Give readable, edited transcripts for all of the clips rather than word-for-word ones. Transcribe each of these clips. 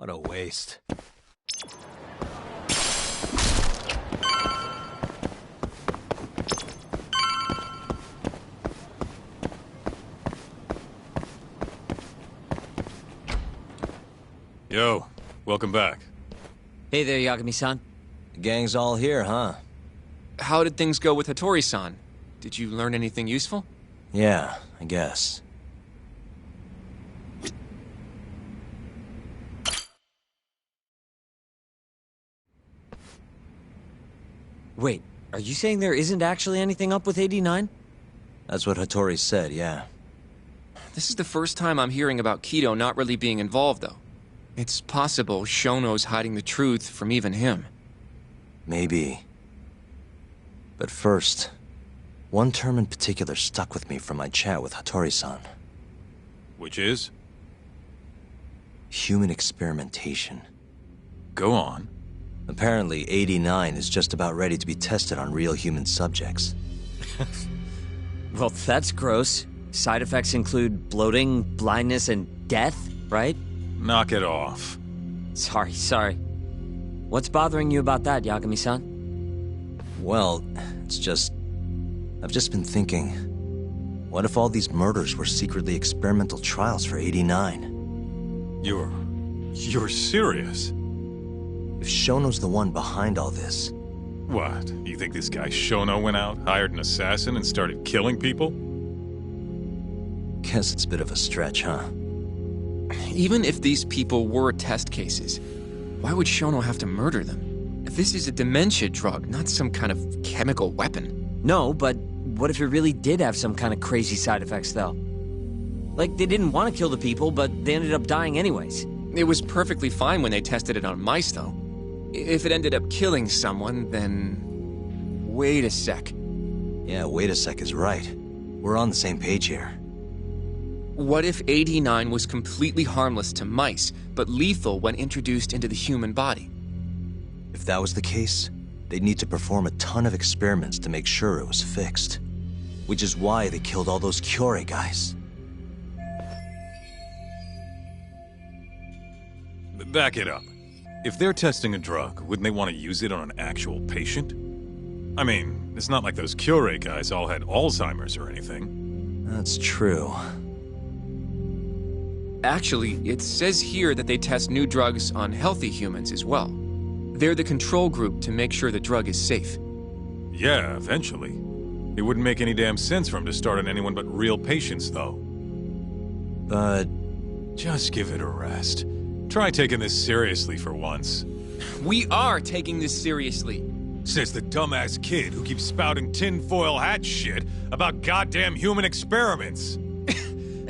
What a waste. Yo, welcome back. Hey there, Yagami-san. The gang's all here, huh? How did things go with Hattori-san? Did you learn anything useful? Yeah, I guess. Wait, are you saying there isn't actually anything up with 89? That's what Hattori said, yeah. This is the first time I'm hearing about Kido not really being involved, though. It's possible Shono's hiding the truth from even him. Maybe. But first, one term in particular stuck with me from my chat with Hattori-san. Which is? Human experimentation. Go on. Apparently, 89 is just about ready to be tested on real human subjects. Well, that's gross. Side effects include bloating, blindness, and death, right? Knock it off. Sorry. What's bothering you about that, Yagami-san? Well, it's just... I've just been thinking... What if all these murders were secretly experimental trials for 89? You're serious? If Shono's the one behind all this... What? You think this guy Shono went out, hired an assassin, and started killing people? Guess it's a bit of a stretch, huh? Even if these people were test cases, why would Shono have to murder them? This is a dementia drug, not some kind of chemical weapon. No, but what if it really did have some kind of crazy side effects, though? Like, they didn't want to kill the people, but they ended up dying anyways. It was perfectly fine when they tested it on mice, though. If it ended up killing someone, then... Wait a sec. Yeah, wait a sec is right. We're on the same page here. What if 89 was completely harmless to mice, but lethal when introduced into the human body? If that was the case, they'd need to perform a ton of experiments to make sure it was fixed. Which is why they killed all those Kyorei guys. Back it up. If they're testing a drug, wouldn't they want to use it on an actual patient? I mean, it's not like those Kyorei guys all had Alzheimer's or anything. That's true. Actually, it says here that they test new drugs on healthy humans as well. They're the control group to make sure the drug is safe. Yeah, eventually. It wouldn't make any damn sense for him to start on anyone but real patients, though. But... Just give it a rest. Try taking this seriously for once. We are taking this seriously. Says the dumbass kid who keeps spouting tinfoil hat shit about goddamn human experiments.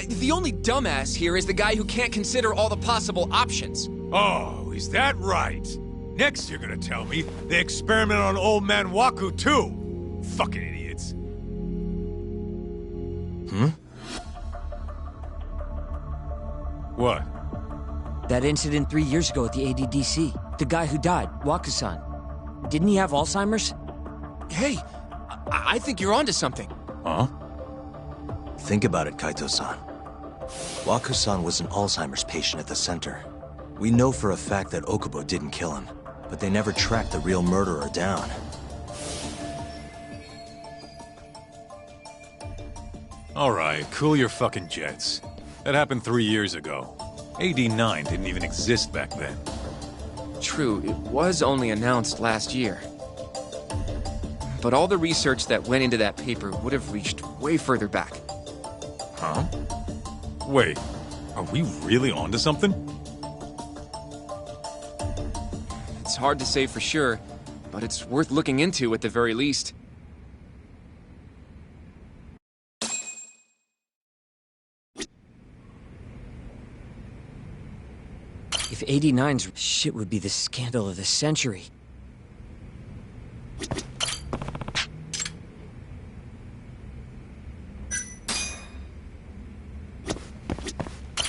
The only dumbass here is the guy who can't consider all the possible options. Oh, is that right? Next you're gonna tell me they experiment on old man Waku too. Fucking idiots. What? That incident 3 years ago at the ADDC. The guy who died, Waku-san. Didn't he have Alzheimer's? Hey, I think you're onto something. Huh? think about it, Kaito-san. Waku-san was an Alzheimer's patient at the center. We know for a fact that Okubo didn't kill him, but they never tracked the real murderer down. Alright, cool your fucking jets. That happened 3 years ago. AD9 didn't even exist back then. True, it was only announced last year. But all the research that went into that paper would have reached way further back. Huh? Wait, are we really onto something? It's hard to say for sure, but it's worth looking into at the very least. If 89's shit would be the scandal of the century.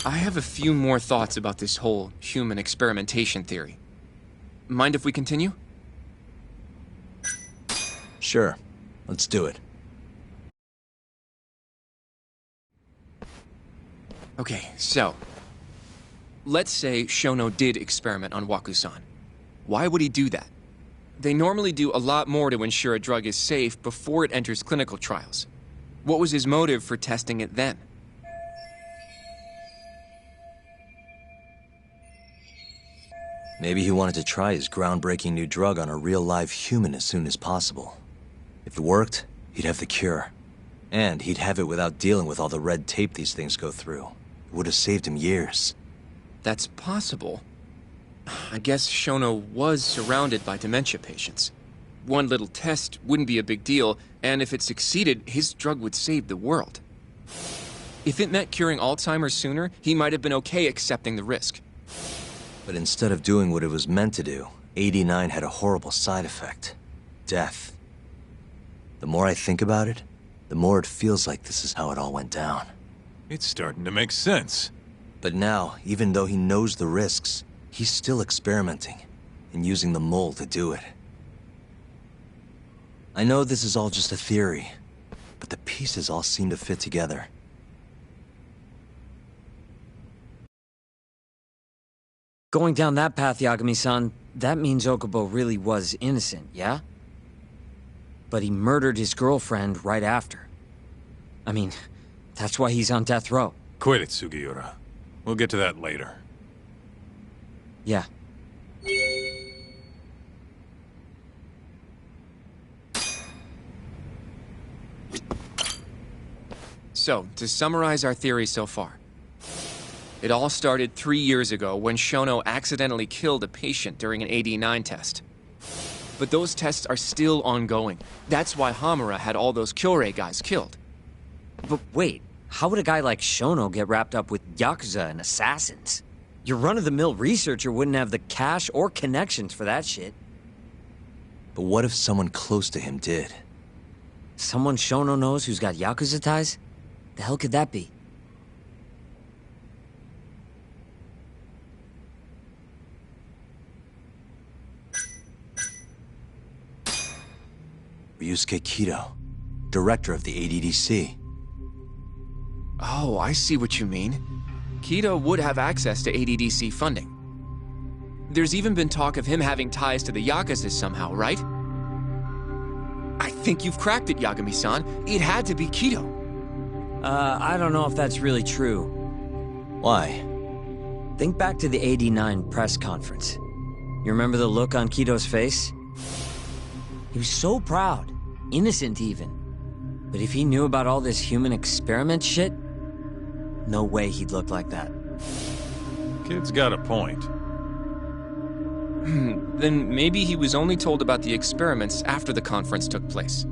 I have a few more thoughts about this whole human experimentation theory. Mind if we continue? Sure. Let's do it. Okay, so... let's say Shono did experiment on Waku-san. Why would he do that? They normally do a lot more to ensure a drug is safe before it enters clinical trials. What was his motive for testing it then? Maybe he wanted to try his groundbreaking new drug on a real live human as soon as possible. If it worked, he'd have the cure. And he'd have it without dealing with all the red tape these things go through. It would have saved him years. That's possible. I guess Shono was surrounded by dementia patients. One little test wouldn't be a big deal, and if it succeeded, his drug would save the world. If it meant curing Alzheimer's sooner, he might have been okay accepting the risk. But instead of doing what it was meant to do, 89 had a horrible side effect. Death. The more I think about it, the more it feels like this is how it all went down. It's starting to make sense. But now, even though he knows the risks, he's still experimenting and using the mole to do it. I know this is all just a theory, but the pieces all seem to fit together. Going down that path, Yagami-san, that means Okubo really was innocent, yeah? But he murdered his girlfriend right after. I mean, that's why he's on death row. Quit it, Sugiura. We'll get to that later. Yeah. So, to summarize our theory so far. It all started 3 years ago when Shono accidentally killed a patient during an AD9 test. But those tests are still ongoing. That's why Hamura had all those Kyorei guys killed. But wait, how would a guy like Shono get wrapped up with Yakuza and assassins? Your run-of-the-mill researcher wouldn't have the cash or connections for that shit. But what if someone close to him did? Someone Shono knows who's got Yakuza ties? The hell could that be? Ryusuke Kido, director of the ADDC. Oh, I see what you mean. Kido would have access to ADDC funding. There's even been talk of him having ties to the Yakuza somehow, right? I think you've cracked it, Yagami-san. It had to be Kido. I don't know if that's really true. Why? Think back to the '89 press conference. You remember the look on Kido's face? He was so proud, innocent even. But if he knew about all this human experiment shit, no way he'd look like that. Kid's got a point. Then maybe he was only told about the experiments after the conference took place.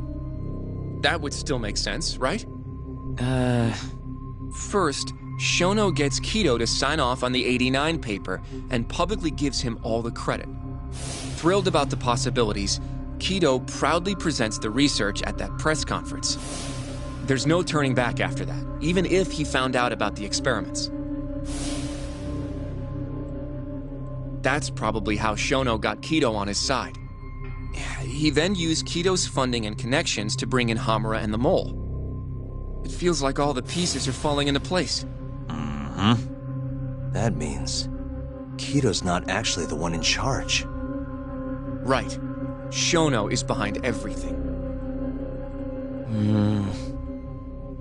That would still make sense, right? First, Shono gets Kido to sign off on the '89 paper and publicly gives him all the credit. Thrilled about the possibilities, Kido proudly presents the research at that press conference. There's no turning back after that, even if he found out about the experiments. That's probably how Shono got Kido on his side. He then used Kido's funding and connections to bring in Hamura and the Mole. It feels like all the pieces are falling into place. That means Kido's not actually the one in charge. Right. Shono is behind everything.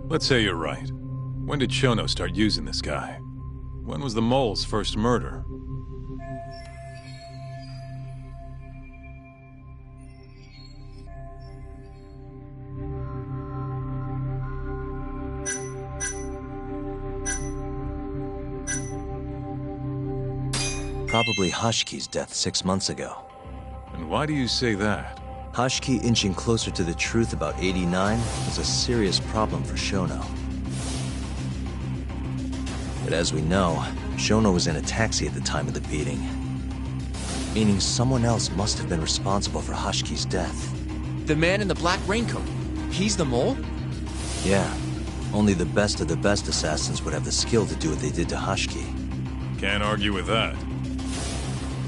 Let's say you're right. When did Shono start using this guy? When was the mole's first murder? Probably Hashki's death 6 months ago. And why do you say that? Hashki inching closer to the truth about 89 was a serious problem for Shono. But as we know, Shono was in a taxi at the time of the beating. Meaning someone else must have been responsible for Hashki's death. The man in the black raincoat. He's the Mole? Yeah. Only the best of the best assassins would have the skill to do what they did to Hashki. Can't argue with that.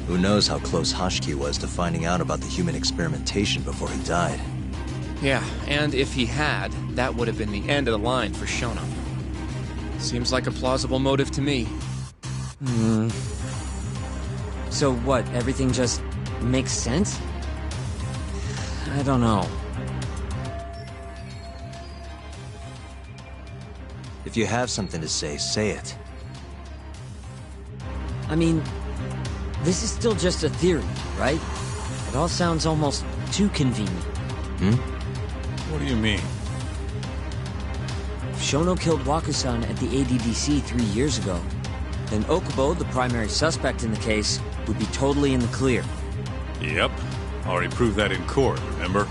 Who knows how close Hashki was to finding out about the human experimentation before he died. Yeah, and if he had, that would have been the end of the line for Shono. Seems like a plausible motive to me. So what, everything just makes sense? I don't know. If you have something to say it. I mean, this is still just a theory, right? It all sounds almost too convenient. What do you mean? If Shono killed Waku-san at the ADDC 3 years ago, then Okubo, the primary suspect in the case, would be totally in the clear. Yep. Already proved that in court, remember?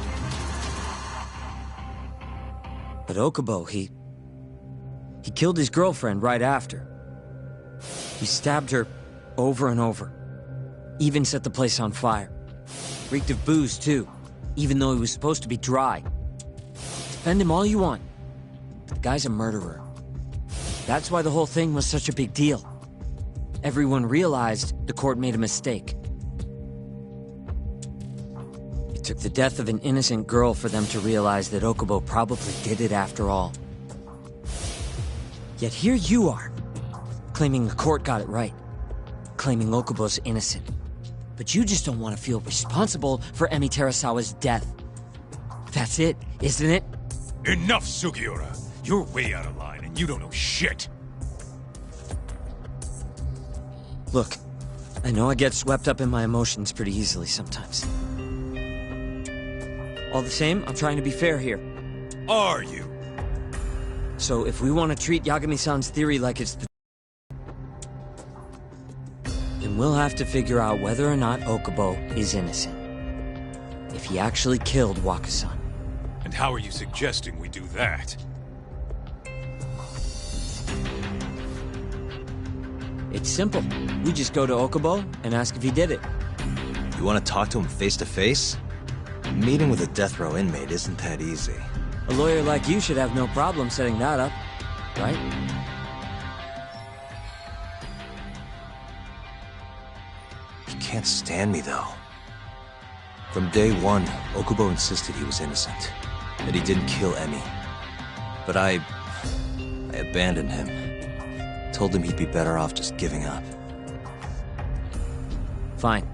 But Okubo, he killed his girlfriend right after. He stabbed her over and over. Even set the place on fire. Reeked of booze, too, even though he was supposed to be dry. Defend him all you want, but the guy's a murderer. That's why the whole thing was such a big deal. Everyone realized the court made a mistake. It took the death of an innocent girl for them to realize that Okubo probably did it after all. Yet here you are, claiming the court got it right, claiming Okubo's innocent. But you just don't want to feel responsible for Emi Terasawa's death. That's it, isn't it? Enough, Sugiura! You're way out of line, and you don't know shit! Look, I know I get swept up in my emotions pretty easily sometimes. All the same, I'm trying to be fair here. Are you? So if we want to treat Yagami-san's theory like it's the... then we'll have to figure out whether or not Okubo is innocent. If he actually killed Waku-san. And how are you suggesting we do that? It's simple. We just go to Okubo and ask if he did it. You want to talk to him face to face? Meeting with a death row inmate isn't that easy. A lawyer like you should have no problem setting that up, right? He can't stand me, though. From day one, Okubo insisted he was innocent, that he didn't kill Emi. But I abandoned him. Told him he'd be better off just giving up. Fine.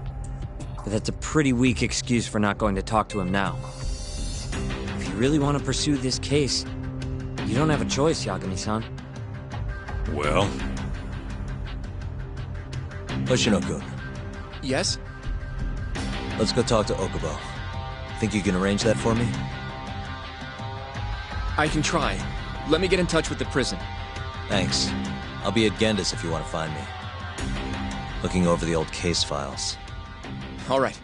But that's a pretty weak excuse for not going to talk to him now. If you really want to pursue this case, you don't have a choice, Yagami-san. Well? Hoshino-kun, Yes? let's go talk to Okubo. Think you can arrange that for me? I can try. Let me get in touch with the prison. Thanks. I'll be at Gendis if you want to find me. Looking over the old case files. All right.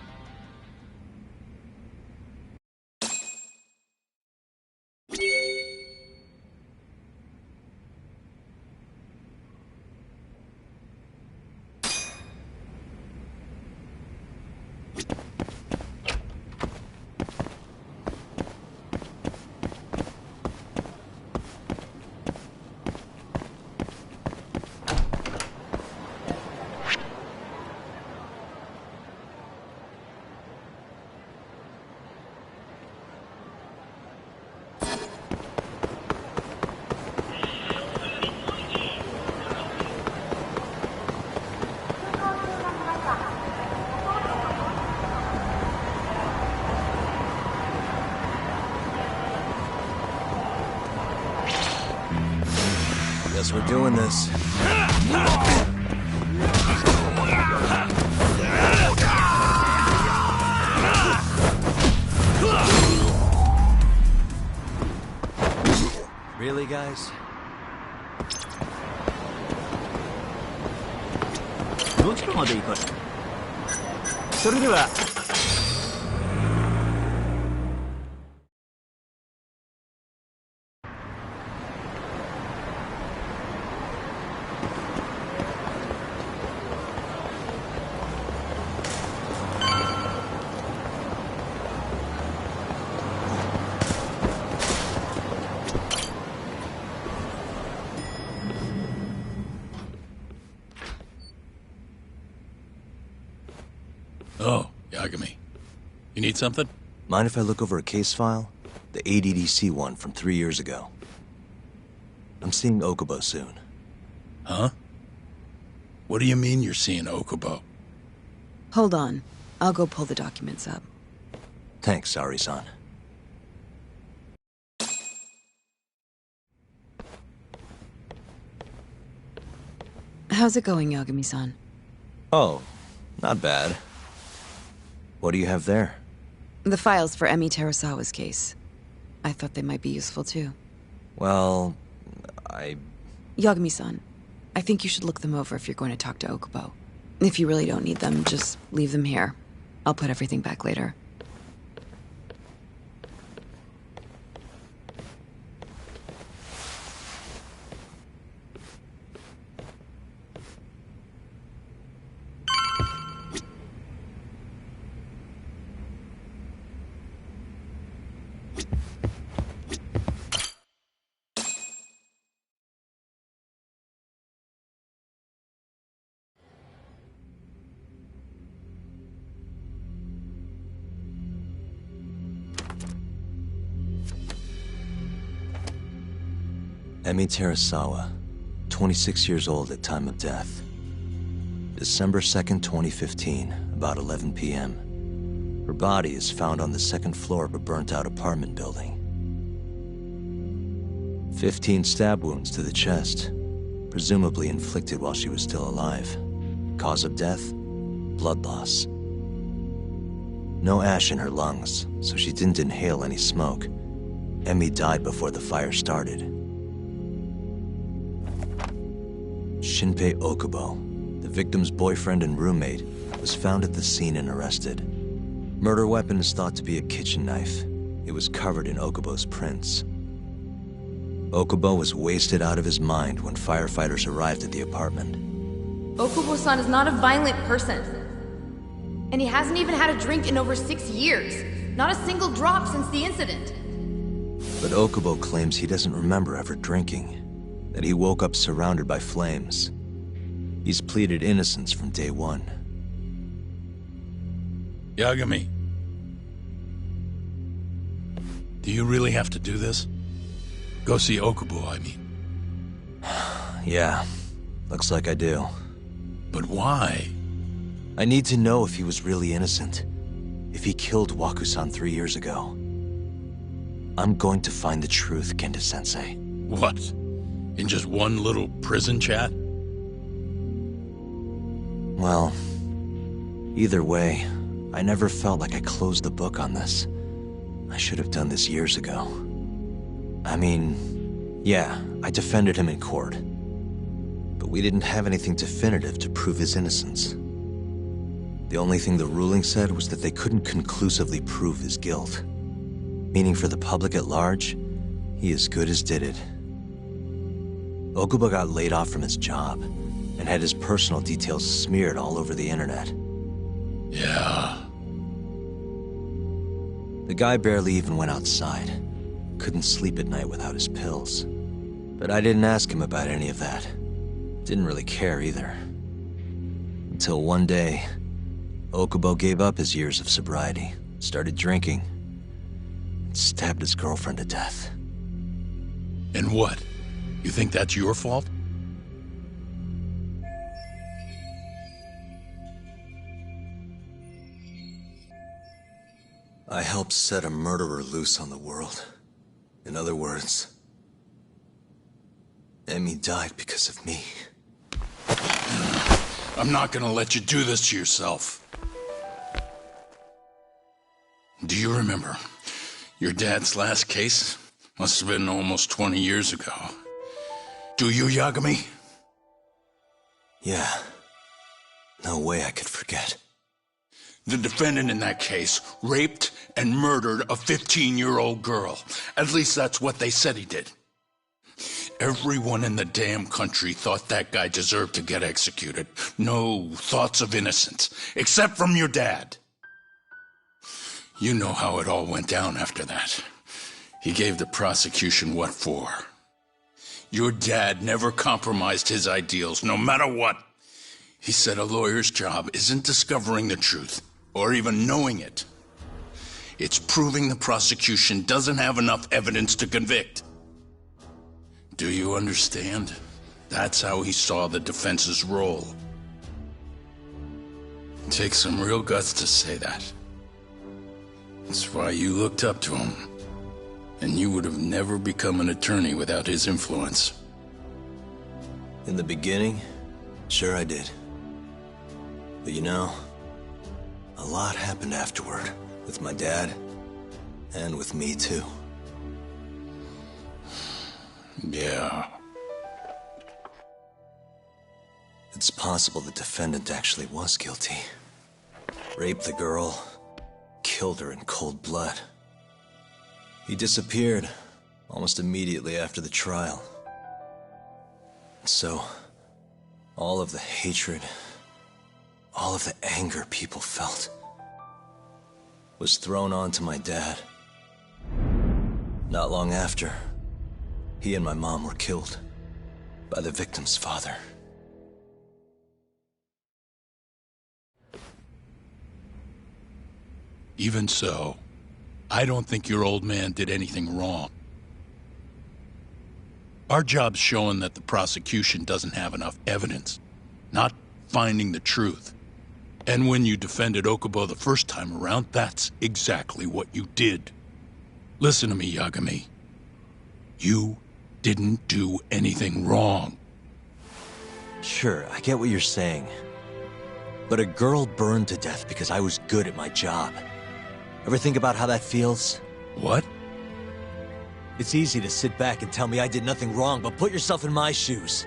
Guess we're doing this. Really, guys? どちらまで行かれる？それでは Oh, Yagami. You need something? Mind if I look over a case file? The ADDC one from 3 years ago. I'm seeing Okubo soon. Huh? What do you mean you're seeing Okubo? Hold on. I'll go pull the documents up. Thanks, Ari-san. How's it going, Yagami-san? Oh, not bad. What do you have there? The files for Emi Terasawa's case. I thought they might be useful too. Well, Yagami-san, I think you should look them over if you're going to talk to Okubo. If you really don't need them, just leave them here. I'll put everything back later. Emi Terasawa, 26 years old at time of death. December 2nd, 2015, about 11 p.m. Her body is found on the second floor of a burnt-out apartment building. 15 stab wounds to the chest, presumably inflicted while she was still alive. Cause of death? Blood loss. No ash in her lungs, so she didn't inhale any smoke. Emi died before the fire started. Shinpei Okubo, the victim's boyfriend and roommate, was found at the scene and arrested. Murder weapon is thought to be a kitchen knife. It was covered in Okubo's prints. Okubo was wasted out of his mind when firefighters arrived at the apartment. Okubo-san is not a violent person. And he hasn't even had a drink in over 6 years. Not a single drop since the incident. But Okubo claims he doesn't remember ever drinking. That he woke up surrounded by flames. He's pleaded innocence from day one. Yagami. Do you really have to do this? Go see Okubo, I mean. Yeah, looks like I do. But why? I need to know if he was really innocent. If he killed Waku-san 3 years ago. I'm going to find the truth, Kenta-sensei. What? In just one little prison chat? Well, either way, I never felt like I closed the book on this. I should have done this years ago. I mean, yeah, I defended him in court. But we didn't have anything definitive to prove his innocence. The only thing the ruling said was that they couldn't conclusively prove his guilt. Meaning for the public at large, he as good as did it. Okubo got laid off from his job, and had his personal details smeared all over the internet. Yeah. The guy barely even went outside. Couldn't sleep at night without his pills. But I didn't ask him about any of that. Didn't really care either. Until one day, Okubo gave up his years of sobriety, started drinking, and stabbed his girlfriend to death. And what? You think that's your fault? I helped set a murderer loose on the world. In other words, Emi died because of me. I'm not gonna let you do this to yourself. Do you remember your dad's last case? Must have been almost 20 years ago. Do you, Yagami? Yeah. No way I could forget. The defendant in that case raped and murdered a 15-year-old girl. At least that's what they said he did. Everyone in the damn country thought that guy deserved to get executed. No thoughts of innocence, except from your dad. You know how it all went down after that. He gave the prosecution what for. Your dad never compromised his ideals, no matter what. He said a lawyer's job isn't discovering the truth, or even knowing it. It's proving the prosecution doesn't have enough evidence to convict. Do you understand? That's how he saw the defense's role. It takes some real guts to say that. That's why you looked up to him. And you would have never become an attorney without his influence. In the beginning, sure I did. But you know, a lot happened afterward, with my dad, and with me too. Yeah. It's possible the defendant actually was guilty. Raped the girl, killed her in cold blood. He disappeared almost immediately after the trial. So, all of the hatred, all of the anger people felt, was thrown onto my dad. Not long after, he and my mom were killed by the victim's father. Even so, I don't think your old man did anything wrong. Our job's showing that the prosecution doesn't have enough evidence, not finding the truth. And when you defended Okubo the first time around, that's exactly what you did. Listen to me, Yagami. You didn't do anything wrong. Sure, I get what you're saying. But a girl burned to death because I was good at my job. Ever think about how that feels? What? It's easy to sit back and tell me I did nothing wrong, but put yourself in my shoes.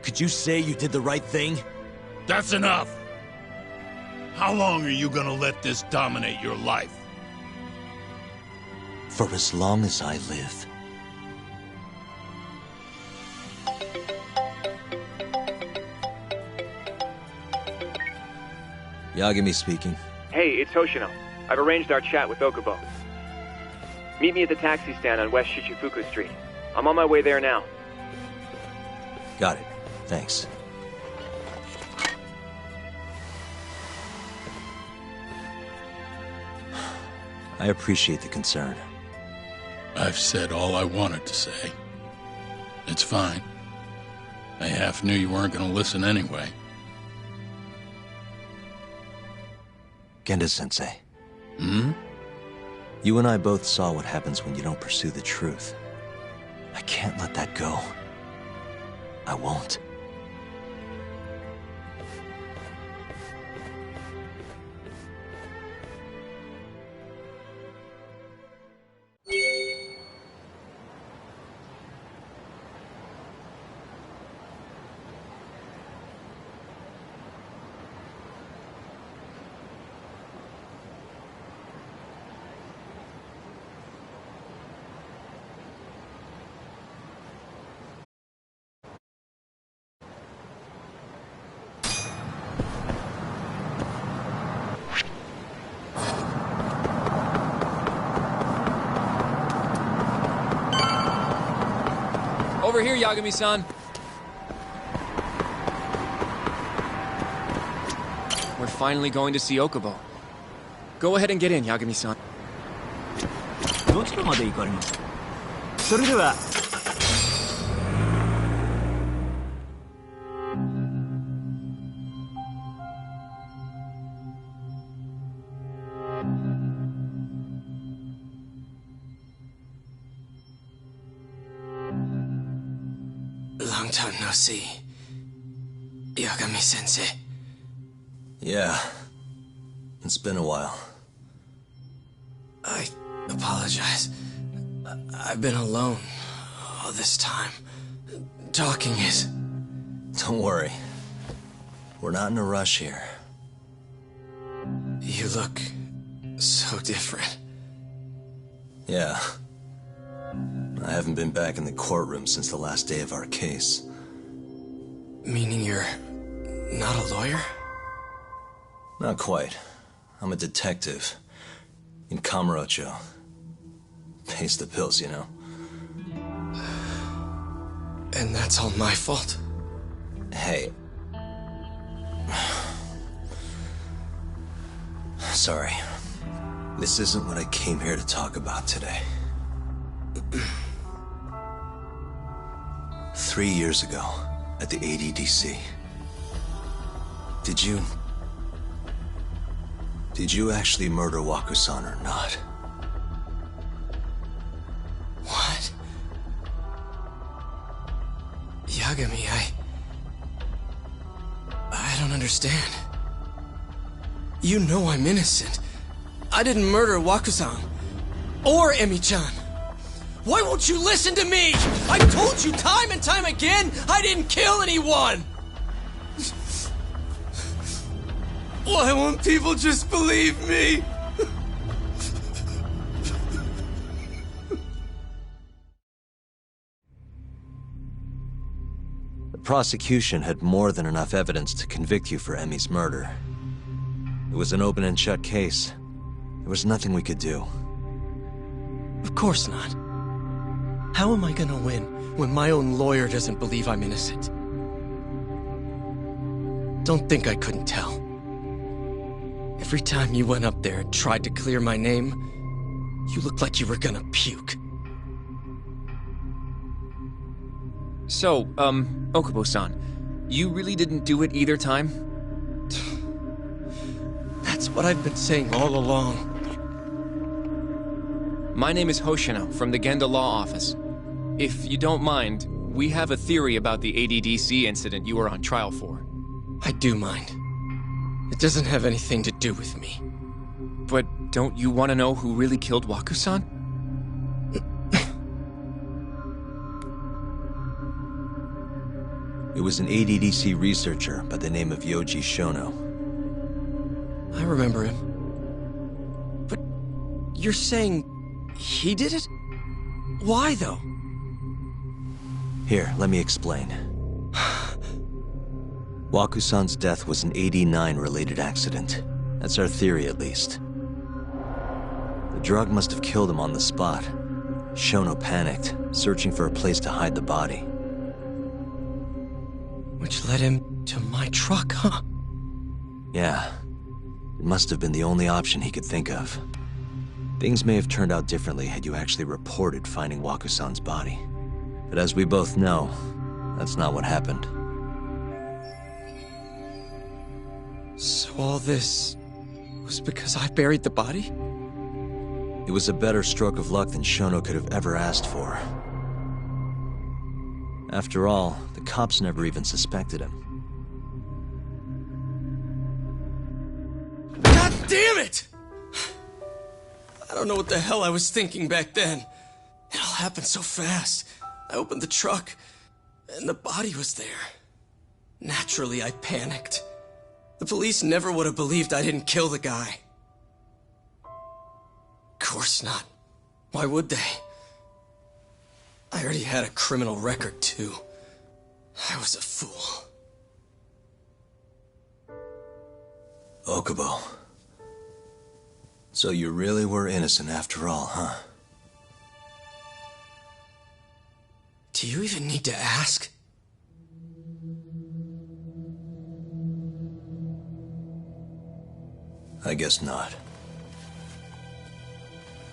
Could you say you did the right thing? That's enough! How long are you gonna let this dominate your life? For as long as I live. Yagami speaking. Hey, it's Hoshino. I've arranged our chat with Okubo. Meet me at the taxi stand on West Shichifuku Street. I'm on my way there now. Got it. Thanks. I appreciate the concern. I've said all I wanted to say. It's fine. I half knew you weren't gonna listen anyway. Genda-sensei. Hmm? You and I both saw what happens when you don't pursue the truth. I can't let that go. I won't. Over here, Yagami-san. We're finally going to see Okubo. Go ahead and get in, Yagami-san. どちらまで行かれます？それでは。Long time no see. Yagami-sensei. Yeah. It's been a while. I apologize. I've been alone all this time. Talking is... Don't worry. We're not in a rush here. You look so different. Yeah. I haven't been back in the courtroom since the last day of our case. Meaning you're not a lawyer? Not quite. I'm a detective. In Kamurocho. Pays the bills, you know. And that's all my fault? Hey. Sorry. This isn't what I came here to talk about today. 3 years ago, at the ADDC. Did you Did you actually murder Waku-san or not? What? Yagami, I don't understand. You know I'm innocent. I didn't murder Waku-san. Or Emi-chan. Why won't you listen to me? I've told you time and time again, I didn't kill anyone! Why won't people just believe me? The prosecution had more than enough evidence to convict you for Emi's murder. It was an open and shut case. There was nothing we could do. Of course not. How am I gonna win when my own lawyer doesn't believe I'm innocent? Don't think I couldn't tell. Every time you went up there and tried to clear my name, you looked like you were gonna puke. So, Okubo-san, you really didn't do it either time? That's what I've been saying all along. My name is Hoshino from the Genda Law Office. If you don't mind, we have a theory about the ADDC incident you were on trial for. I do mind. It doesn't have anything to do with me. But don't you want to know who really killed Waku-san? It was an ADDC researcher by the name of Yoji Shono. I remember him. But you're saying he did it? Why, though? Here, let me explain. Waku-san's death was an 89-related accident. That's our theory, at least. The drug must have killed him on the spot. Shono panicked, searching for a place to hide the body. Which led him to my truck, huh? Yeah. It must have been the only option he could think of. Things may have turned out differently had you actually reported finding Waku-san's body. But as we both know, that's not what happened. So all this was because I buried the body? It was a better stroke of luck than Shono could have ever asked for. After all, the cops never even suspected him. God damn it! I don't know what the hell I was thinking back then. It all happened so fast. I opened the truck, and the body was there. Naturally, I panicked. The police never would have believed I didn't kill the guy. Of course not. Why would they? I already had a criminal record, too. I was a fool. Okubo. So you really were innocent after all, huh? Do you even need to ask? I guess not.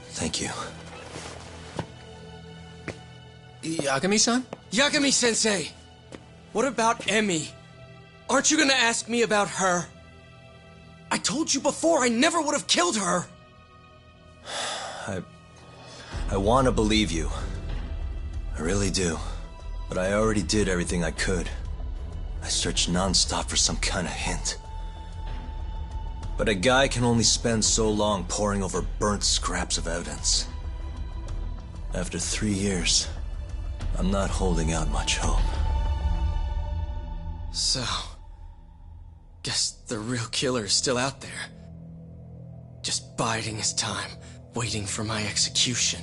Thank you. Yagami-san? Yagami-sensei! What about Emi? Aren't you gonna ask me about her? I told you before I never would have killed her! I want to believe you. I really do. But I already did everything I could. I searched non-stop for some kind of hint. But a guy can only spend so long poring over burnt scraps of evidence. After 3 years, I'm not holding out much hope. So, guess the real killer is still out there. Just biding his time, waiting for my execution.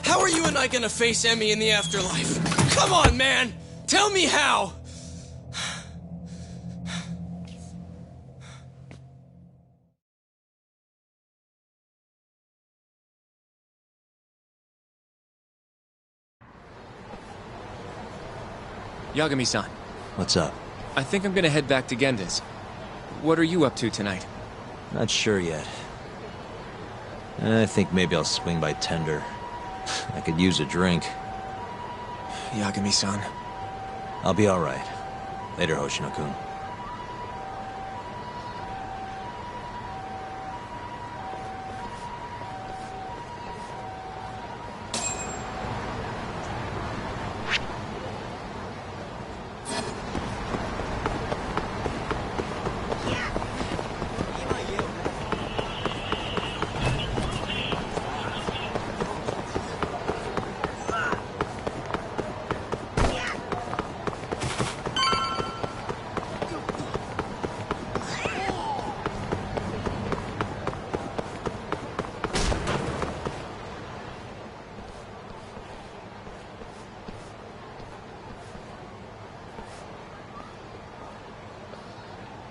How are you and I gonna face Emi in the afterlife? Come on, man! Tell me how! Yagami-san. What's up? I think I'm gonna head back to Genda's. What are you up to tonight? Not sure yet. I think maybe I'll swing by Tender. I could use a drink. Yagami-san. I'll be alright. Later, Hoshino-kun.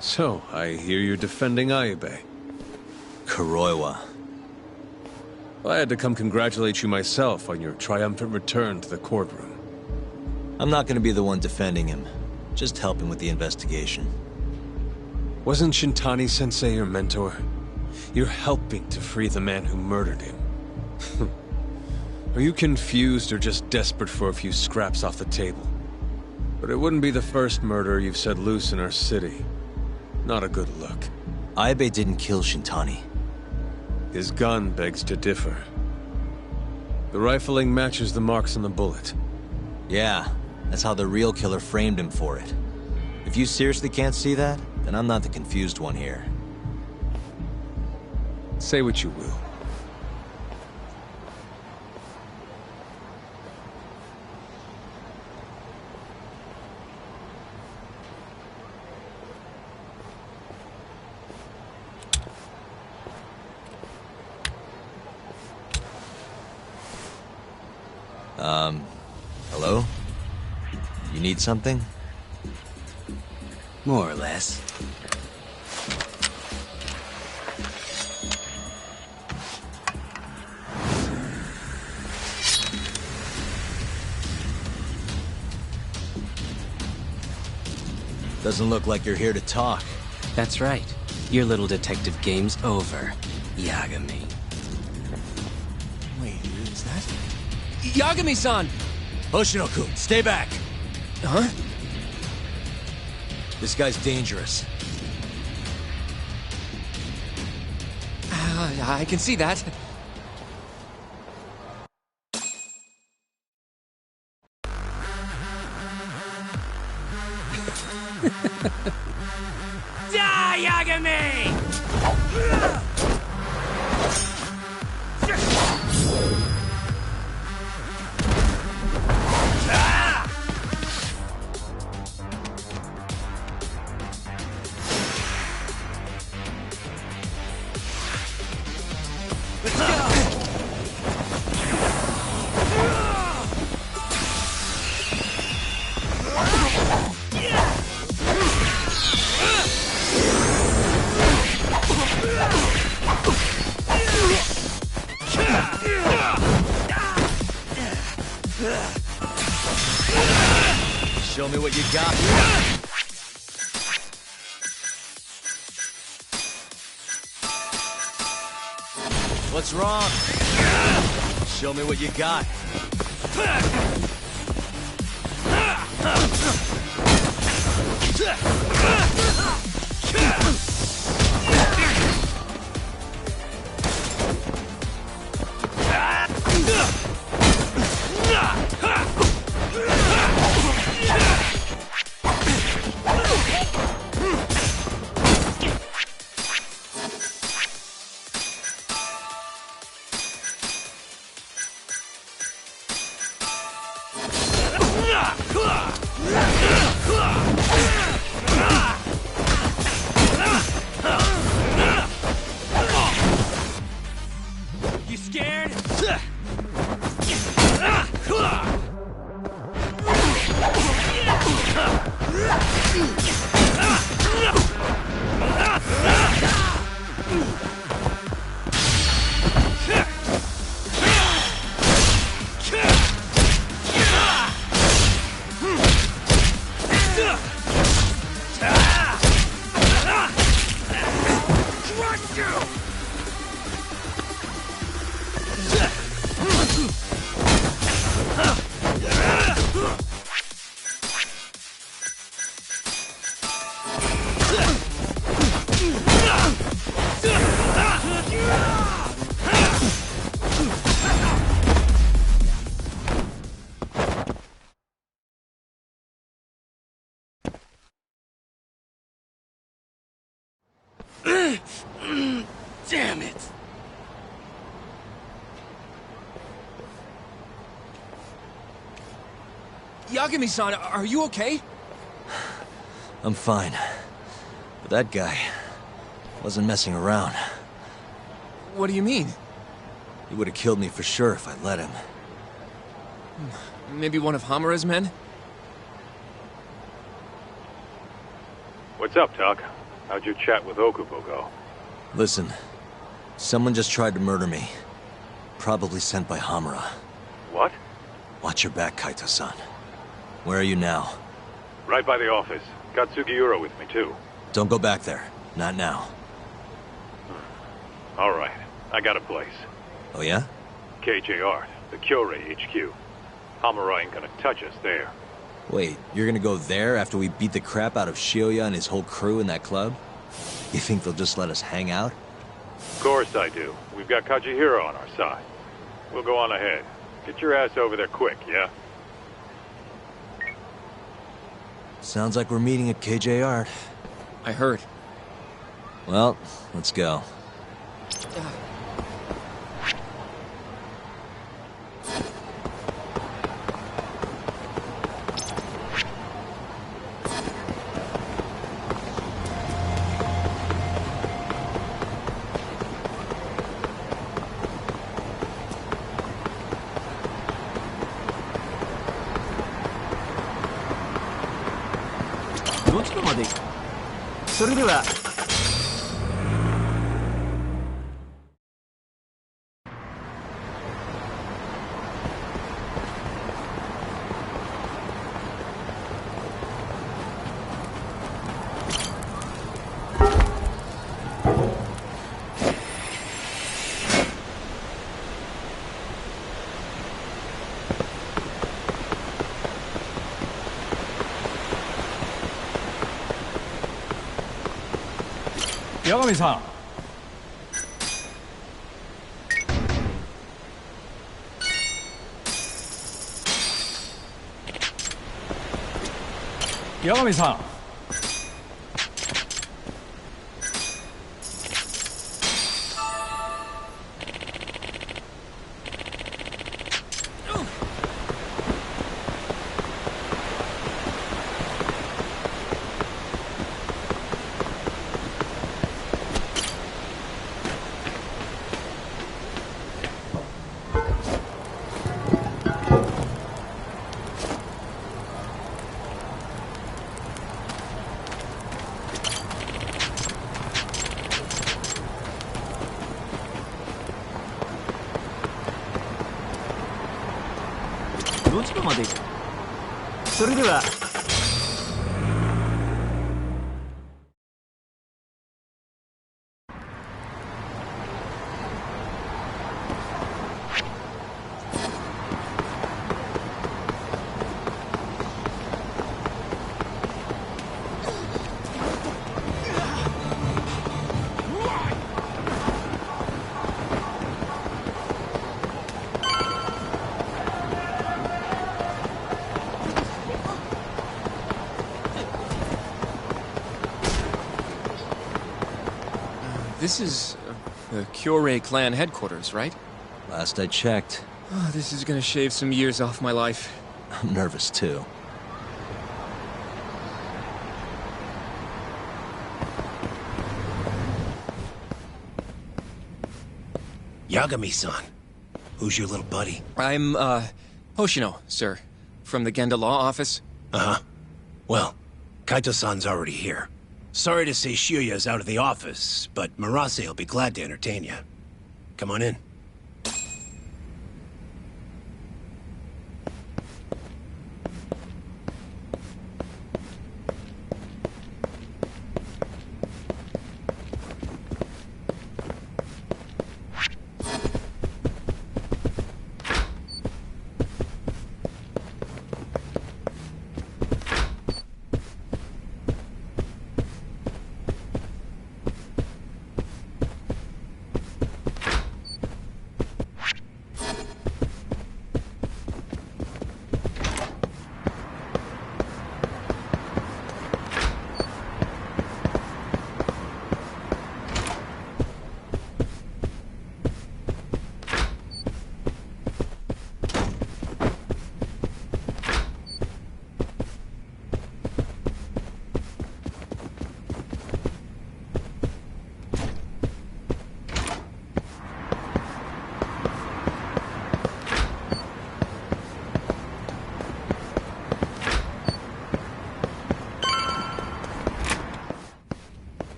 So, I hear you're defending Ayebe. Kuroiwa. Well, I had to come congratulate you myself on your triumphant return to the courtroom. I'm not gonna be the one defending him. Just helping with the investigation. Wasn't Shintani-sensei your mentor? You're helping to free the man who murdered him. Are you confused or just desperate for a few scraps off the table? But it wouldn't be the first murder you've set loose in our city. Not a good look. Ayebe didn't kill Shintani. His gun begs to differ. The rifling matches the marks on the bullet. Yeah, that's how the real killer framed him for it. If you seriously can't see that, then I'm not the confused one here. Say what you will. Hello? You need something? More or less. Doesn't look like you're here to talk. That's right. Your little detective game's over, Yagami. Wait, is that? Yagami-san! Hoshino-kun, stay back! Huh? This guy's dangerous. I can see that. Die, Yagami! Show me what you got. What's wrong? Show me what you got. You scared? Damn it! Yagami-san, are you okay? I'm fine. But that guy wasn't messing around. What do you mean? He would have killed me for sure if I'd let him. Maybe one of Hamura's men? What's up, Doc? How'd your chat with Okubo go? Listen, someone just tried to murder me. Probably sent by Hamura. What? Watch your back, Kaito-san. Where are you now? Right by the office. Got Sugiura with me, too. Don't go back there. Not now. All right. I got a place. Oh yeah? KJR, the Kyorei HQ. Hamura ain't gonna touch us there. Wait, you're gonna go there after we beat the crap out of Shioya and his whole crew in that club? You think they'll just let us hang out? Of course I do. We've got Kajihiro on our side. We'll go on ahead. Get your ass over there quick, yeah? Sounds like we're meeting at KJR. I heard. Well, let's go. Yagami-san. Yagami-san. This is the Kyorei clan headquarters, right? Last I checked. Oh, this is gonna shave some years off my life. I'm nervous too. Yagami-san. Who's your little buddy? I'm, Hoshino, sir. From the Genda Law Office. Uh-huh. Well, Kaito-san's already here. Sorry to say Shioya's out of the office, but Murase will be glad to entertain you. Come on in.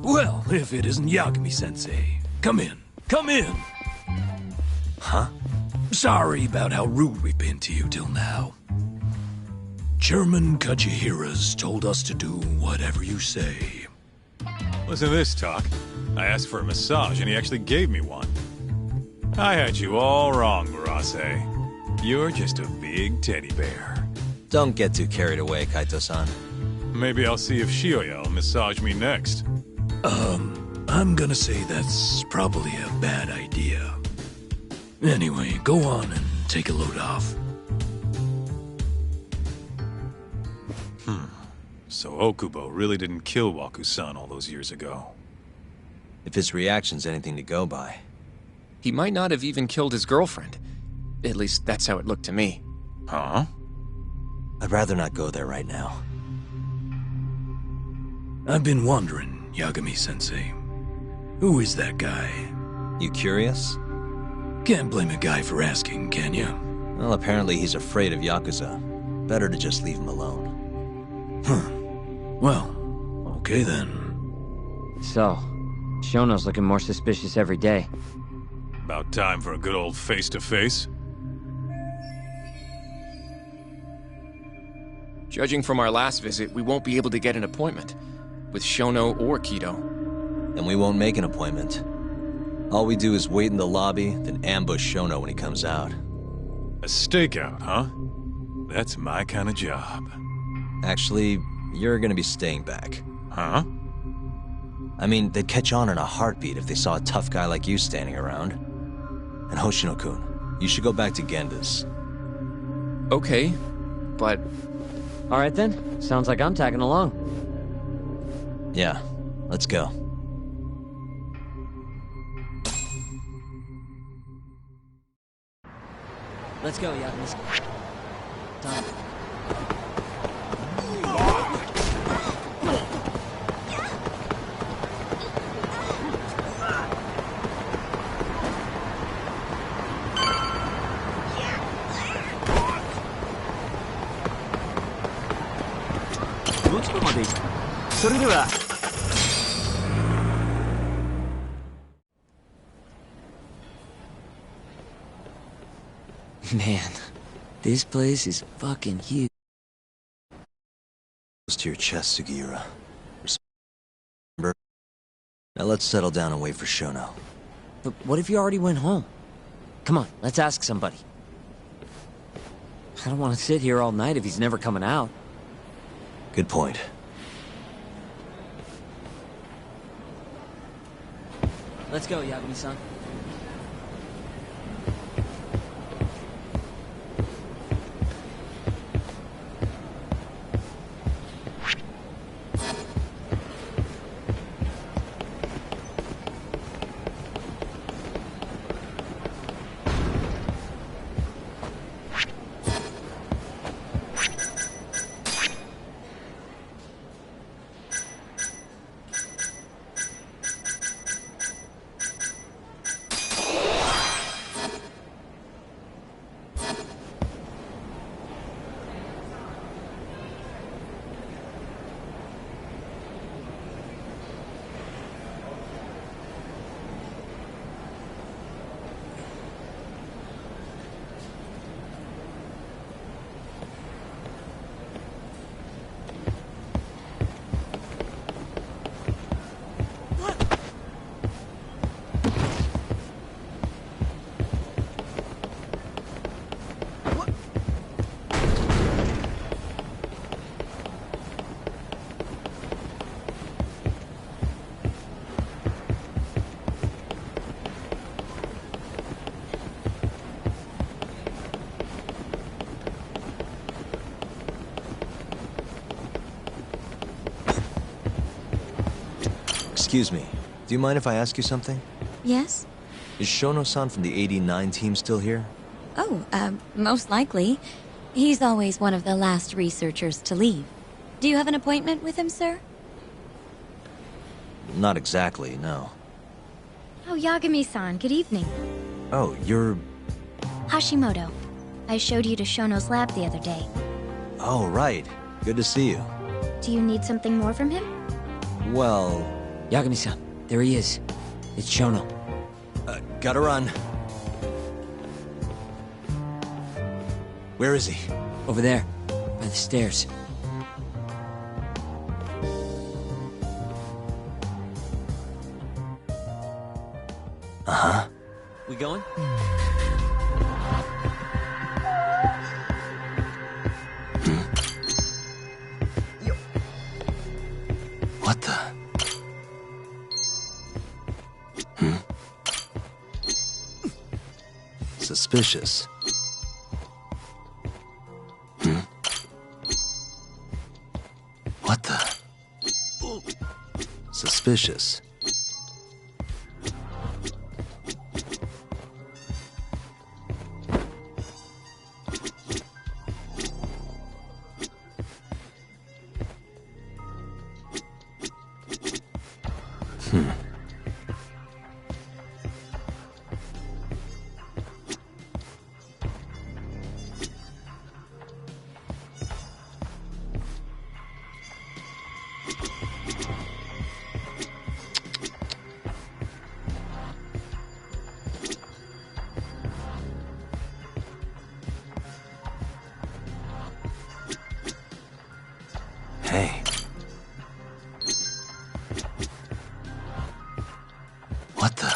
Well, if it isn't Yagami-sensei. Come in. Come in! Huh? Sorry about how rude we've been to you till now. Chairman Kajihira's told us to do whatever you say. Listen to this talk. I asked for a massage and he actually gave me one. I had you all wrong, Murase. You're just a big teddy bear. Don't get too carried away, Kaito-san. Maybe I'll see if Shioya will massage me next. I'm gonna say that's probably a bad idea. Anyway, go on and take a load off. So Okubo really didn't kill Waku-san all those years ago. If his reaction's anything to go by. He might not have even killed his girlfriend. At least that's how it looked to me. Huh? I'd rather not go there right now. I've been wondering, Yagami-sensei. Who is that guy? You curious? Can't blame a guy for asking, can you? Well, apparently he's afraid of Yakuza. Better to just leave him alone. Well, okay then. So, Shono's looking more suspicious every day. About time for a good old face-to-face. Judging from our last visit, we won't be able to get an appointment with Shono or Kido. And we won't make an appointment. All we do is wait in the lobby, then ambush Shono when he comes out. A stakeout, huh? That's my kind of job. Actually, you're gonna be staying back. Huh? I mean, they'd catch on in a heartbeat if they saw a tough guy like you standing around. And Hoshino-kun, you should go back to Genda's. Okay, but... Alright then, sounds like I'm tagging along. Yeah, let's go. Let's go, Yagami. Time. Man, this place is fucking huge. Close to your chest, Sugiura. Remember? Now let's settle down and wait for Shono. But what if you already went home? Come on, let's ask somebody. I don't want to sit here all night if he's never coming out. Good point. Let's go, Yagami-san. Excuse me, do you mind if I ask you something? Yes? Is Shono-san from the 89 team still here? Oh, most likely. He's always one of the last researchers to leave. Do you have an appointment with him, sir? Not exactly, no. Oh, Yagami-san, good evening. Oh, you're... Hashimoto. I showed you to Shono's lab the other day. Oh, right. Good to see you. Do you need something more from him? Well, Yagami-san, there he is. It's Shono. Gotta run. Where is he? Over there, by the stairs. Uh-huh. We going? What the? Suspicious. What the? Suspicious. Hey. What the?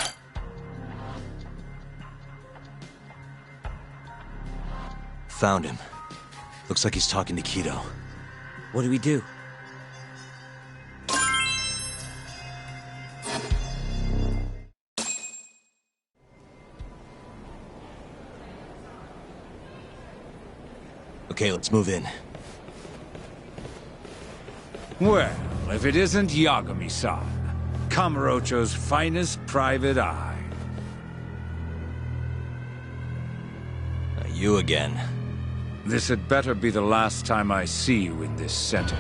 Found him. Looks like he's talking to Kido. What do we do? Okay, let's move in. Well, if it isn't Yagami-san, Kamurocho's finest private eye. You again. This had better be the last time I see you in this center.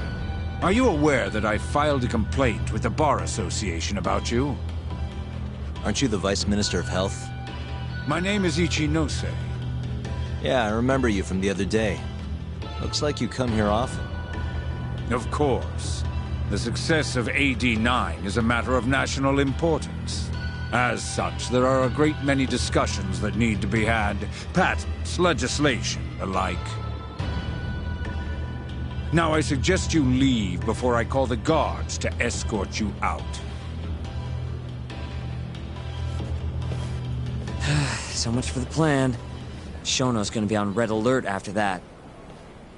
Are you aware that I filed a complaint with the Bar Association about you? Aren't you the Vice Minister of Health? My name is Ichinose. Yeah, I remember you from the other day. Looks like you come here often. Of course. The success of AD9 is a matter of national importance. As such, there are a great many discussions that need to be had. Patents, legislation, the like. Now I suggest you leave before I call the guards to escort you out. So much for the plan. Shono's gonna be on red alert after that.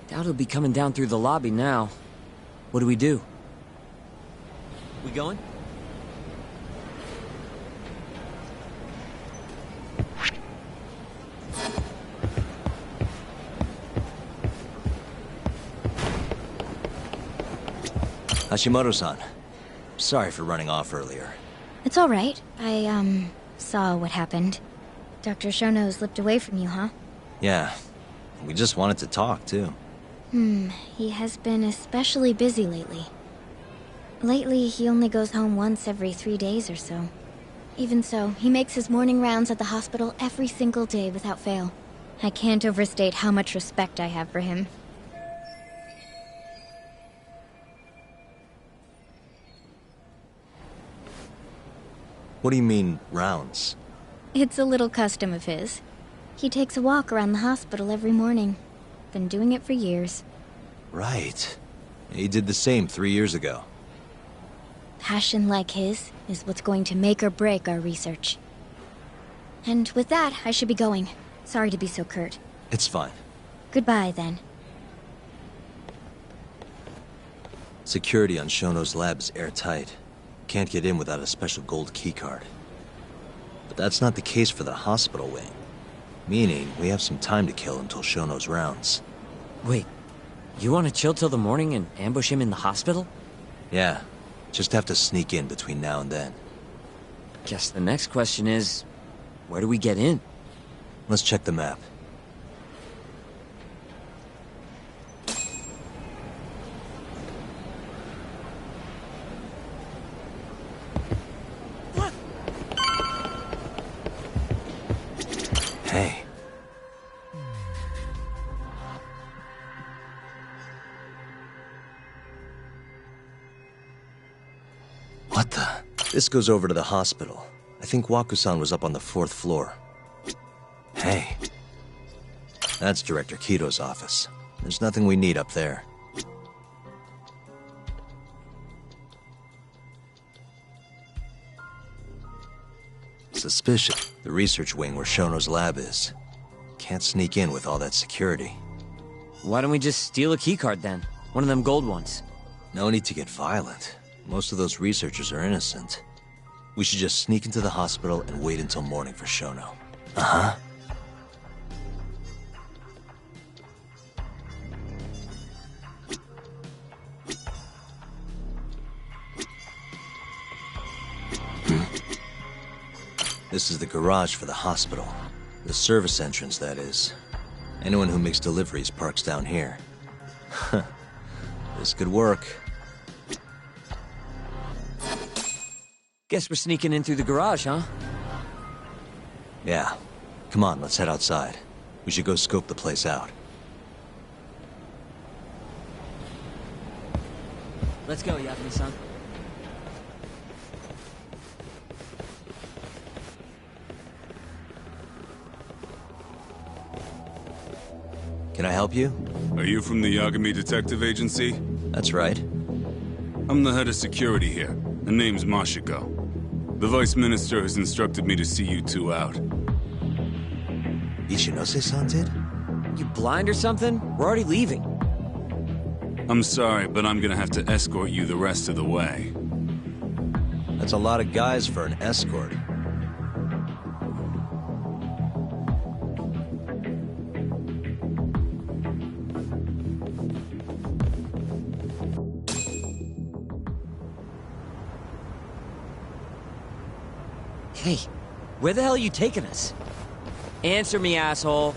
Doubt he'll be coming down through the lobby now. What do we do? We going? Hashimoto-san. Sorry for running off earlier. It's all right. I, saw what happened. Dr. Shono slipped away from you, huh? Yeah. We just wanted to talk, too. He has been especially busy lately. Lately, he only goes home once every 3 days or so. Even so, he makes his morning rounds at the hospital every single day without fail. I can't overstate how much respect I have for him. What do you mean, rounds? It's a little custom of his. He takes a walk around the hospital every morning. Been doing it for years. Right. He did the same 3 years ago. Passion like his is what's going to make or break our research. And with that, I should be going. Sorry to be so curt. It's fine. Goodbye, then. Security on Shono's lab is airtight. Can't get in without a special gold keycard. But that's not the case for the hospital wing. Meaning, we have some time to kill until Shono's rounds. Wait, you want to chill till the morning and ambush him in the hospital? Yeah, just have to sneak in between now and then. Guess the next question is, where do we get in? Let's check the map. Hey. What the? This goes over to the hospital. I think Waku-san was up on the 4th floor. Hey. That's Director Kito's office. There's nothing we need up there. Suspicious. The research wing where Shono's lab is. Can't sneak in with all that security. Why don't we just steal a keycard then? One of them gold ones. No need to get violent. Most of those researchers are innocent. We should just sneak into the hospital and wait until morning for Shono. Uh-huh. This is the garage for the hospital. The service entrance, that is. Anyone who makes deliveries parks down here. This could work. Guess we're sneaking in through the garage, huh? Yeah. Come on, let's head outside. We should go scope the place out. Let's go, Yafune-san. Can I help you? Are you from the Yagami Detective Agency? That's right. I'm the head of security here. The name's Mashiko. The Vice Minister has instructed me to see you two out. Ichinose-san did? You blind or something? We're already leaving. I'm sorry, but I'm gonna have to escort you the rest of the way. That's a lot of guys for an escort. Hey, where the hell are you taking us? Answer me, asshole.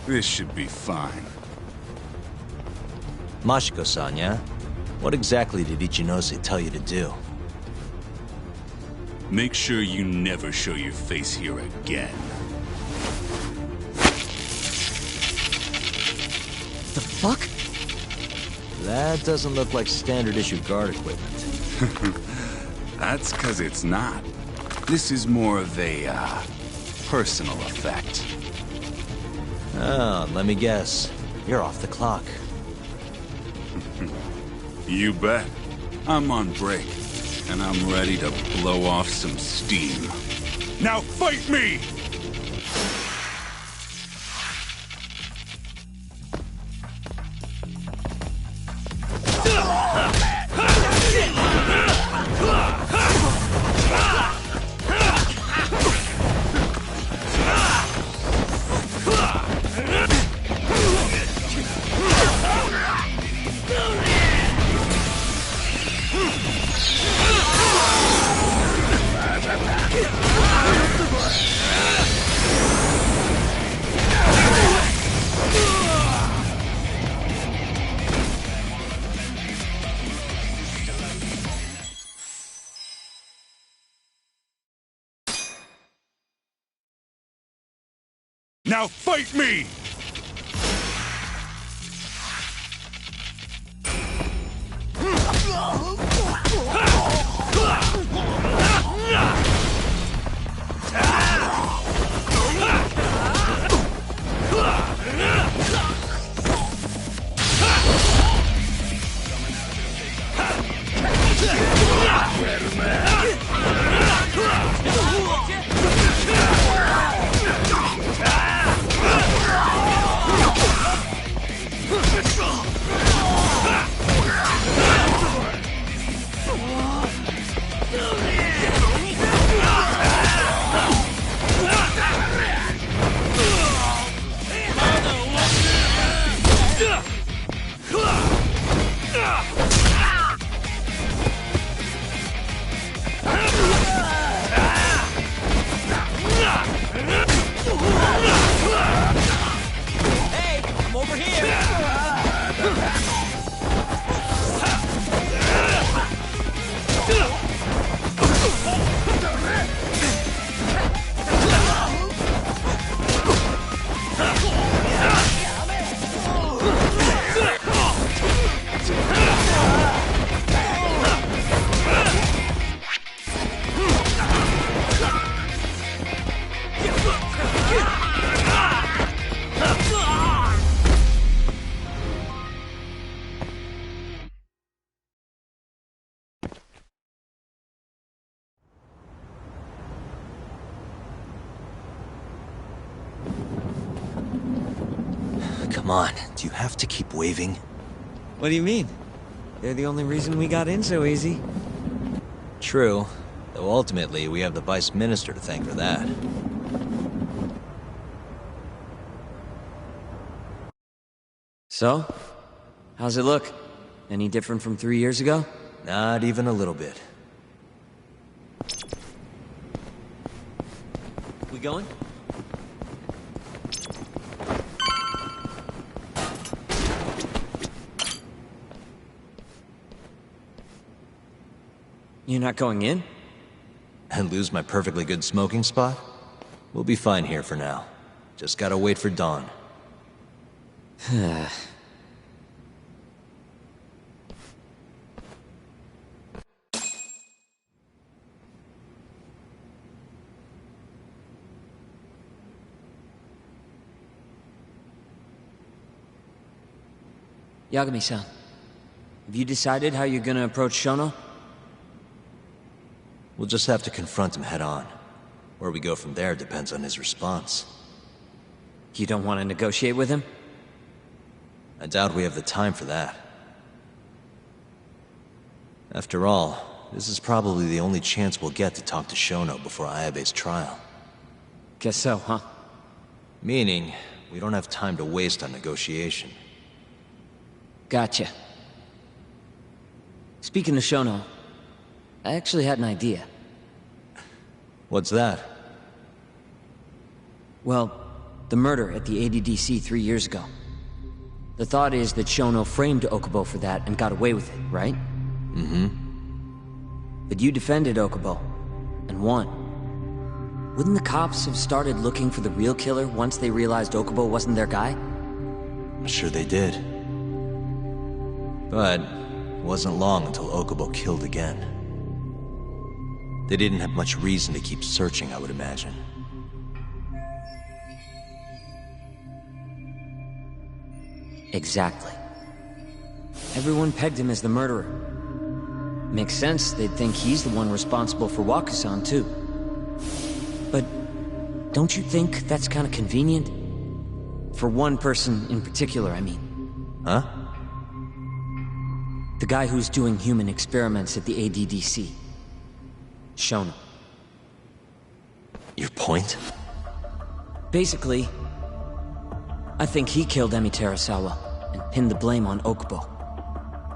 This should be fine. Mashiko-san, yeah? What exactly did Ichinose tell you to do? Make sure you never show your face here again. The fuck? That doesn't look like standard issue guard equipment. That's 'cause it's not. This is more of a, personal effect. Oh, let me guess. You're off the clock. You bet. I'm on break, and I'm ready to blow off some steam. Now fight me! Now fight me! Come on, do you have to keep waving? What do you mean? They're the only reason we got in so easy. True, though ultimately we have the Vice Minister to thank for that. So? How's it look? Any different from 3 years ago? Not even a little bit. We going? You're not going in? And lose my perfectly good smoking spot? We'll be fine here for now. Just gotta wait for dawn. Yagami-san, have you decided how you're gonna approach Shono? We'll just have to confront him head on. Where we go from there depends on his response. You don't want to negotiate with him? I doubt we have the time for that. After all, this is probably the only chance we'll get to talk to Shono before Ayabe's trial. Guess so, huh? Meaning, we don't have time to waste on negotiation. Gotcha. Speaking of Shono, I actually had an idea. What's that? Well, the murder at the ADDC 3 years ago. The thought is that Shono framed Okubo for that and got away with it, right? Mm-hmm. But you defended Okubo, and won. Wouldn't the cops have started looking for the real killer once they realized Okubo wasn't their guy? I'm sure they did. But it wasn't long until Okubo killed again. They didn't have much reason to keep searching, I would imagine. Exactly. Everyone pegged him as the murderer. Makes sense, they'd think he's the one responsible for Wakusan, too. But don't you think that's kind of convenient? For one person in particular, I mean. Huh? The guy who's doing human experiments at the ADDC. Shono. Your point? Basically, I think he killed Emi Terasawa and pinned the blame on Okubo.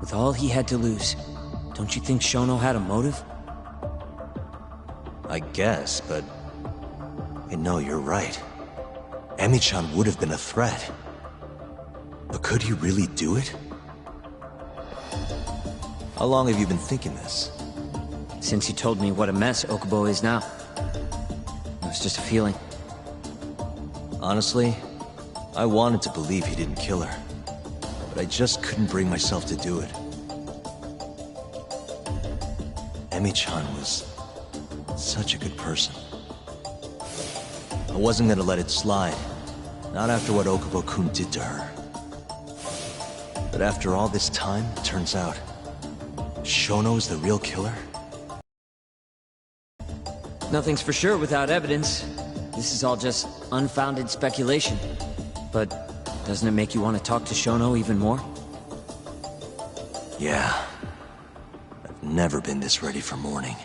With all he had to lose, don't you think Shono had a motive? I guess, but... No, you're right. Emi-chan would have been a threat. But could he really do it? How long have you been thinking this? Since you told me what a mess Okubo is now. It was just a feeling. Honestly, I wanted to believe he didn't kill her. But I just couldn't bring myself to do it. Emi-chan was such a good person. I wasn't gonna let it slide. Not after what Okubo-kun did to her. But after all this time, it turns out Shono's the real killer? Nothing's for sure without evidence. This is all just unfounded speculation. But doesn't it make you want to talk to Shono even more? Yeah. I've never been this ready for morning.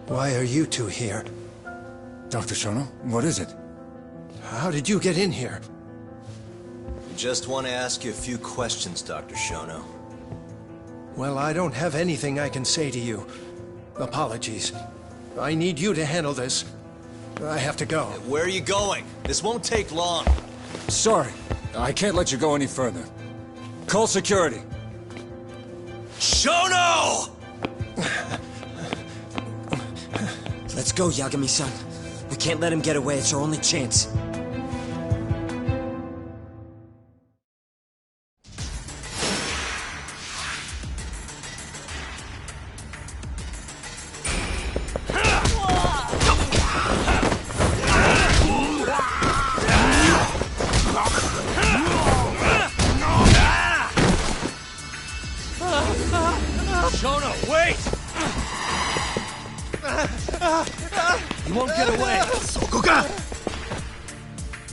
Why are you two here? Dr. Shono, what is it? How did you get in here? We just want to ask you a few questions, Dr. Shono. Well, I don't have anything I can say to you. Apologies. I need you to handle this. I have to go. Where are you going? This won't take long. Sorry, I can't let you go any further. Call security. Shono! Let's go, Yagami-san. We can't let him get away. It's our only chance. Shono, wait! You won't get away. Sokuga!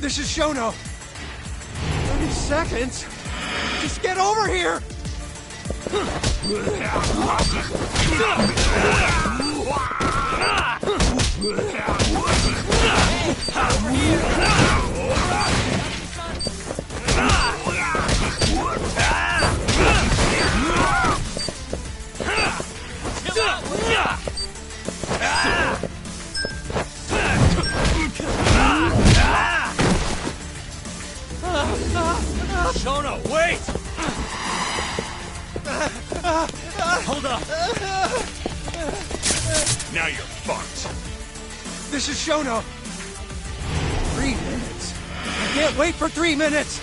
This is Shono. 30 seconds? Just get over here! Shono, wait! Hold up! Now you're fucked. This is Shono. 3 minutes. I can't wait for 3 minutes!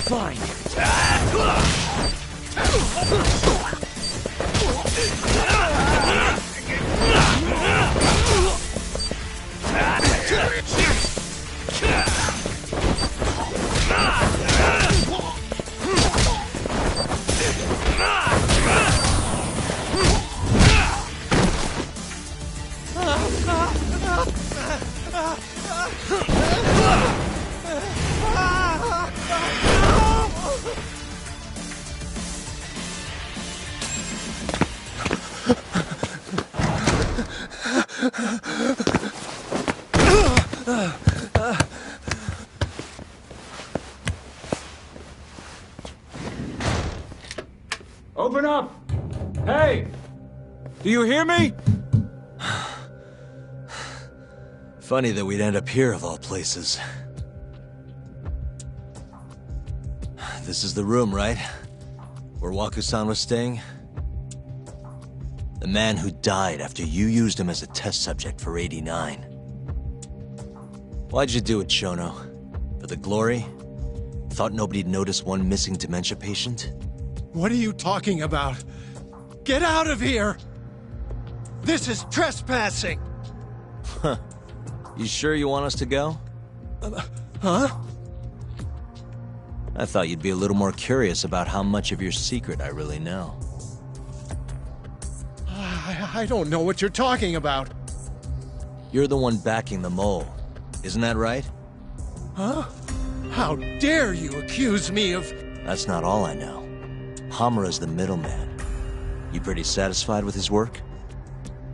Fine. Open up! Hey! Do you hear me? Funny that we'd end up here of all places. This is the room, right? Where Waku-san was staying? The man who died after you used him as a test subject for 89. Why'd you do it, Shono? For the glory? Thought nobody'd notice one missing dementia patient? What are you talking about? Get out of here! This is trespassing! Huh. You sure you want us to go? Huh? I thought you'd be a little more curious about how much of your secret I really know. I don't know what you're talking about. You're the one backing the mole. Isn't that right? Huh? How dare you accuse me of... That's not all I know. Hamura's the middleman. You pretty satisfied with his work?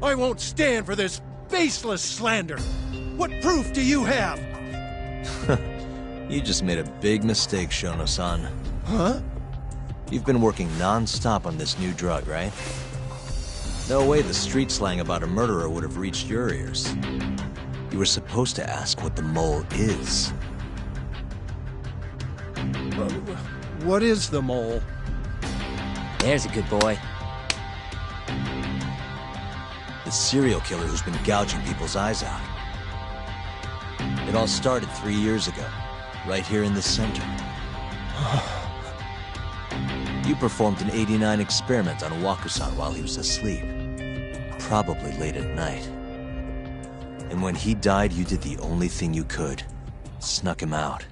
I won't stand for this baseless slander. What proof do you have? You just made a big mistake, Shono-san. Huh? You've been working non-stop on this new drug, right? No way the street slang about a murderer would have reached your ears. You were supposed to ask what the mole is. What is the mole? There's a good boy. The serial killer who's been gouging people's eyes out. It all started 3 years ago, right here in the center. You performed an 89 experiment on Waku-san while he was asleep. Probably late at night. And when he died, you did the only thing you could. Snuck him out.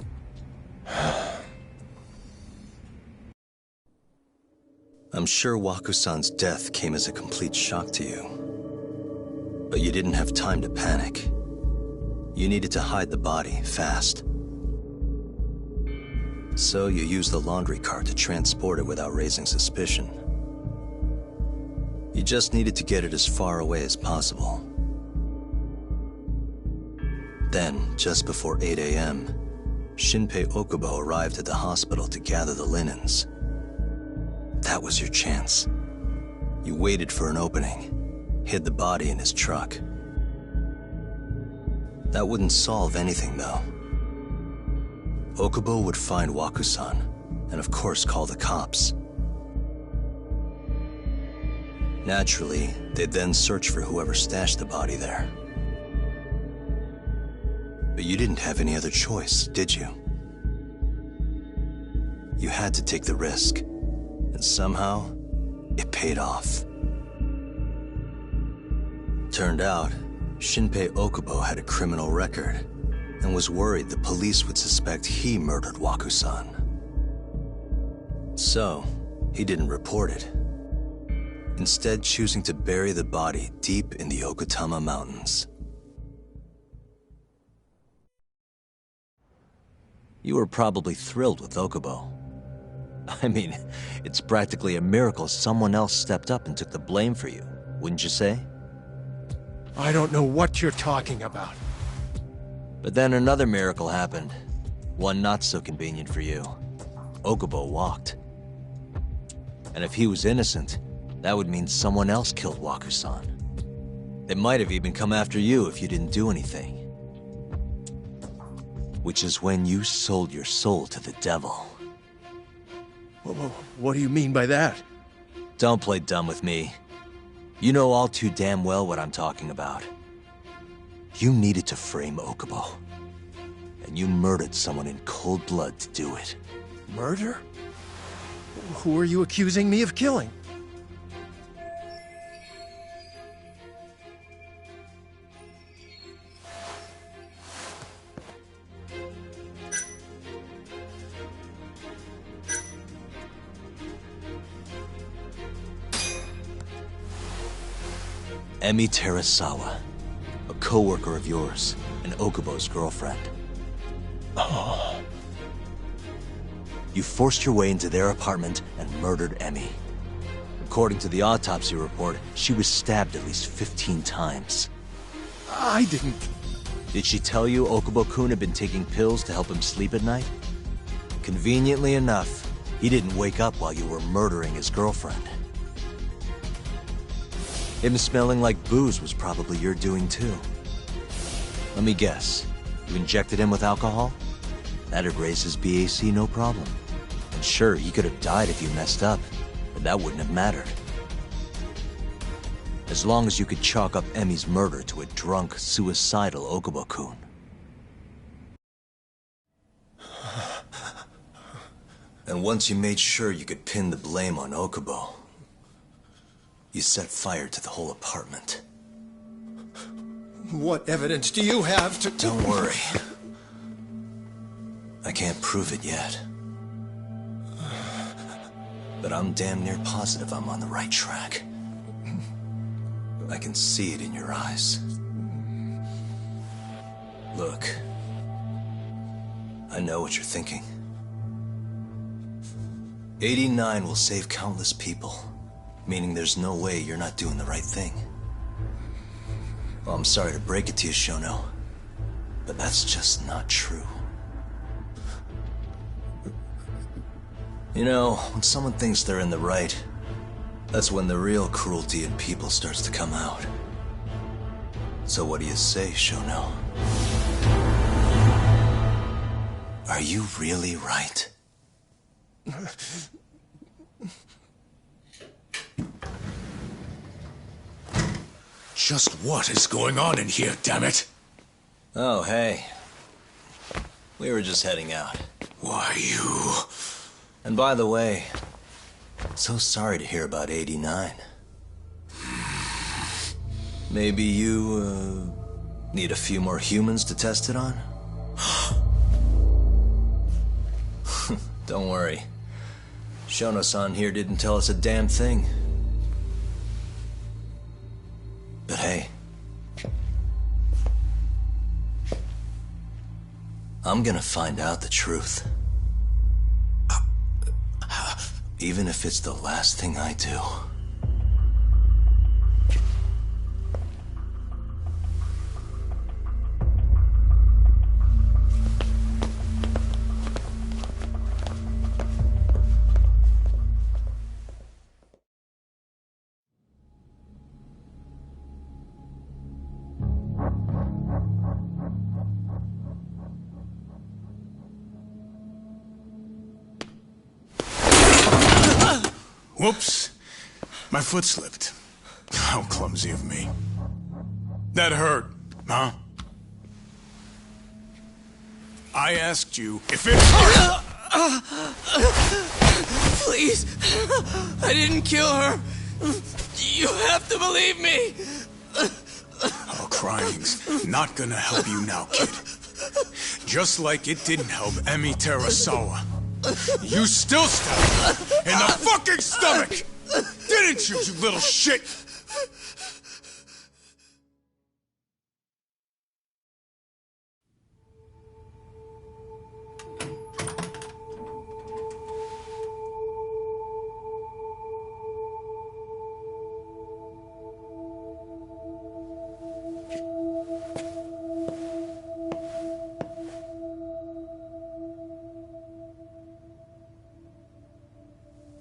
I'm sure Waku-san's death came as a complete shock to you. But you didn't have time to panic. You needed to hide the body, fast. So you used the laundry cart to transport it without raising suspicion. You just needed to get it as far away as possible. Then, just before 8 a.m., Shinpei Okubo arrived at the hospital to gather the linens. That was your chance. You waited for an opening, hid the body in his truck. That wouldn't solve anything, though. Okubo would find Waku-san, and of course call the cops. Naturally, they'd then search for whoever stashed the body there. But you didn't have any other choice, did you? You had to take the risk, and somehow, it paid off. Turned out, Shinpei Okubo had a criminal record, and was worried the police would suspect he murdered Waku-san. So, he didn't report it. Instead, choosing to bury the body deep in the Okutama Mountains. You were probably thrilled with Okubo. I mean, it's practically a miracle someone else stepped up and took the blame for you, wouldn't you say? I don't know what you're talking about. But then another miracle happened. One not so convenient for you. Okubo walked. And if he was innocent, that would mean someone else killed Waku-san. They might have even come after you if you didn't do anything. Which is when you sold your soul to the devil. What do you mean by that? Don't play dumb with me. You know all too damn well what I'm talking about. You needed to frame Okubo. And you murdered someone in cold blood to do it. Murder? Who are you accusing me of killing? Emi Terasawa, a co-worker of yours, and Okubo's girlfriend. Oh. You forced your way into their apartment and murdered Emi. According to the autopsy report, she was stabbed at least 15 times. I didn't... Did she tell you Okubo-kun had been taking pills to help him sleep at night? Conveniently enough, he didn't wake up while you were murdering his girlfriend. Him smelling like booze was probably your doing too. Let me guess, you injected him with alcohol? That'd raise his BAC no problem. And sure, he could have died if you messed up, but that wouldn't have mattered. As long as you could chalk up Emi's murder to a drunk, suicidal Okubo-kun. And once you made sure you could pin the blame on Okubo, you set fire to the whole apartment. What evidence do you have to... Don't worry. I can't prove it yet. But I'm damn near positive I'm on the right track. I can see it in your eyes. Look. I know what you're thinking. 89 will save countless people. Meaning there's no way you're not doing the right thing. Well, I'm sorry to break it to you, Shono, but that's just not true. You know, when someone thinks they're in the right, that's when the real cruelty in people starts to come out. So what do you say, Shono? Are you really right? Just what is going on in here, damn it? Oh, hey. We were just heading out. Why, you... And by the way, so sorry to hear about 89. Maybe you, need a few more humans to test it on? Don't worry. Shono-san here didn't tell us a damn thing. But hey, I'm gonna find out the truth. Even if it's the last thing I do. Whoops. My foot slipped. How clumsy of me. That hurt, huh? I asked you if it hurt! Please! I didn't kill her! You have to believe me! Oh, crying's not gonna help you now, kid. Just like it didn't help Emi Terasawa. You still stabbed her in the fucking stomach! Didn't you, you little shit?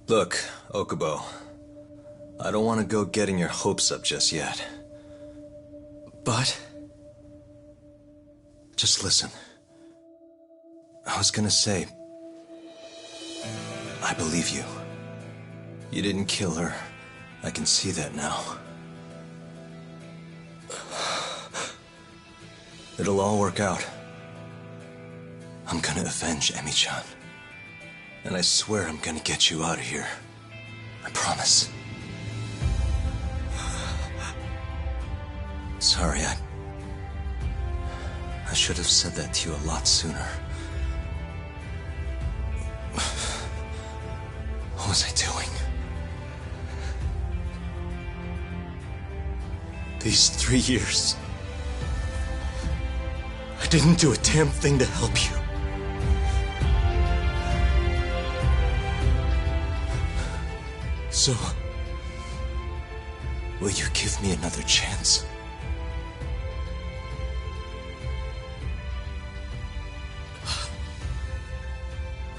Look, Okubo, I don't want to go getting your hopes up just yet. But? Just listen. I was gonna say, I believe you. You didn't kill her. I can see that now. It'll all work out. I'm gonna avenge Emi-chan. And I swear I'm gonna get you out of here. I promise. Sorry, I should have said that to you a lot sooner. What was I doing? These 3 years, I didn't do a damn thing to help you. So, will you give me another chance?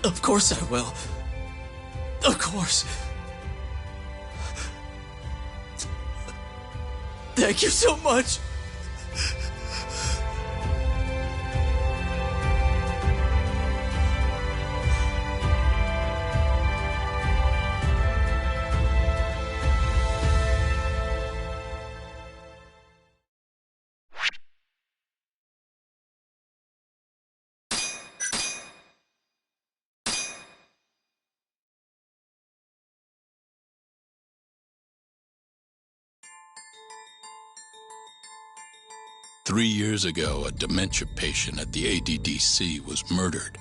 Of course I will. Of course. Thank you so much. Three years ago, a dementia patient at the ADDC was murdered.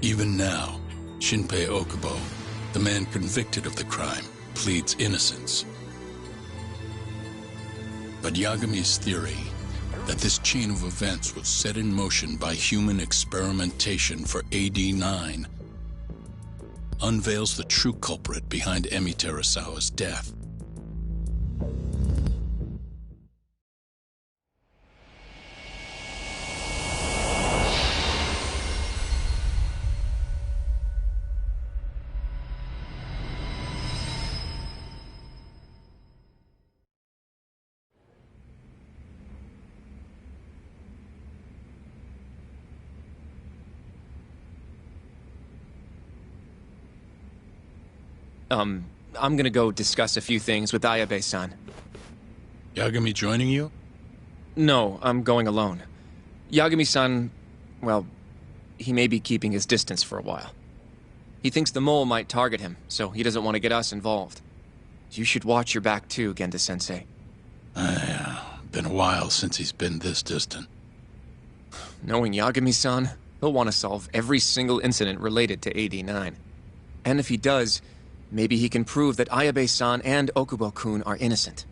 Even now, Shinpei Okubo, the man convicted of the crime, pleads innocence. But Yagami's theory that this chain of events was set in motion by human experimentation for AD9 unveils the true culprit behind Emi Terasawa's death. I'm gonna go discuss a few things with Ayabe-san. Yagami joining you? No, I'm going alone. Yagami-san, well, he may be keeping his distance for a while. He thinks the mole might target him, so he doesn't want to get us involved. You should watch your back too, Genda-sensei. Yeah, been a while since he's been this distant. Knowing Yagami-san, he'll want to solve every single incident related to AD9. And if he does, maybe he can prove that Ayabe-san and Okubo-kun are innocent.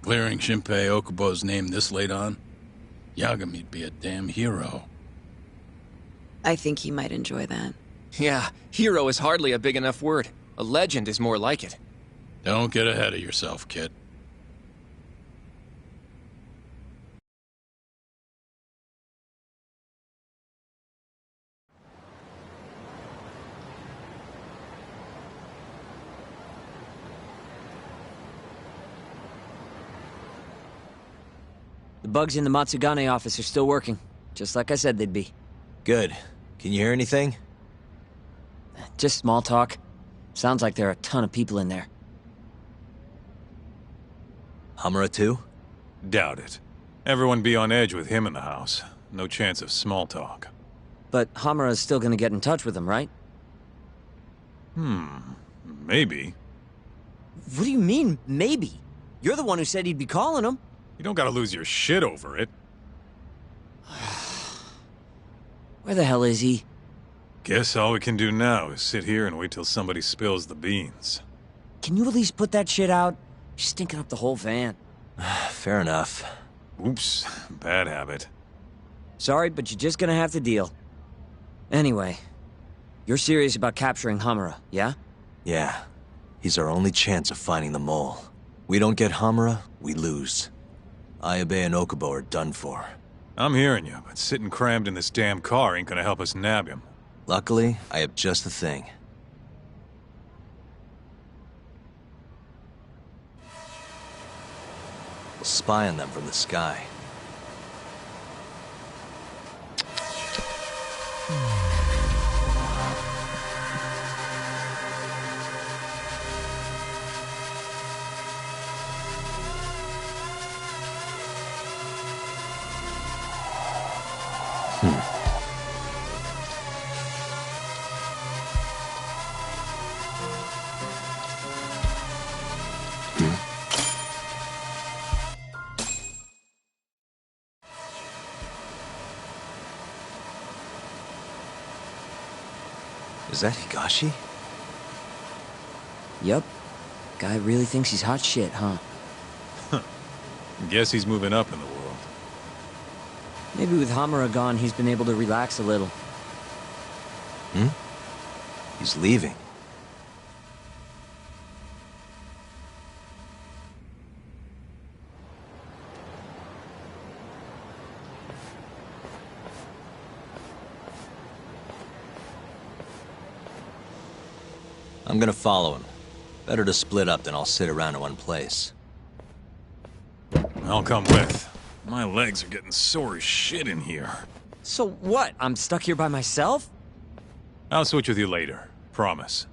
Clearing Shinpei Okubo's name this late on? Yagami'd be a damn hero. I think he might enjoy that. Yeah, hero is hardly a big enough word. A legend is more like it. Don't get ahead of yourself, kid. The bugs in the Matsugane office are still working, just like I said they'd be. Good. Can you hear anything? Just small talk. Sounds like there are a ton of people in there. Hamura too? Doubt it. Everyone be on edge with him in the house. No chance of small talk. But Hamura's still gonna get in touch with him, right? Maybe. What do you mean, maybe? You're the one who said he'd be calling him. You don't gotta lose your shit over it. Where the hell is he? Guess all we can do now is sit here and wait till somebody spills the beans. Can you at least put that shit out? You're stinking up the whole van. Fair enough. Oops, bad habit. Sorry, but you're just gonna have to deal. Anyway, you're serious about capturing Hamura, yeah? Yeah. He's our only chance of finding the mole. We don't get Hamura, we lose. Ayabe and Okubo are done for. I'm hearing you, but sitting crammed in this damn car ain't gonna help us nab him. Luckily, I have just the thing. We'll spy on them from the sky. Is that Higashi? Yup. Guy really thinks he's hot shit, huh? Guess he's moving up in the world. Maybe with Hamura gone, he's been able to relax a little. He's leaving. I'm gonna follow him. Better to split up than I'll sit around in one place. I'll come with. My legs are getting sore as shit in here. So what? I'm stuck here by myself? I'll switch with you later. Promise.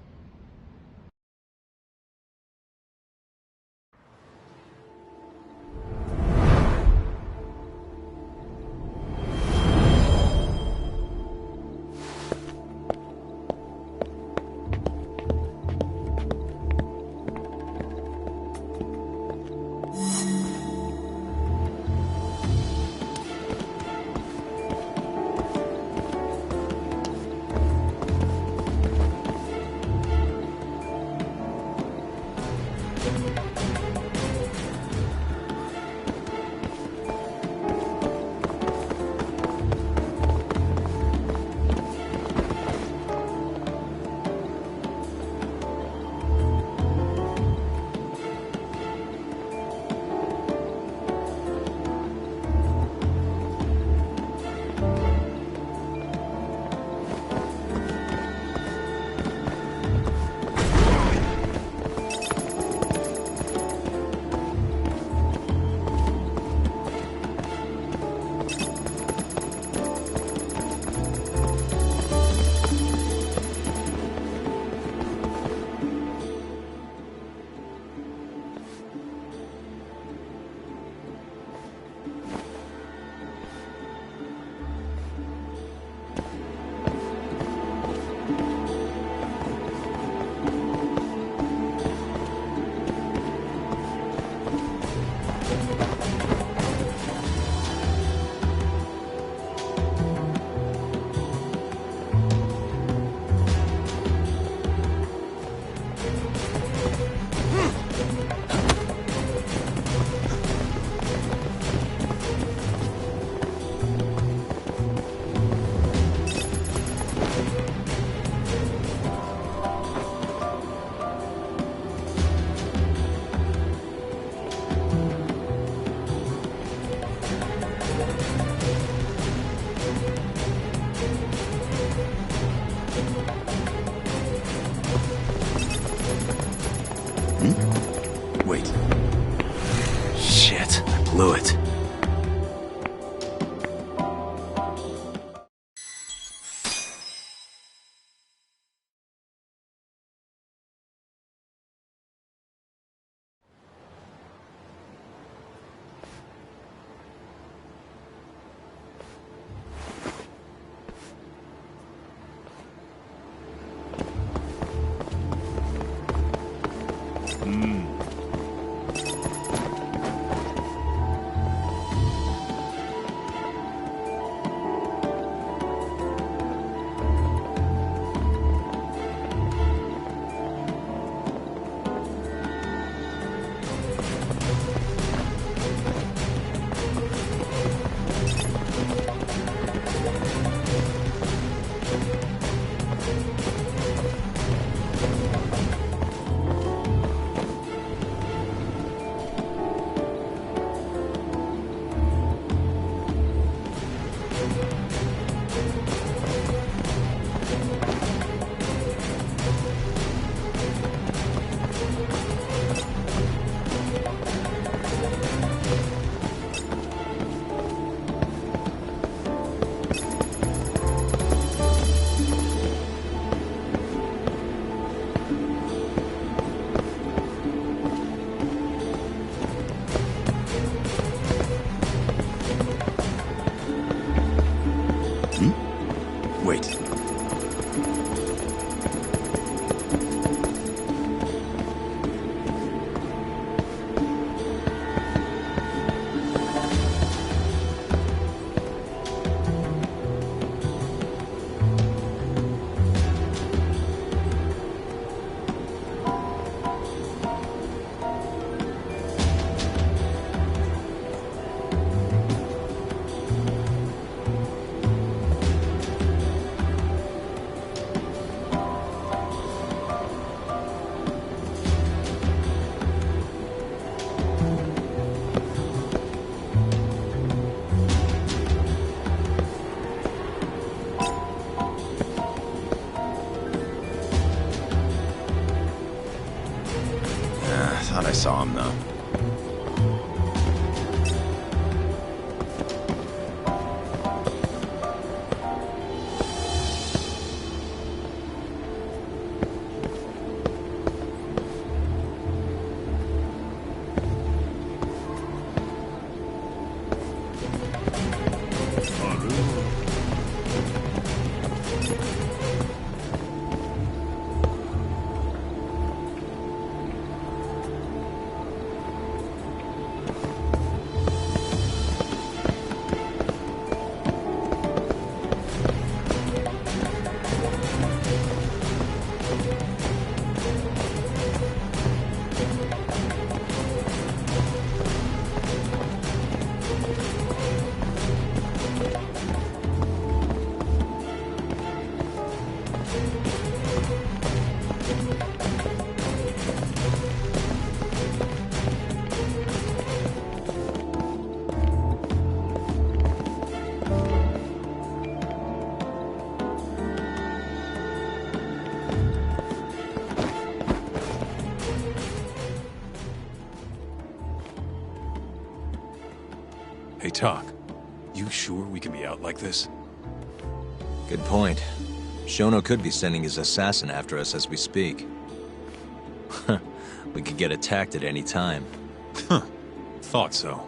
blew it. Wait. Thought I saw him, though. Hey, Talk. You sure we can be out like this? Good point. Shono could be sending his assassin after us as we speak. We could get attacked at any time. Huh. Thought so.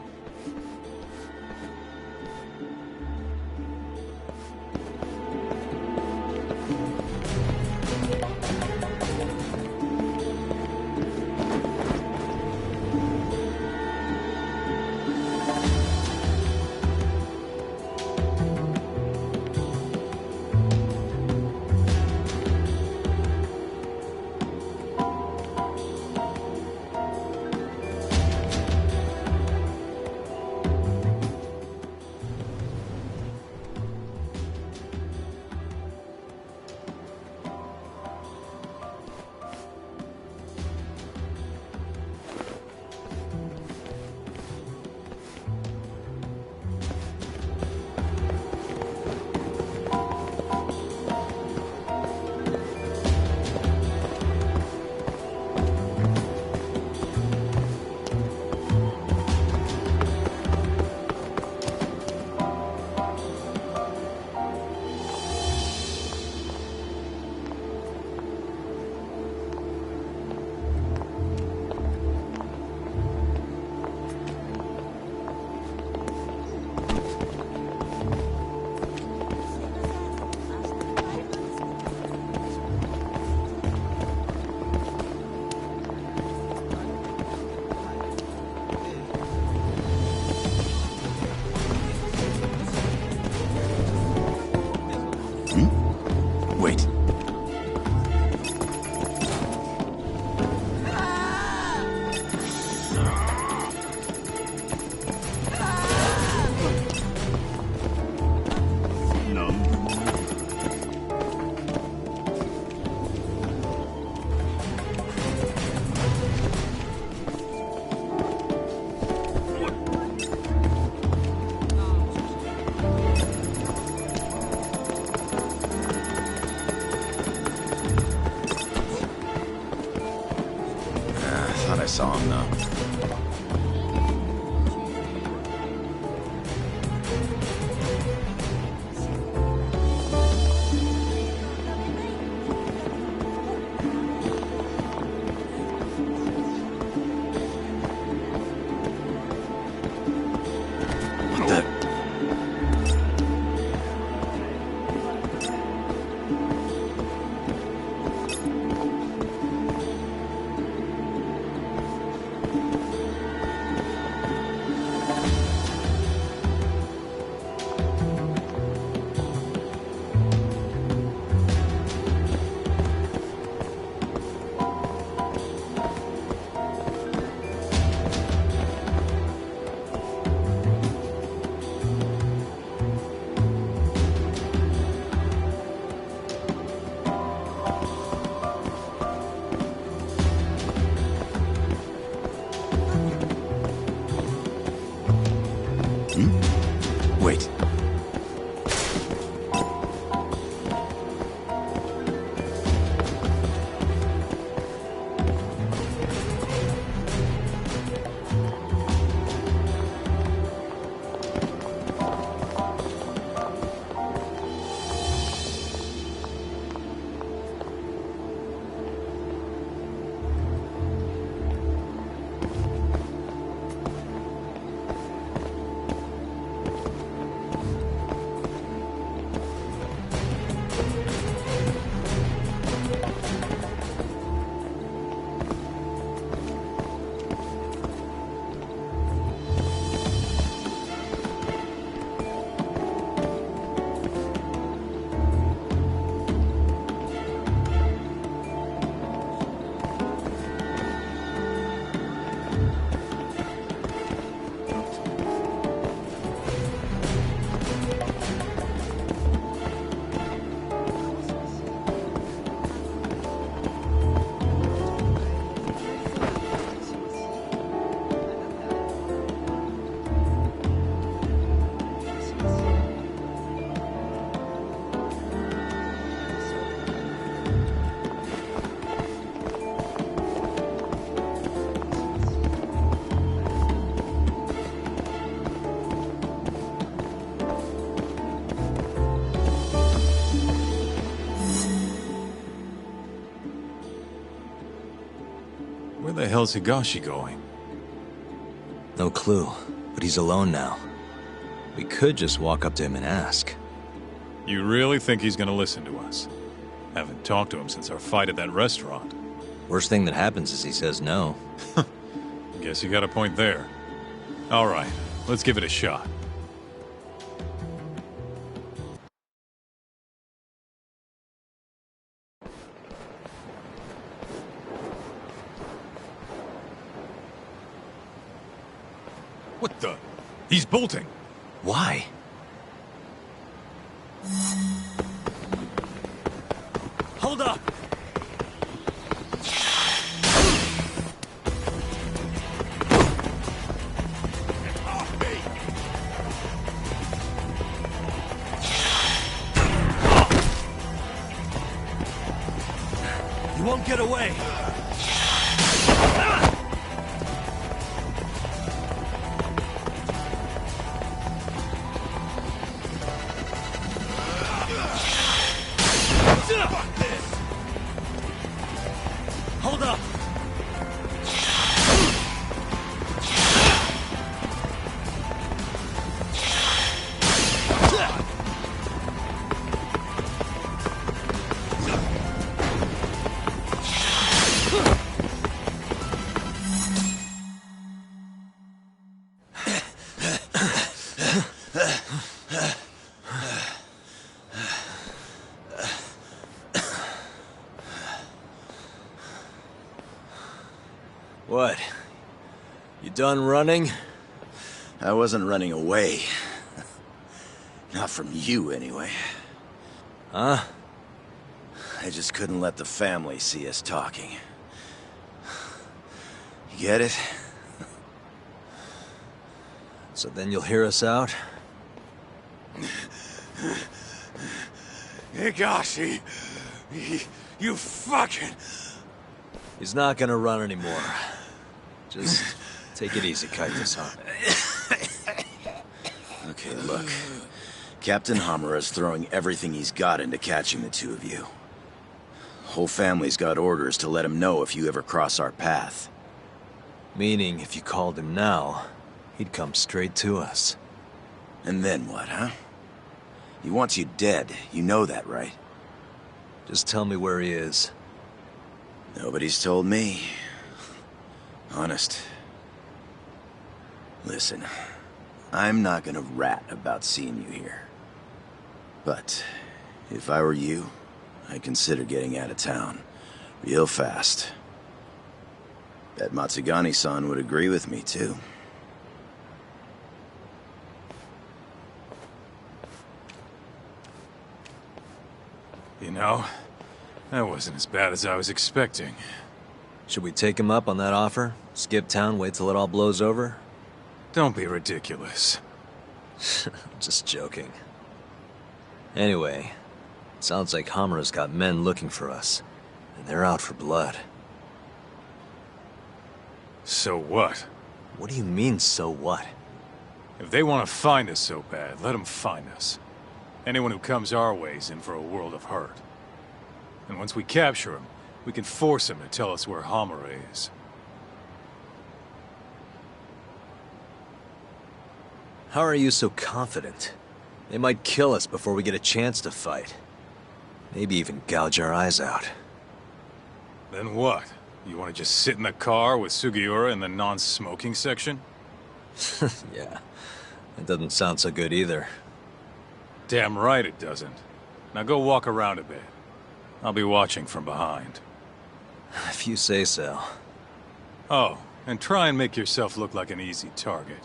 Wait. I saw him, though. What the? Wait. Where the hell's Higashi going? No clue, but he's alone now. We could just walk up to him and ask. You really think he's gonna listen to us? Haven't talked to him since our fight at that restaurant. Worst thing that happens is he says no. Guess you got a point there. All right, let's give it a shot. What the? He's bolting. Why? Hold up! You won't get away! Hold up! What? You done running? I wasn't running away. Not from you, anyway. Huh? I just couldn't let the family see us talking. You get it? So then you'll hear us out? Higashi, you fucking... He's not gonna run anymore. Just take it easy, Kaito-san. Okay, look. Captain Hamura's throwing everything he's got into catching the two of you. Whole family's got orders to let him know if you ever cross our path. Meaning, if you called him now, he'd come straight to us. And then what, huh? He wants you dead. You know that, right? Just tell me where he is. Nobody's told me. Honest. Listen, I'm not gonna rat about seeing you here. But if I were you, I'd consider getting out of town. Real fast. Bet Matsugani-san would agree with me, too. You know, that wasn't as bad as I was expecting. Should we take him up on that offer? Skip town, wait till it all blows over? Don't be ridiculous. Just joking. Anyway, sounds like Hamura's got men looking for us. And they're out for blood. So what? What do you mean, so what? If they want to find us so bad, let them find us. Anyone who comes our way is in for a world of hurt. And once we capture him, we can force him to tell us where Hamura is. How are you so confident? They might kill us before we get a chance to fight. Maybe even gouge our eyes out. Then what? You want to just sit in the car with Sugiura in the non-smoking section? Yeah, that doesn't sound so good either. Damn right it doesn't. Now go walk around a bit. I'll be watching from behind. If you say so. Oh, and try and make yourself look like an easy target.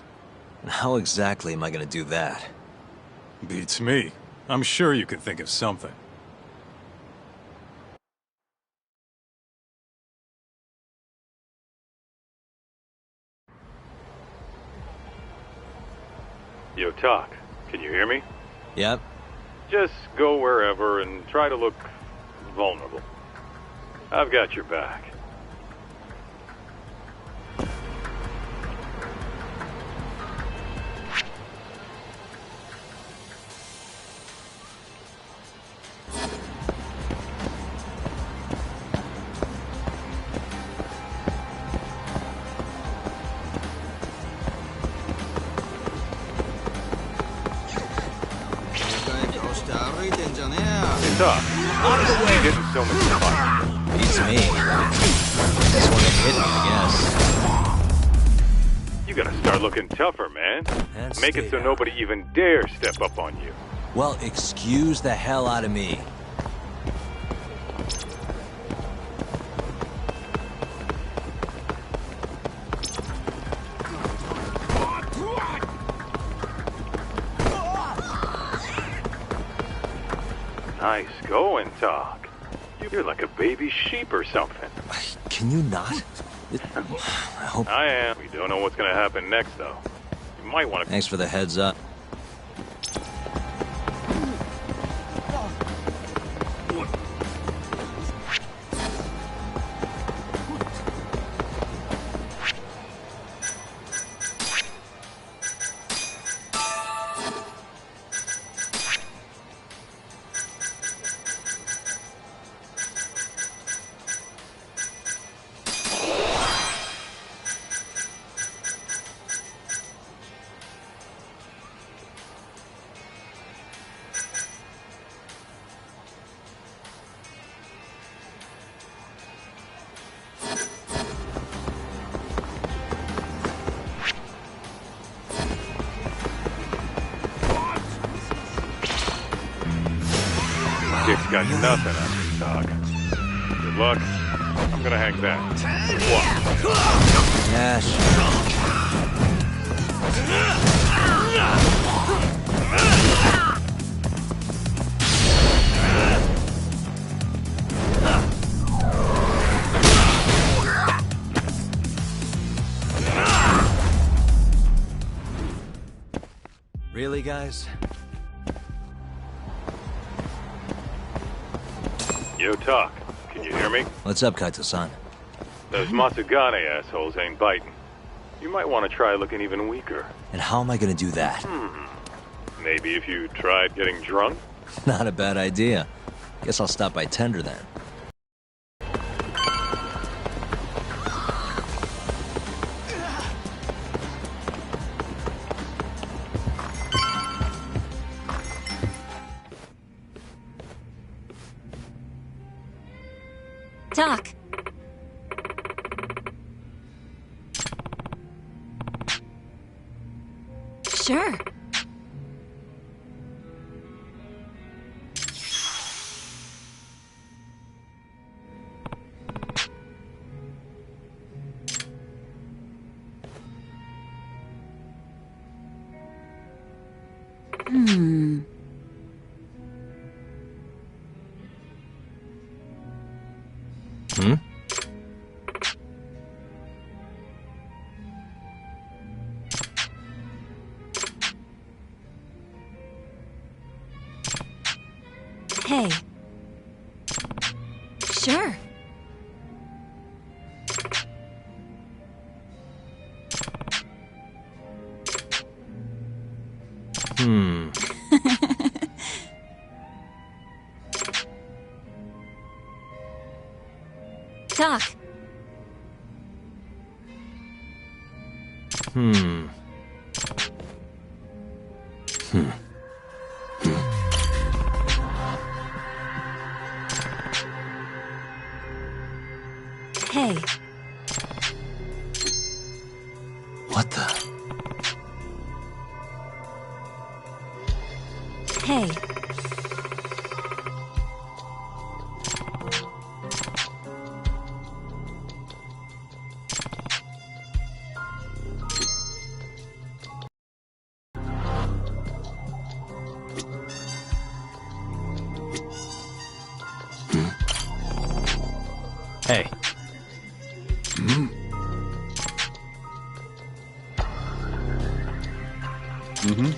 How exactly am I gonna do that? Beats me. I'm sure you could think of something. Yo, Talk. Can you hear me? Yep. Just go wherever and try to look vulnerable. I've got your back. Talk. Honestly, getting so much fun. Beats me. This one hit me, I guess. You gotta start looking tougher, man. Make it so nobody even dares step up on you. Well, excuse the hell out of me. Nice going, Talk. You're like a baby sheep or something. Can you not? I hope... I am. We don't know what's gonna happen next, though. You might want to... Thanks for the heads up. Dick's got nothing on this, Talk. Good luck. I'm gonna hang that. Yeah, Really, guys? Yo, Talk. Can you hear me? What's up, Kaito-san? Those Matsugane assholes ain't biting. You might want to try looking even weaker. And how am I gonna do that? Maybe if you tried getting drunk? Not a bad idea. Guess I'll stop by Tender then. Doc. Sure. Hmm. Hmm? Hey. Sure. Hmm. Doc. Hmm. Hmm. Hey. What the? Hey. Hey. Hmm? Mm-hmm.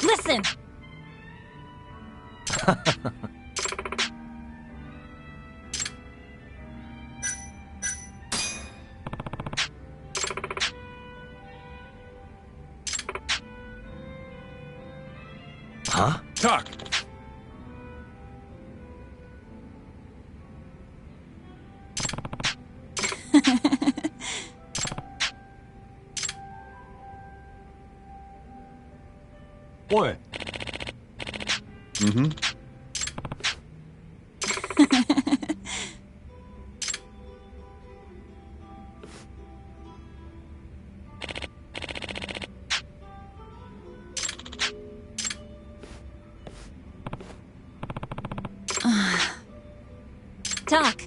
Listen. Huh? Talk. Boy. Mm-hmm. Doc.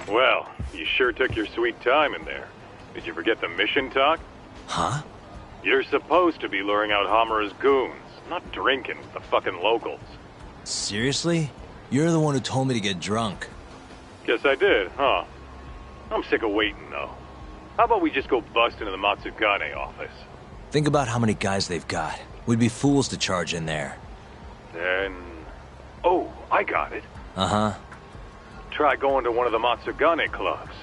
Well, you sure took your sweet time in there. Did you forget the mission, Talk? Huh? You're supposed to be luring out Hamura's goons, not drinking with the fucking locals. Seriously? You're the one who told me to get drunk. Guess I did, huh? I'm sick of waiting, though. How about we just go bust into the Matsugane office? Think about how many guys they've got. We'd be fools to charge in there. Then... Oh, I got it. Uh-huh. Try going to one of the Matsugane clubs.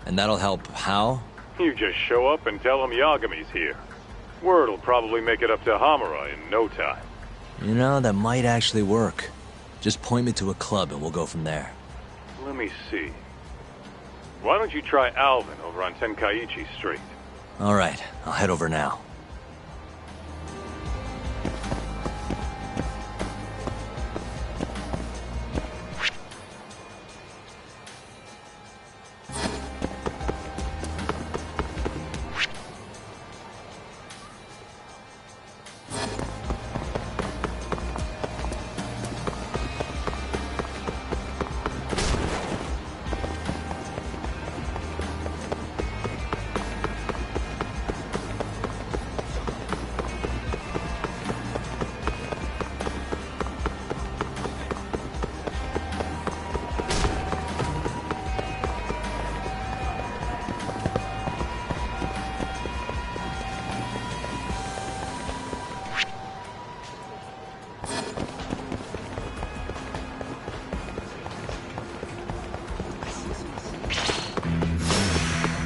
And that'll help how? You just show up and tell them Yagami's here. Word'll probably make it up to Hamura in no time. You know, that might actually work. Just point me to a club and we'll go from there. Let me see. Why don't you try Alvin over on Tenkaichi Street? All right, I'll head over now.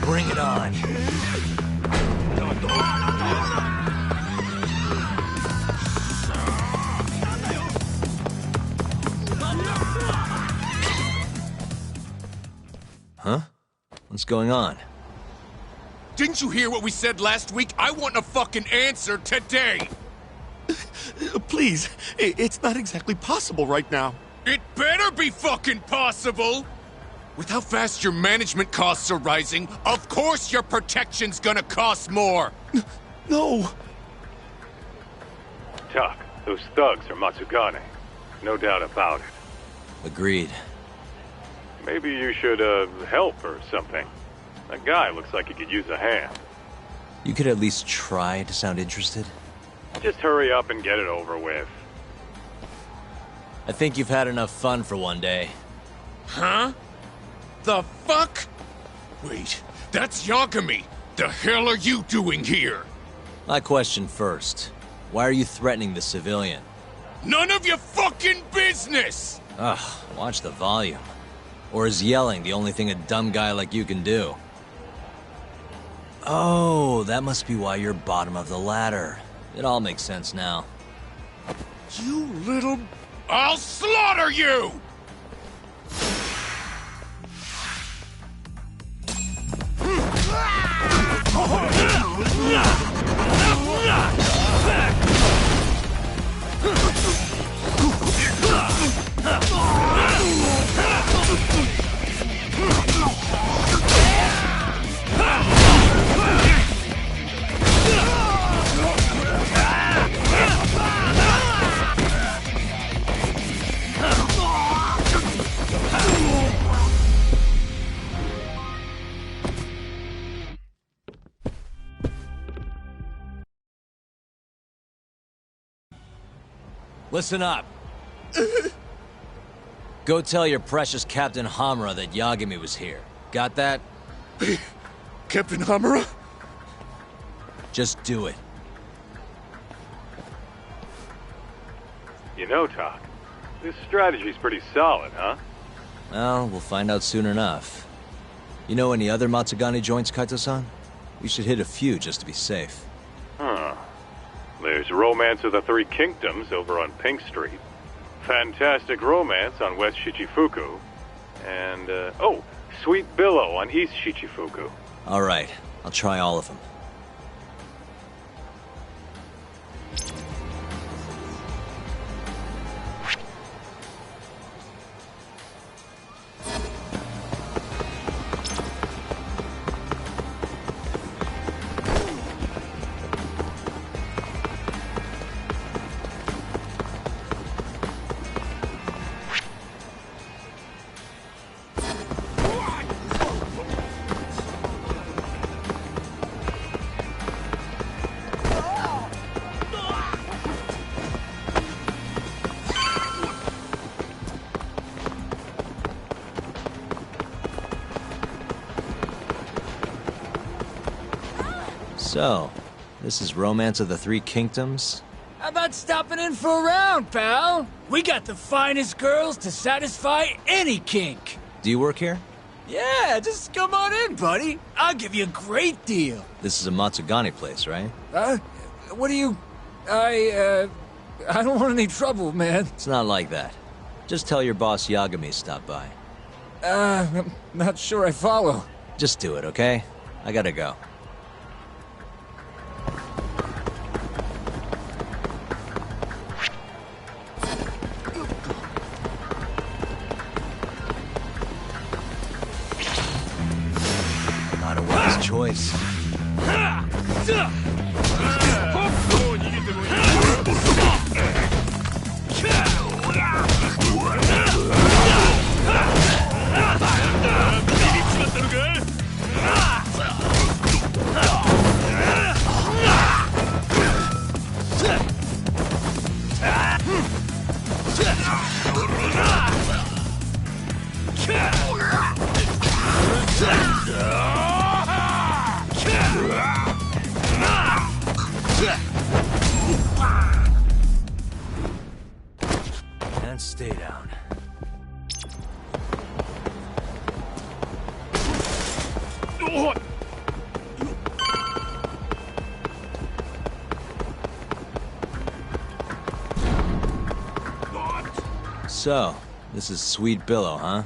Bring it on. Huh? What's going on? Didn't you hear what we said last week? I want a fucking answer today! Please, it's not exactly possible right now. It better be fucking possible! With how fast your management costs are rising, of course your protection's gonna cost more! No! Tuck, those thugs are Matsugane. No doubt about it. Agreed. Maybe you should, help or something. That guy looks like he could use a hand. You could at least try to sound interested. Just hurry up and get it over with. I think you've had enough fun for one day. Huh? The fuck? Wait, that's Yagami! The hell are you doing here? My question first. Why are you threatening the civilian? None of your fucking business! Ugh, watch the volume. Or is yelling the only thing a dumb guy like you can do? Oh, that must be why you're bottom of the ladder. It all makes sense now. You little... I'll slaughter you! Listen up. Go tell your precious Captain Hamura that Yagami was here. Got that? Captain Hamura? Just do it. You know, Tuck, this strategy's pretty solid, huh? Well, we'll find out soon enough. You know any other Matsugane joints, Kaito-san? We should hit a few just to be safe. Huh. There's Romance of the Three Kingdoms over on Pink Street. Fantastic Romance on West Shichifuku. And, oh, Sweet Billow on East Shichifuku. All right, I'll try all of them. So, this is Romance of the Three Kingdoms? How about stopping in for a round, pal? We got the finest girls to satisfy any kink. Do you work here? Yeah, just come on in, buddy. I'll give you a great deal. This is a Matsugane place, right? What do you... I don't want any trouble, man. It's not like that. Just tell your boss Yagami stopped by. I'm not sure I follow. Just do it, okay? I gotta go. Not a wise choice. And stay down. So, this is Sweet Billow, huh?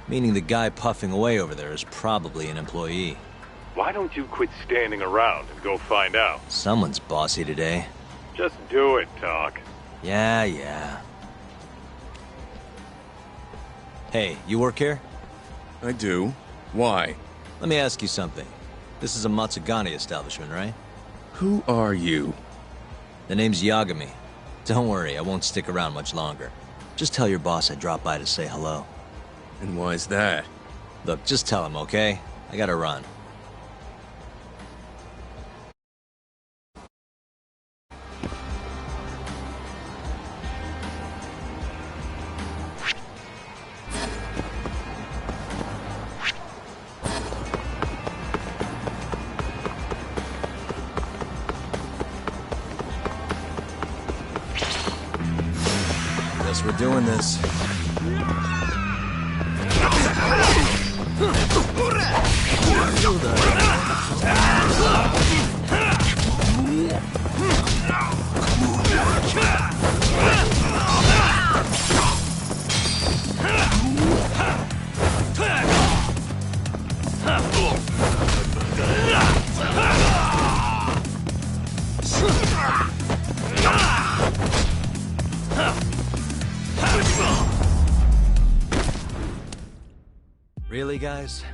Meaning the guy puffing away over there is probably an employee. Why don't you quit standing around and go find out? Someone's bossy today. Just do it, Talk. Yeah. Hey, you work here? I do. Why? Let me ask you something. This is a Matsugane establishment, right? Who are you? The name's Yagami. Don't worry, I won't stick around much longer. Just tell your boss I dropped by to say hello. And why's that? Look, just tell him, okay? I gotta run. Guess we're doing this. Really, guys?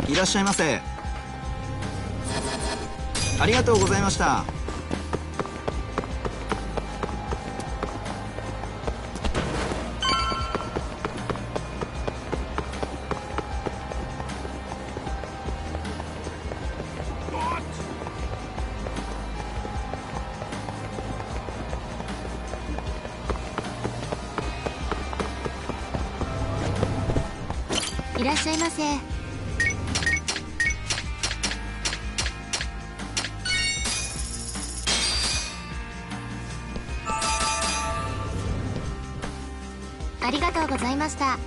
いらっしゃいませ。ありがとうございました。いらっしゃいませ。ありがとうございました。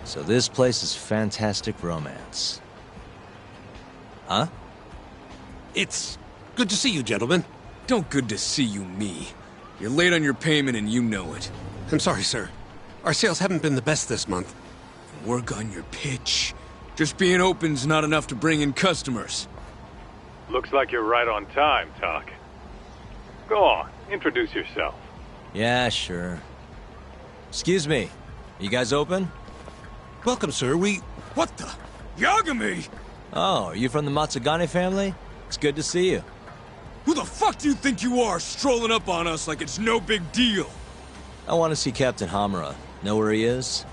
So this place is fantastic romance. Huh? It's good to see you, gentlemen. Don't good to see you me. You're late on your payment and you know it. I'm sorry, sir. Our sales haven't been the best this month. Work on your pitch. Just being open's not enough to bring in customers. Looks like you're right on time, Talk. Go on, introduce yourself. Yeah, sure. Excuse me. You guys open? Welcome, sir. What the? Yagami! Oh, are you from the Matsugane family? It's good to see you. Who the fuck do you think you are, strolling up on us like it's no big deal? I want to see Captain Hamura. Know where he is?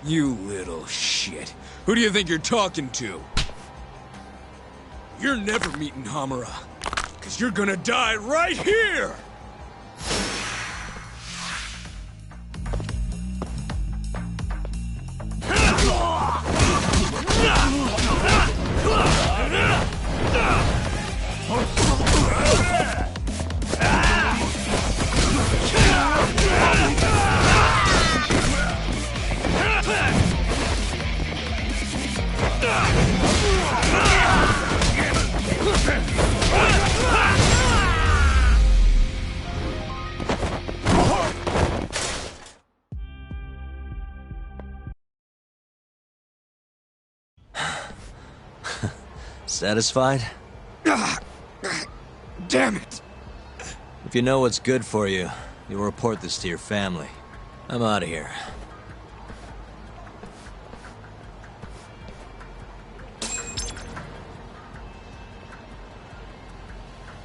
You little shit. Who do you think you're talking to? You're never meeting Hamura. Because you're gonna die right here! Satisfied? Damn it! If you know what's good for you, you'll report this to your family. I'm out of here.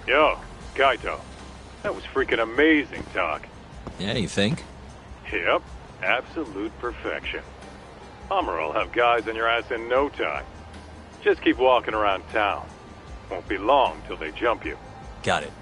Yo, Kaito. That was freaking amazing talk. Yeah, you think? Yep, absolute perfection. Hamura will have guys on your ass in no time. Just keep walking around town. Won't be long till they jump you. Got it.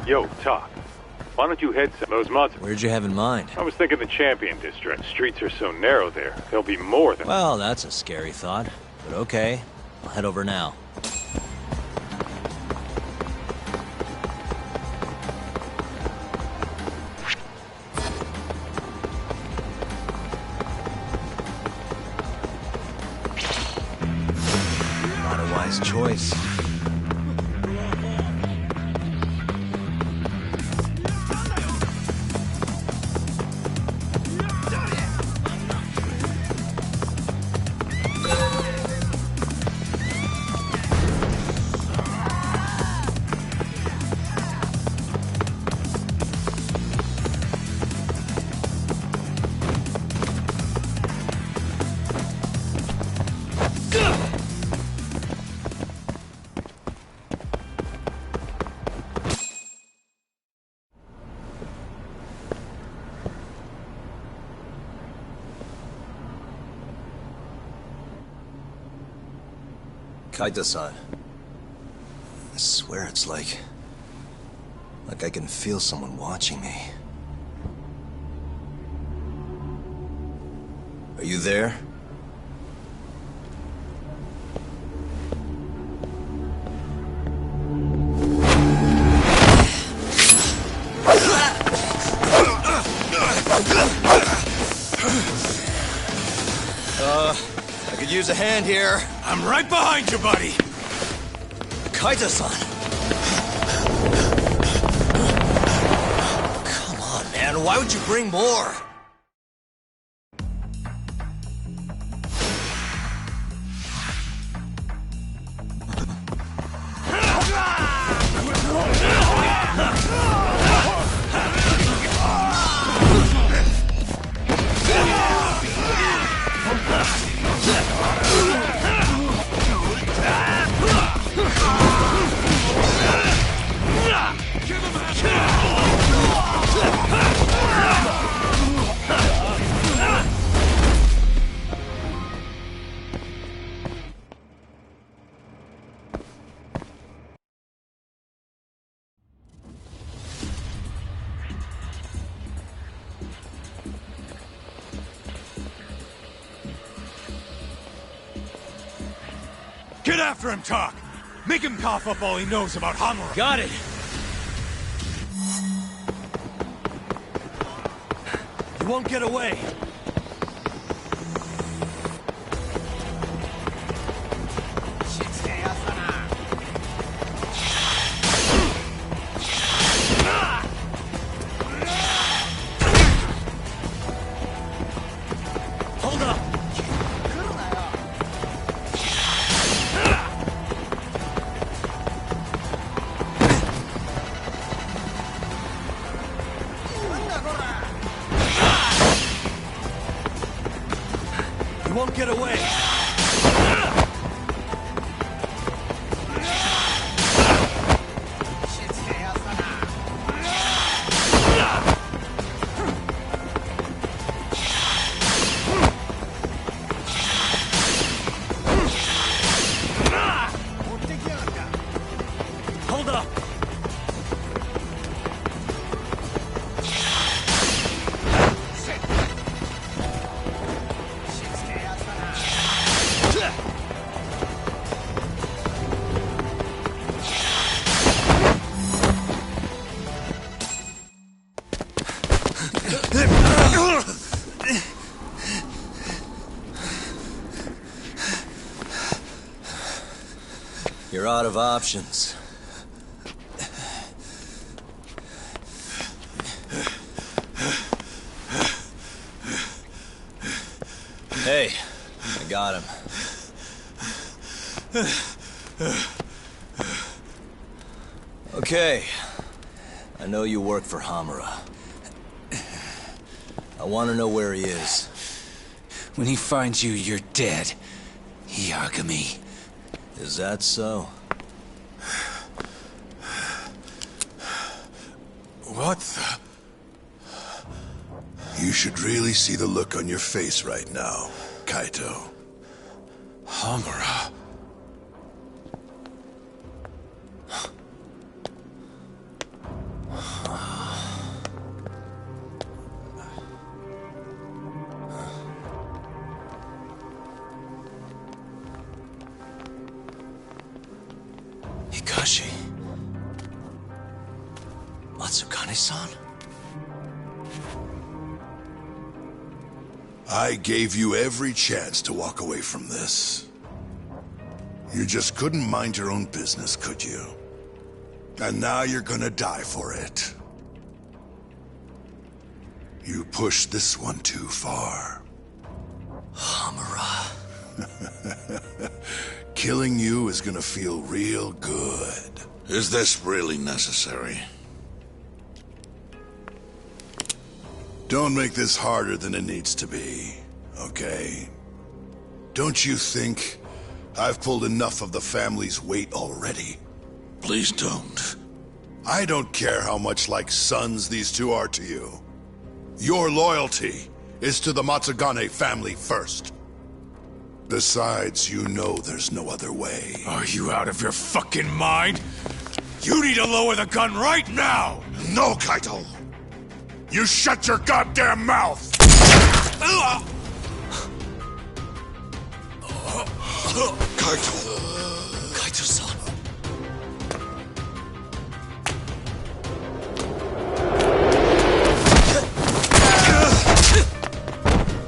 Yo, Talk. Why don't you head some those mutts? Where'd you have in mind? I was thinking the Champion District. Streets are so narrow there. There'll be more than... Well, that's a scary thought. But okay, I'll head over now. Not a wise choice. Kaito-san. I swear it's like I can feel someone watching me. Are you there? I could use a hand here. I'm right behind you, buddy! Kaito-san! Come on, man. Why would you bring more? Get after him, Talk! Make him cough up all he knows about Hamura! Got it! You won't get away! Hold up! You won't get away! Hold up! You're out of options. Hey, I got him. Okay. I know you work for Hamura. I want to know where he is. When he finds you, you're dead. Yagami. Is that so? What the... You should really see the look on your face right now, Kaito. Hamura. Hikashi. Matsukane-san? I gave you every chance to walk away from this. You just couldn't mind your own business, could you? And now you're gonna die for it. You pushed this one too far. Hamura. Killing you is gonna feel real good. Is this really necessary? Don't make this harder than it needs to be, okay? Don't you think I've pulled enough of the family's weight already? Please don't. I don't care how much like sons these two are to you. Your loyalty is to the Matsugane family first. Besides, you know there's no other way. Are you out of your fucking mind? You need to lower the gun right now! No, Kaito! You shut your goddamn mouth! Kaito! Kaito-san.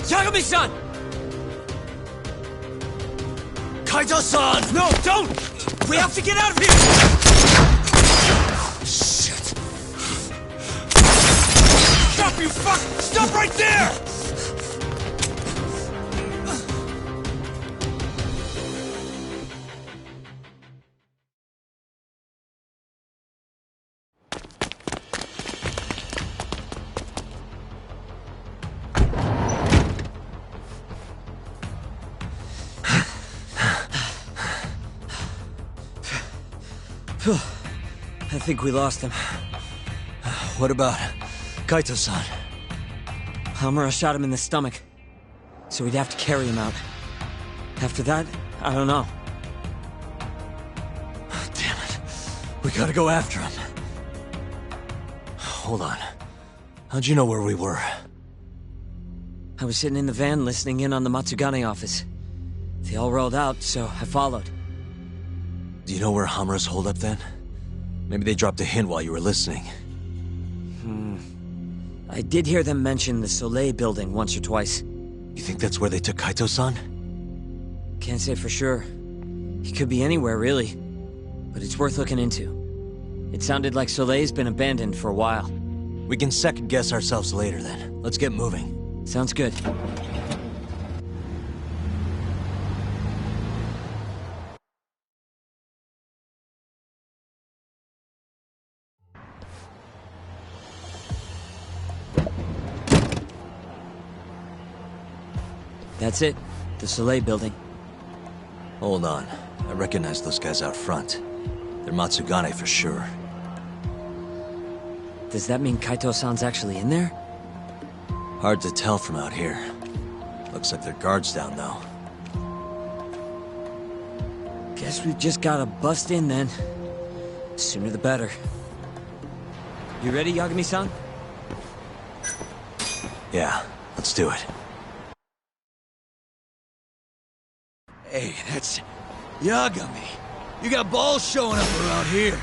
Yagami-san! Kaito-san! No, don't! We have to get out of here! Shit. Stop, you fuck! Stop right there! I think we lost him. What about Kaito-san? Hamura shot him in the stomach, so we'd have to carry him out. After that, I don't know. Damn it. We gotta go after him. Hold on. How'd you know where we were? I was sitting in the van listening in on the Matsugane office. They all rolled out, so I followed. Do you know where Hamura's hold up then? Maybe they dropped a hint while you were listening. I did hear them mention the Soleil building once or twice. You think that's where they took Kaito-san? Can't say for sure. He could be anywhere, really. But it's worth looking into. It sounded like Soleil's been abandoned for a while. We can second-guess ourselves later, then. Let's get moving. Sounds good. That's it. The Soleil building. Hold on. I recognize those guys out front. They're Matsugane for sure. Does that mean Kaito-san's actually in there? Hard to tell from out here. Looks like their guard's down, though. Guess we've just gotta bust in, then. Sooner the better. You ready, Yagami-san? Yeah, let's do it. Hey, that's Yagami. You got balls showing up around here.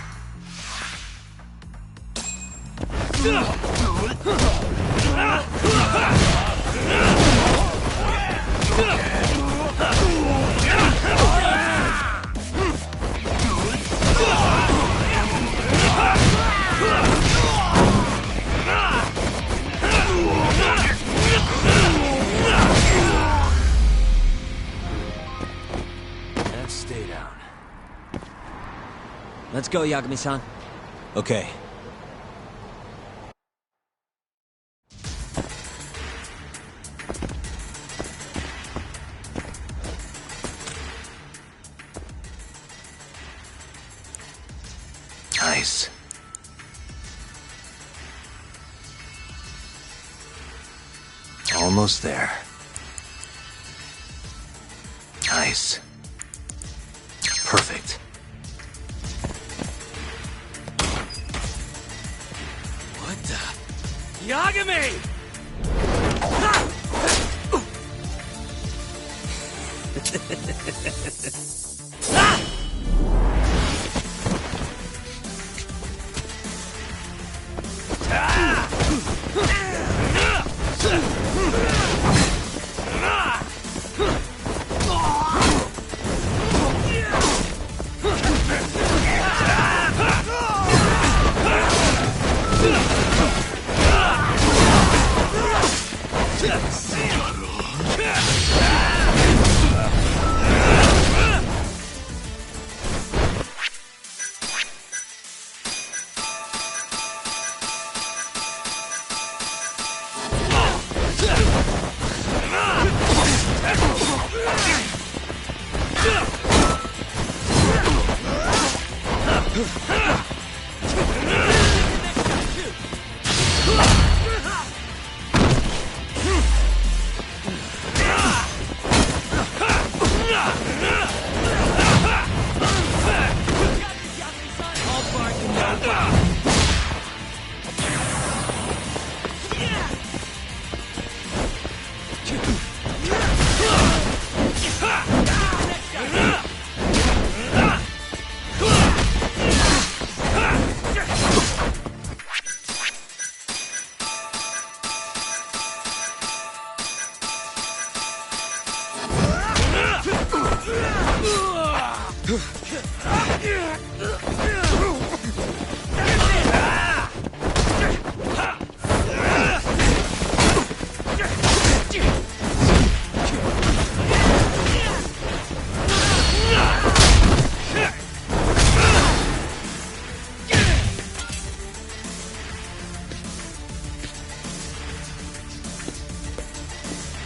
Stay down. Let's go, Yagami-san. Okay. Nice. Almost there. Nice. Perfect. What the? Yagami!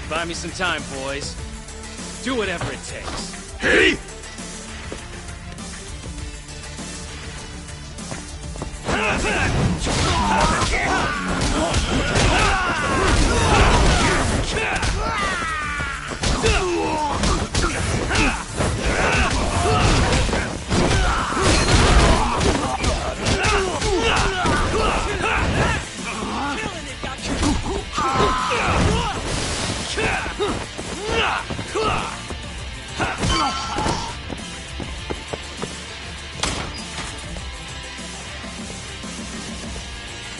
Buy me some time, boys. Do whatever it takes. Hey!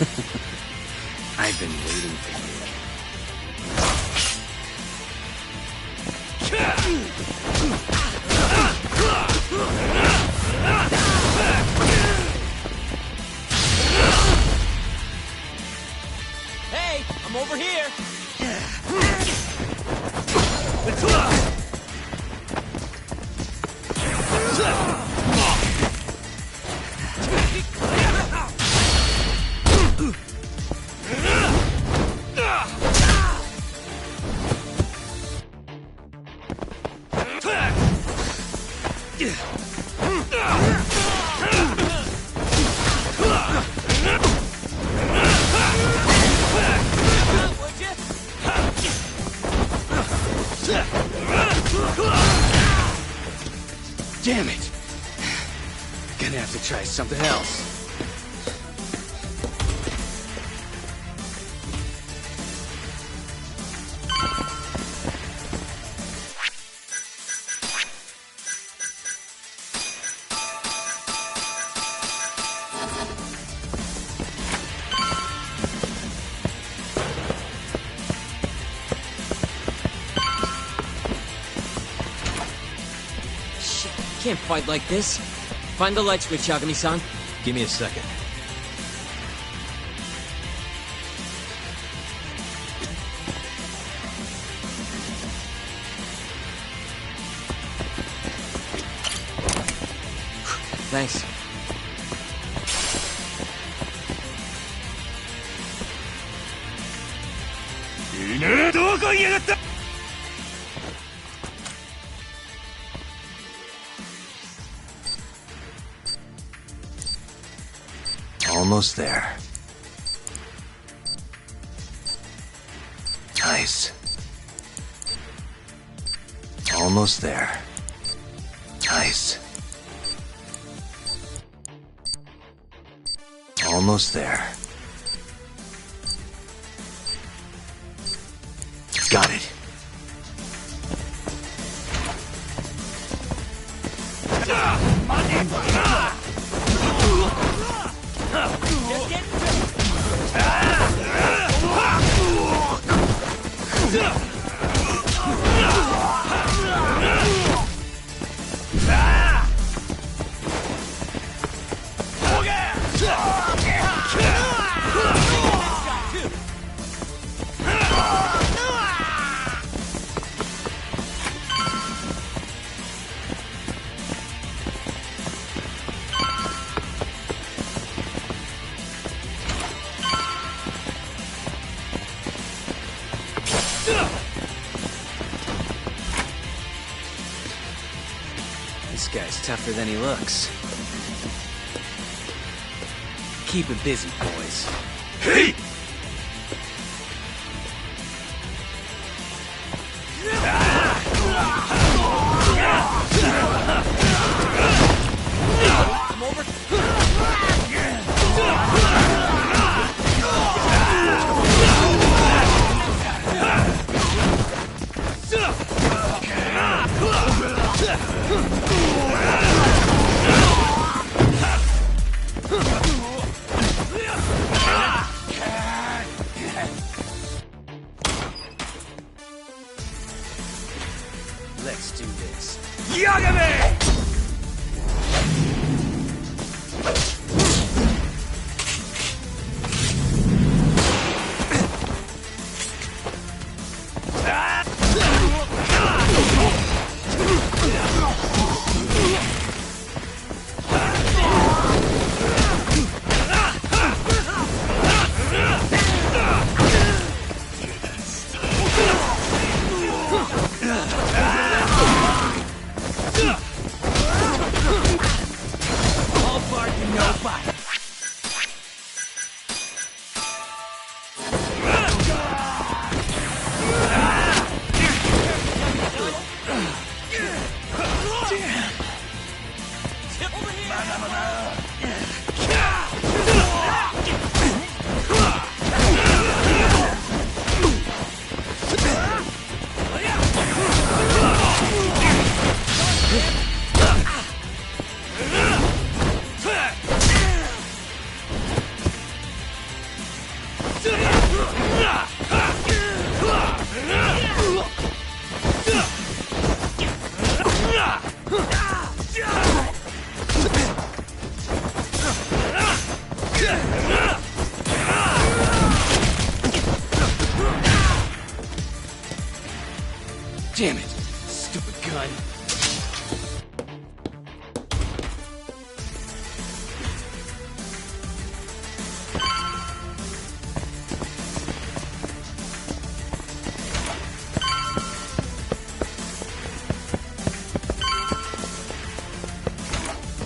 I've been waiting for you. Hey, I'm over here. Damn it! Gonna have to try something else. Can't fight like this. Find the light switch, Yagami-san. Give me a second. Thanks. Almost there. Nice. Almost there. Nice. Almost there. Got it. This guy's tougher than he looks. Keep it busy, boys. Hey! I'm over. Let's do this. Yagami!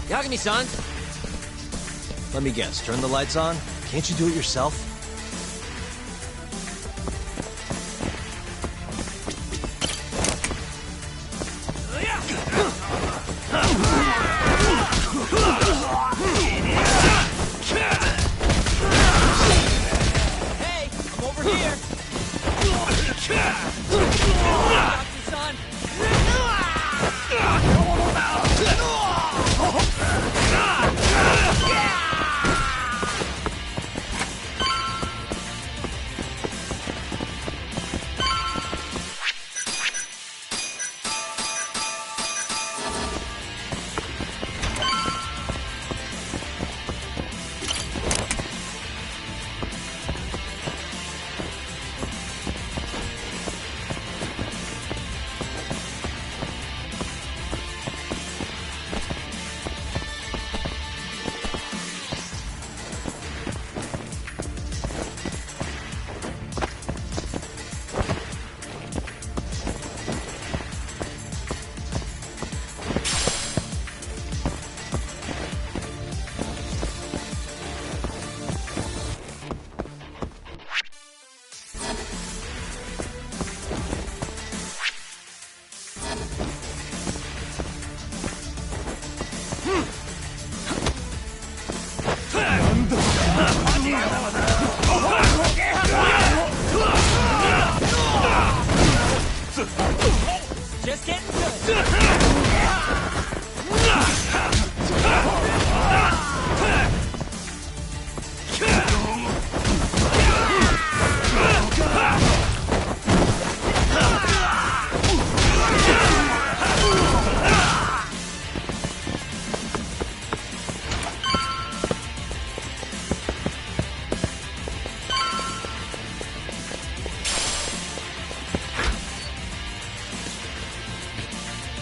Yagami-san! Let me guess, turn the lights on? Can't you do it yourself? Hey, I'm over here! Yagami-san! Just getting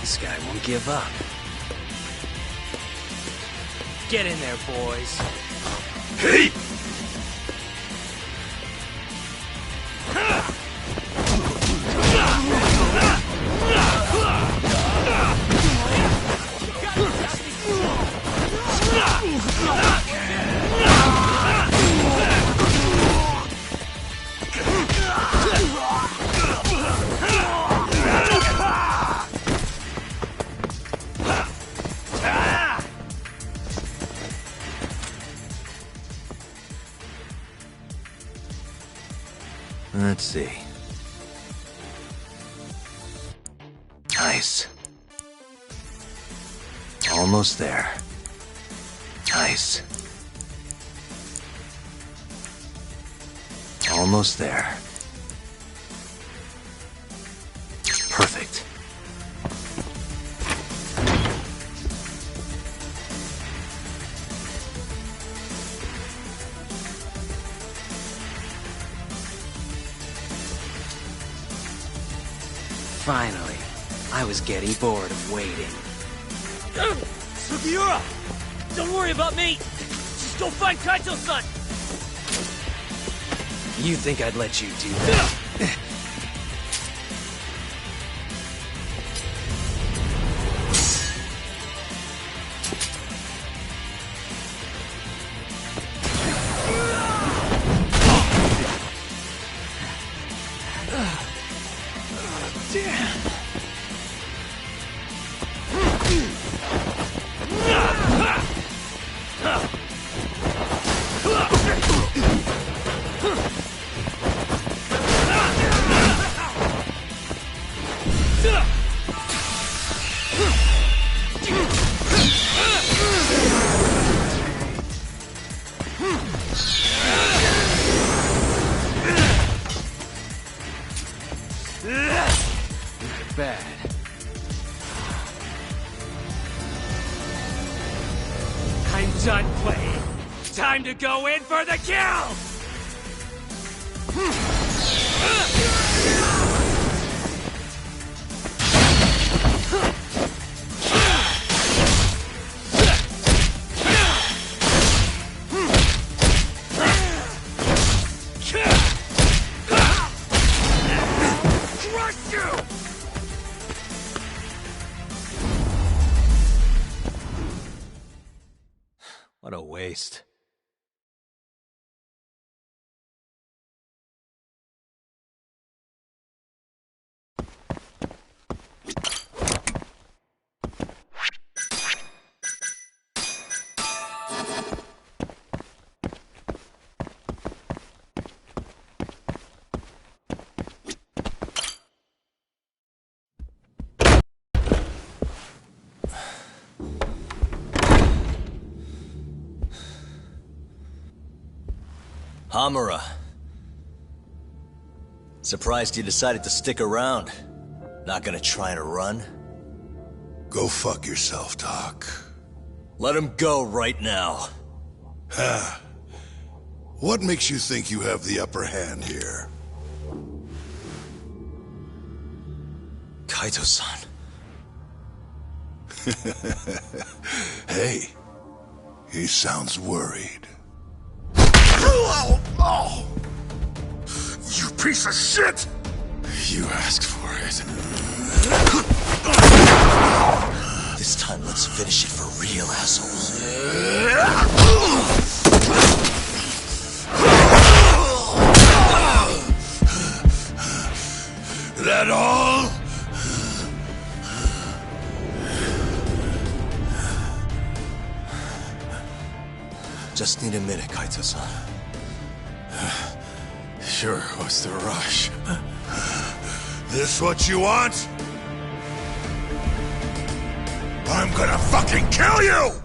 This guy won't give up. Get in there, boys. Hey! Let's see. Nice. Almost there. Nice. Almost there. Perfect. Finally. I was getting bored of waiting. Sugiura! Don't worry about me! Just go find Kaito-san! You think I'd let you do that? Bad. I'm done playing. Time to go in for the kill! Crush you! What a waste. Hamura. Surprised you decided to stick around. Not gonna try and run? Go fuck yourself, Doc. Let him go right now. Ha. What makes you think you have the upper hand here? Kaito-san. Hey, he sounds worried. You piece of shit! You asked for it. This time, let's finish it for real, asshole. That all? Just need a minute, Kaito-san. Sure, what's the rush? This what you want? I'm gonna fucking kill you!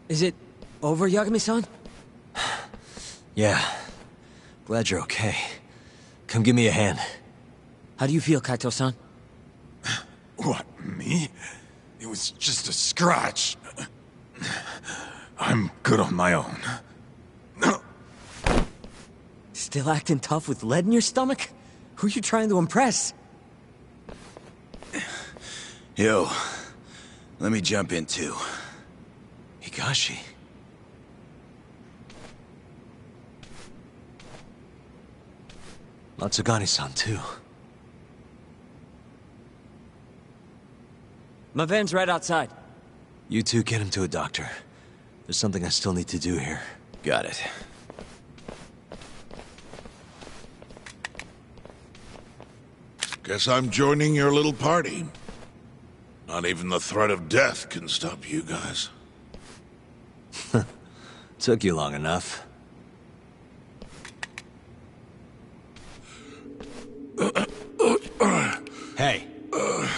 Is it over, Yagami-san? Yeah. Glad you're okay. Come give me a hand. How do you feel, Kaito-san? What, me? It was just a scratch. I'm good on my own. Still acting tough with lead in your stomach? Who are you trying to impress? Yo, let me jump in too. Higashi. Matsugane-san, too. My van's right outside. You two get him to a doctor. There's something I still need to do here. Got it. Guess I'm joining your little party. Not even the threat of death can stop you guys. Took you long enough. Hey,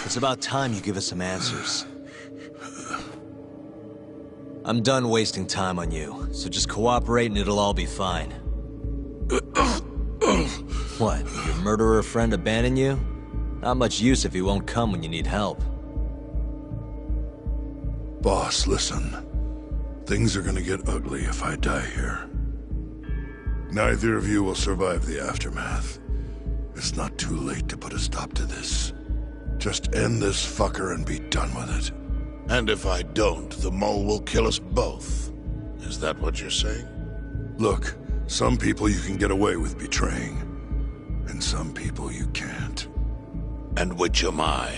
it's about time you give us some answers. I'm done wasting time on you, so just cooperate and it'll all be fine. What, your murderer friend abandon you? Not much use if he won't come when you need help. Boss, listen. Things are gonna get ugly if I die here. Neither of you will survive the aftermath. It's not too late to put a stop to this. Just end this fucker and be done with it. And if I don't, the mole will kill us both. Is that what you're saying? Look, some people you can get away with betraying, and some people you can't. And which am I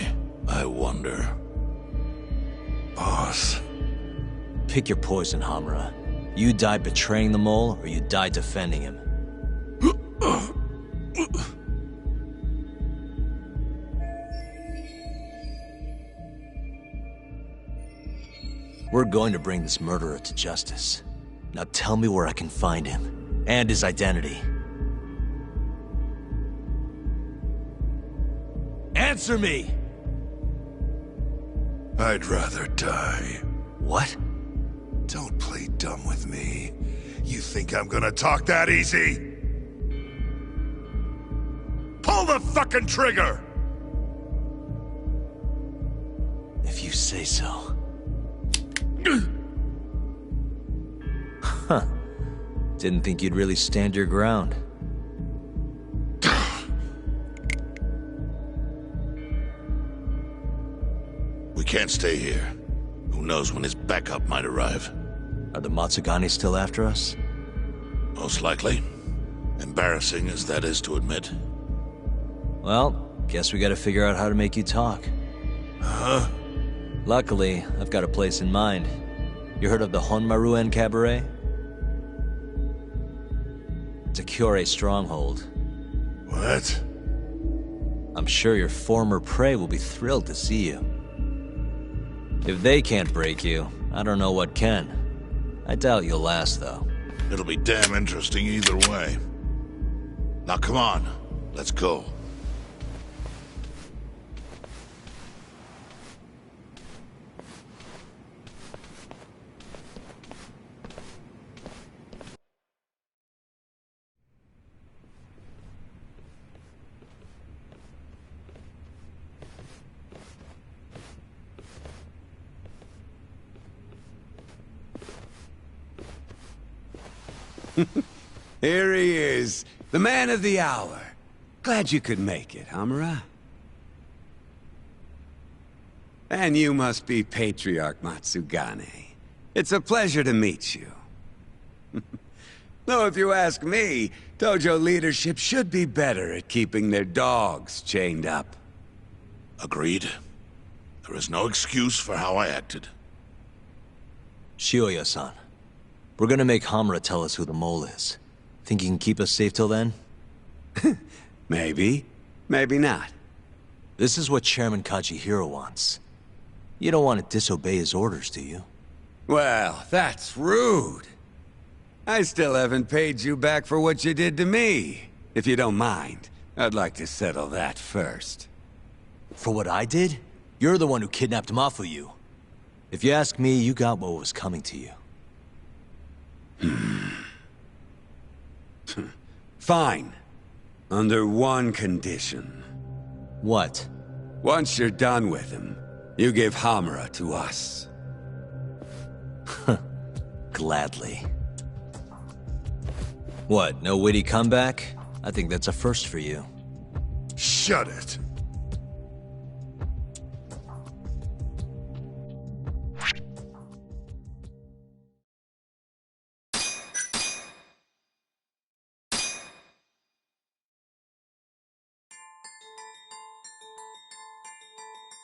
wonder? Boss. Pick your poison, Hamura. You die betraying the mole, or you die defending him. We're going to bring this murderer to justice. Now tell me where I can find him, and his identity. Answer me! I'd rather die. What? Don't play dumb with me. You think I'm gonna talk that easy? Pull the fucking trigger! If you say so. Huh. Didn't think you'd really stand your ground. We can't stay here. Who knows when his backup might arrive? Are the Matsugani still after us? Most likely. Embarrassing as that is to admit. Well, guess we gotta figure out how to make you talk. Huh? Luckily, I've got a place in mind. You heard of the Honmaruen Cabaret? It's a Kyorei stronghold. What? I'm sure your former prey will be thrilled to see you. If they can't break you, I don't know what can. I doubt you'll last, though. It'll be damn interesting either way. Now come on, let's go. Here he is, the man of the hour. Glad you could make it, Hamura. And you must be Patriarch Matsugane. It's a pleasure to meet you. Though if you ask me, Dojo leadership should be better at keeping their dogs chained up. Agreed. There is no excuse for how I acted. Shioya-san, we're gonna make Hamura tell us who the mole is. Think he can keep us safe till then? Maybe. Maybe not. This is what Chairman Kajihiro wants. You don't want to disobey his orders, do you? Well, that's rude. I still haven't paid you back for what you did to me. If you don't mind, I'd like to settle that first. For what I did? You're the one who kidnapped Mafuyu. If you ask me, you got what was coming to you. Fine. Under one condition. What? Once you're done with him, you give Hamura to us. Gladly. What, no witty comeback? I think that's a first for you. Shut it.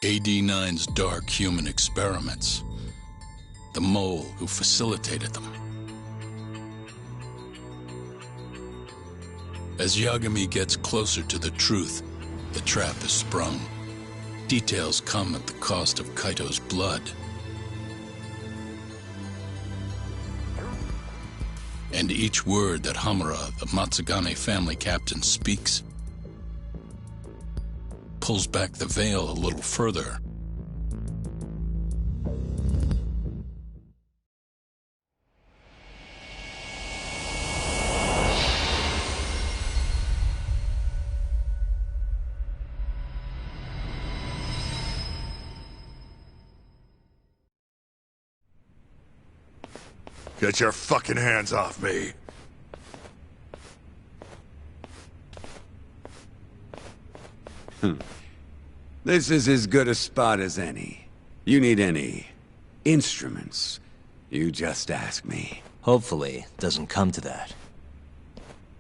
AD-9's dark human experiments. The mole who facilitated them. As Yagami gets closer to the truth, The trap is sprung. Details come at the cost of Kaito's blood. And each word that Hamura, the Matsugane family captain, speaks pulls back the veil a little further. Get your fucking hands off me. This is as good a spot as any. You need any instruments, you just ask me. Hopefully, it doesn't come to that.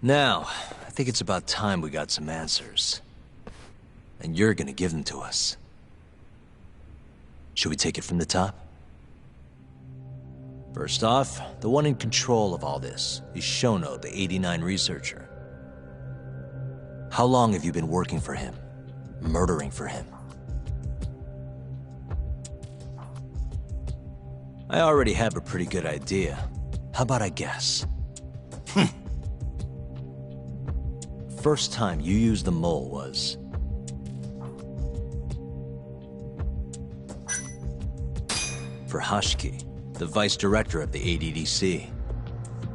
Now, I think it's about time we got some answers. And you're gonna give them to us. Should we take it from the top? First off, the one in control of all this is Shono, the 89 researcher. How long have you been working for him? Murdering for him? I already have a pretty good idea. How about I guess? First time you used the mole was... for Hashiki, the vice director of the ADDC.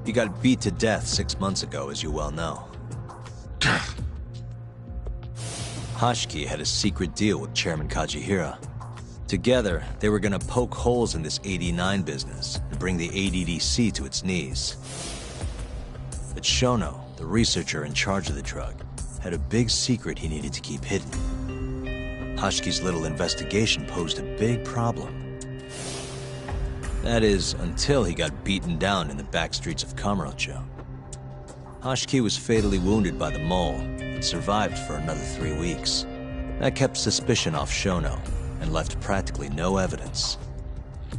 He got beat to death 6 months ago, as you well know. Hashiki had a secret deal with Chairman Kajihira. Together, they were gonna poke holes in this 89 business and bring the ADDC to its knees. But Shono, the researcher in charge of the drug, had a big secret he needed to keep hidden. Hashiki's little investigation posed a big problem. That is, until he got beaten down in the back streets of Kamurocho. Hashiki was fatally wounded by the mole and survived for another 3 weeks. That kept suspicion off Shono and left practically no evidence.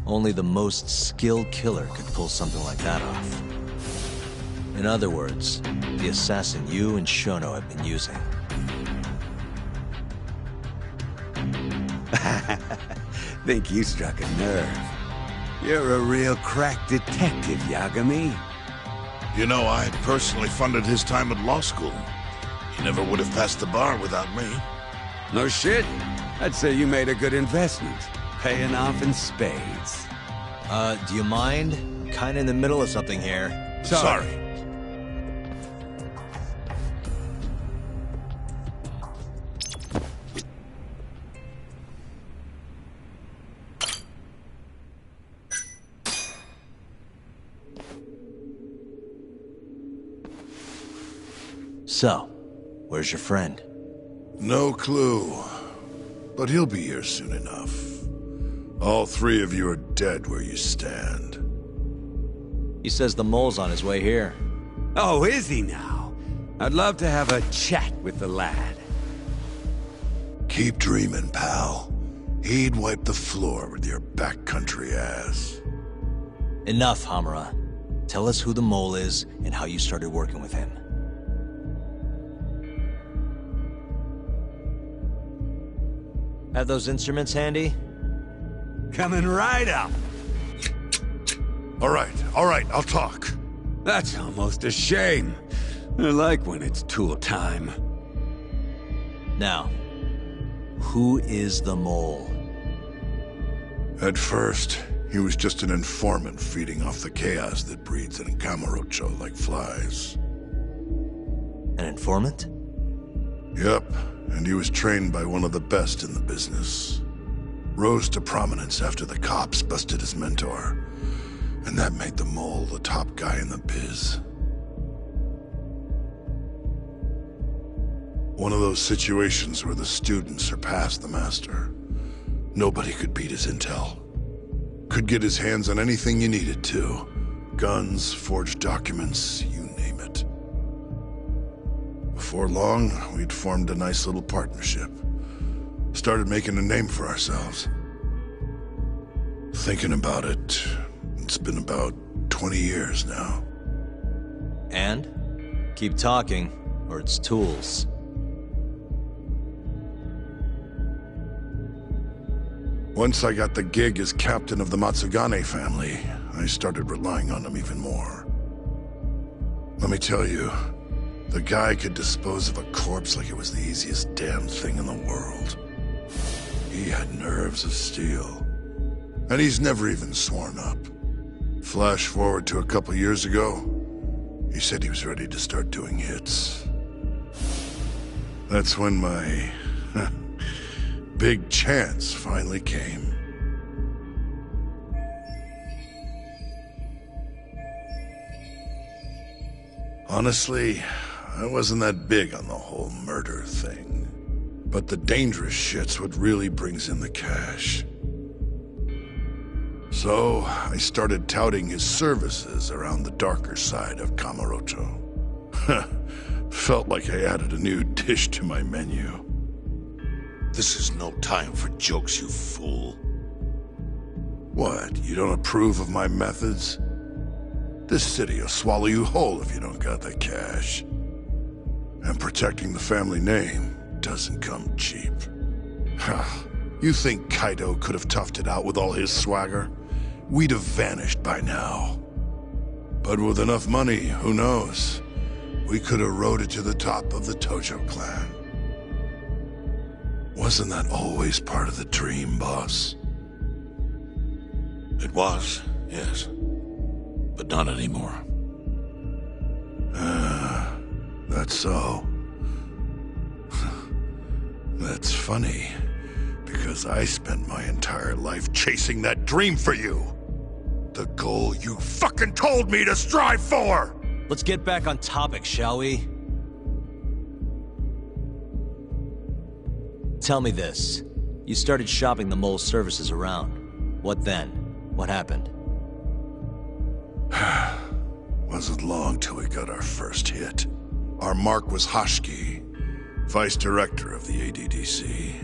Only the most skilled killer could pull something like that off. In other words, the assassin you and Shono have been using. Think you struck a nerve. You're a real crack detective, Yagami. You know, I personally funded his time at law school. He never would have passed the bar without me. No shit. I'd say you made a good investment. Paying off in spades. Do you mind? I'm kinda in the middle of something here. Sorry. So, where's your friend? No clue. But he'll be here soon enough. All three of you are dead where you stand. He says the mole's on his way here. Oh, is he now? I'd love to have a chat with the lad. Keep dreaming, pal. He'd wipe the floor with your backcountry ass. Enough, Hamura. Tell us who the mole is and how you started working with him. Have those instruments handy? Coming right up. All right, I'll talk. That's almost a shame. I like when it's tool time. Now, who is the mole? At first, he was just an informant feeding off the chaos that breeds in Kamurocho like flies. An informant? Yep, and he was trained by one of the best in the business. Rose to prominence after the cops busted his mentor. And that made the mole the top guy in the biz. One of those situations where the student surpassed the master. Nobody could beat his intel. Could get his hands on anything you needed to. Guns, forged documents, you name it. Before long, we'd formed a nice little partnership. Started making a name for ourselves. Thinking about it, it's been about 20 years now. And? Keep talking, or it's tools. Once I got the gig as captain of the Matsugane family, I started relying on him even more. Let me tell you, the guy could dispose of a corpse like it was the easiest damn thing in the world. He had nerves of steel. And he's never even sworn up. Flash forward to a couple years ago, he said he was ready to start doing hits. That's when my big chance finally came. Honestly, I wasn't that big on the whole murder thing. But the dangerous shit's what really brings in the cash. So, I started touting his services around the darker side of Kamurocho. Felt like I added a new dish to my menu. This is no time for jokes, you fool. What, you don't approve of my methods? This city will swallow you whole if you don't got the cash. And protecting the family name doesn't come cheap. You think Kaito could have toughed it out with all his swagger? We'd have vanished by now. But with enough money, who knows? We could have rode it to the top of the Tojo clan. Wasn't that always part of the dream, boss? It was, yes. But not anymore. That's so. That's funny, because I spent my entire life chasing that dream for you. The goal you fucking told me to strive for! Let's get back on topic, shall we? Tell me this. You started shopping the mole's services around. What then? What happened? Wasn't long till we got our first hit. Our mark was Hashiki, vice director of the ADDC.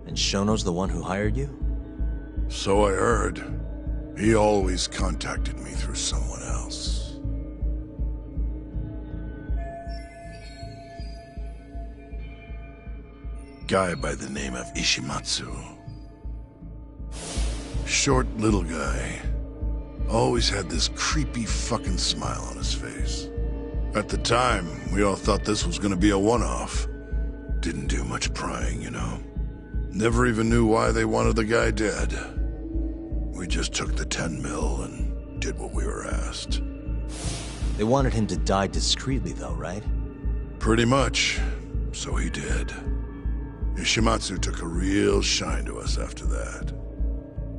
And Shono's the one who hired you? So I heard. He always contacted me through someone else. Guy by the name of Ishimatsu. Short little guy. Always had this creepy fucking smile on his face. At the time, we all thought this was gonna be a one-off. Didn't do much prying, you know. Never even knew why they wanted the guy dead. We just took the 10 mil and did what we were asked. They wanted him to die discreetly though, right? Pretty much. So he did. Ishimatsu took a real shine to us after that.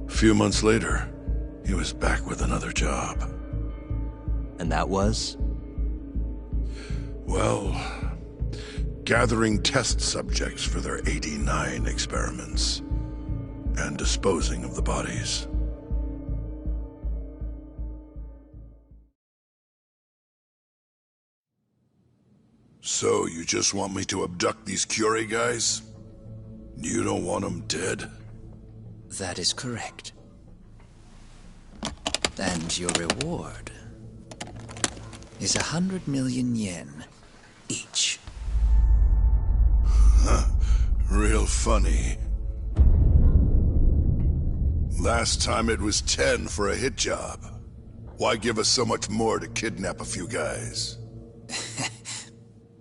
A few months later, he was back with another job. And that was? Well, gathering test subjects for their 89 experiments. And disposing of the bodies. So, you just want me to abduct these Curie guys? You don't want them dead? That is correct. And your reward is 100 million yen each. Real funny. Last time it was 10 for a hit job. Why give us so much more to kidnap a few guys?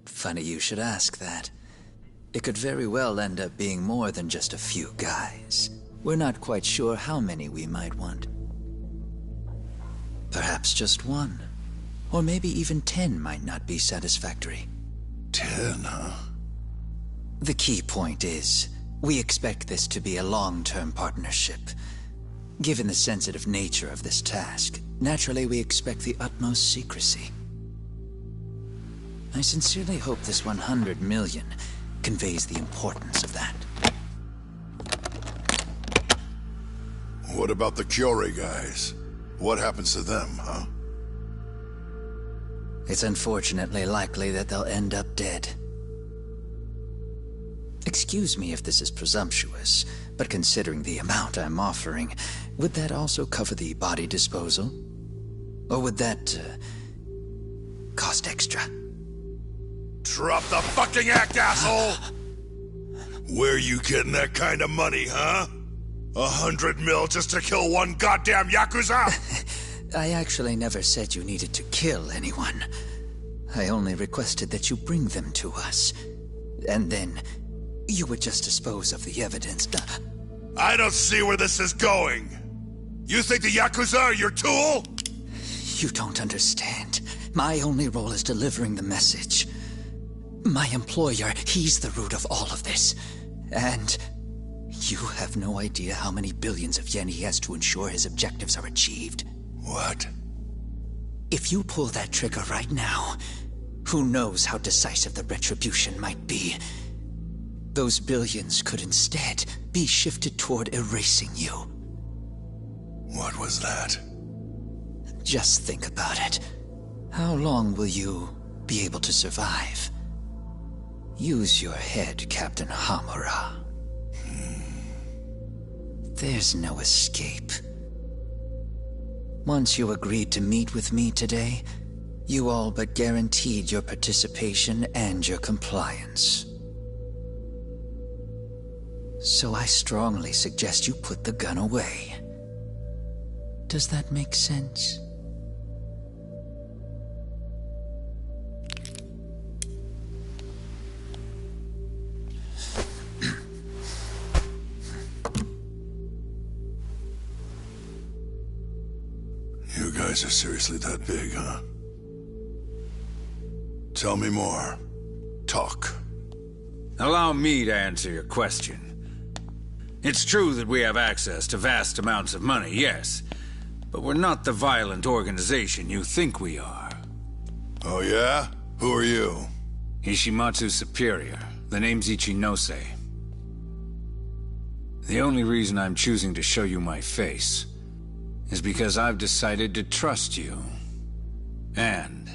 Funny you should ask that. It could very well end up being more than just a few guys. We're not quite sure how many we might want. Perhaps just one. Or maybe even 10 might not be satisfactory. 10, huh? The key point is, we expect this to be a long-term partnership. Given the sensitive nature of this task, naturally we expect the utmost secrecy. I sincerely hope this 100 million conveys the importance of that. What about the Curie guys? What happens to them, huh? It's unfortunately likely that they'll end up dead. Excuse me if this is presumptuous, but considering the amount I'm offering, would that also cover the body disposal? Or would that, cost extra? Drop the fucking act, asshole! Where you getting that kind of money, huh? 100 mil just to kill one goddamn Yakuza? I actually never said you needed to kill anyone. I only requested that you bring them to us. And then, you would just dispose of the evidence. I don't see where this is going. You think the Yakuza are your tool? You don't understand. My only role is delivering the message. My employer, he's the root of all of this. And you have no idea how many billions of yen he has to ensure his objectives are achieved. What? If you pull that trigger right now, who knows how decisive the retribution might be? Those billions could instead be shifted toward erasing you. What was that? Just think about it. How long will you be able to survive? Use your head, Captain Hamura. There's no escape. Once you agreed to meet with me today, you all but guaranteed your participation and your compliance. So I strongly suggest you put the gun away. Does that make sense? You guys are seriously that big, huh? Tell me more. Talk. Allow me to answer your question. It's true that we have access to vast amounts of money, yes. But we're not the violent organization you think we are. Oh yeah? Who are you? Ishimatsu's superior. The name's Ichinose. The only reason I'm choosing to show you my face is because I've decided to trust you. And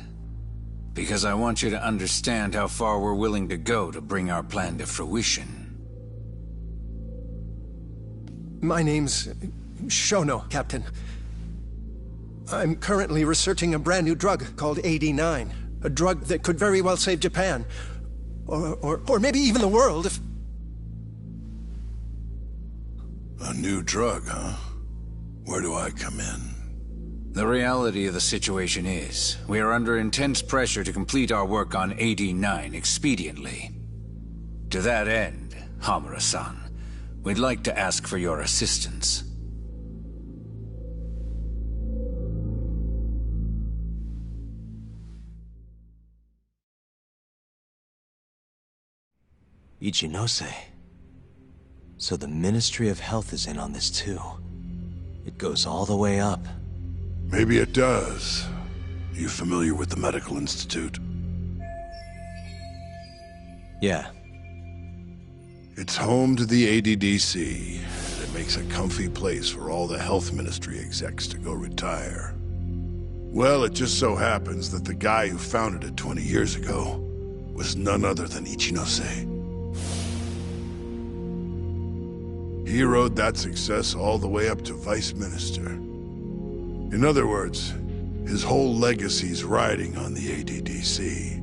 because I want you to understand how far we're willing to go to bring our plan to fruition. My name's Shono, Captain. I'm currently researching a brand new drug called 89. A drug that could very well save Japan. Or maybe even the world if... A new drug, huh? Where do I come in? The reality of the situation is, we are under intense pressure to complete our work on 89 expediently. To that end, Hamura-san, we'd like to ask for your assistance. Ichinose. So the Ministry of Health is in on this too. It goes all the way up. Maybe it does. You familiar with the Medical Institute? Yeah. It's home to the ADDC, and it makes a comfy place for all the Health Ministry execs to go retire. Well, it just so happens that the guy who founded it 20 years ago was none other than Ichinose. He rode that success all the way up to Vice Minister. In other words, his whole legacy's riding on the ADDC.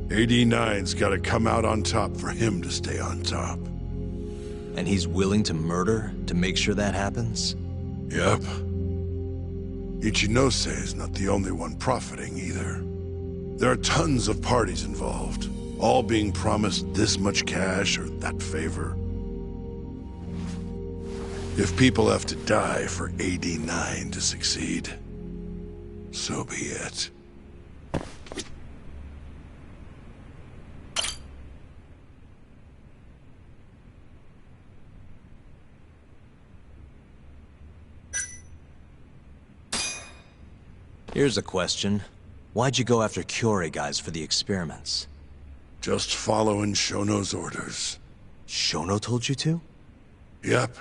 89's gotta come out on top for him to stay on top. And he's willing to murder to make sure that happens? Yep. Ichinose is not the only one profiting either. There are tons of parties involved, all being promised this much cash or that favor. If people have to die for 89 to succeed, so be it. Here's a question. Why'd you go after Kyorei guys for the experiments? Just following Shono's orders. Shono told you to? Yep.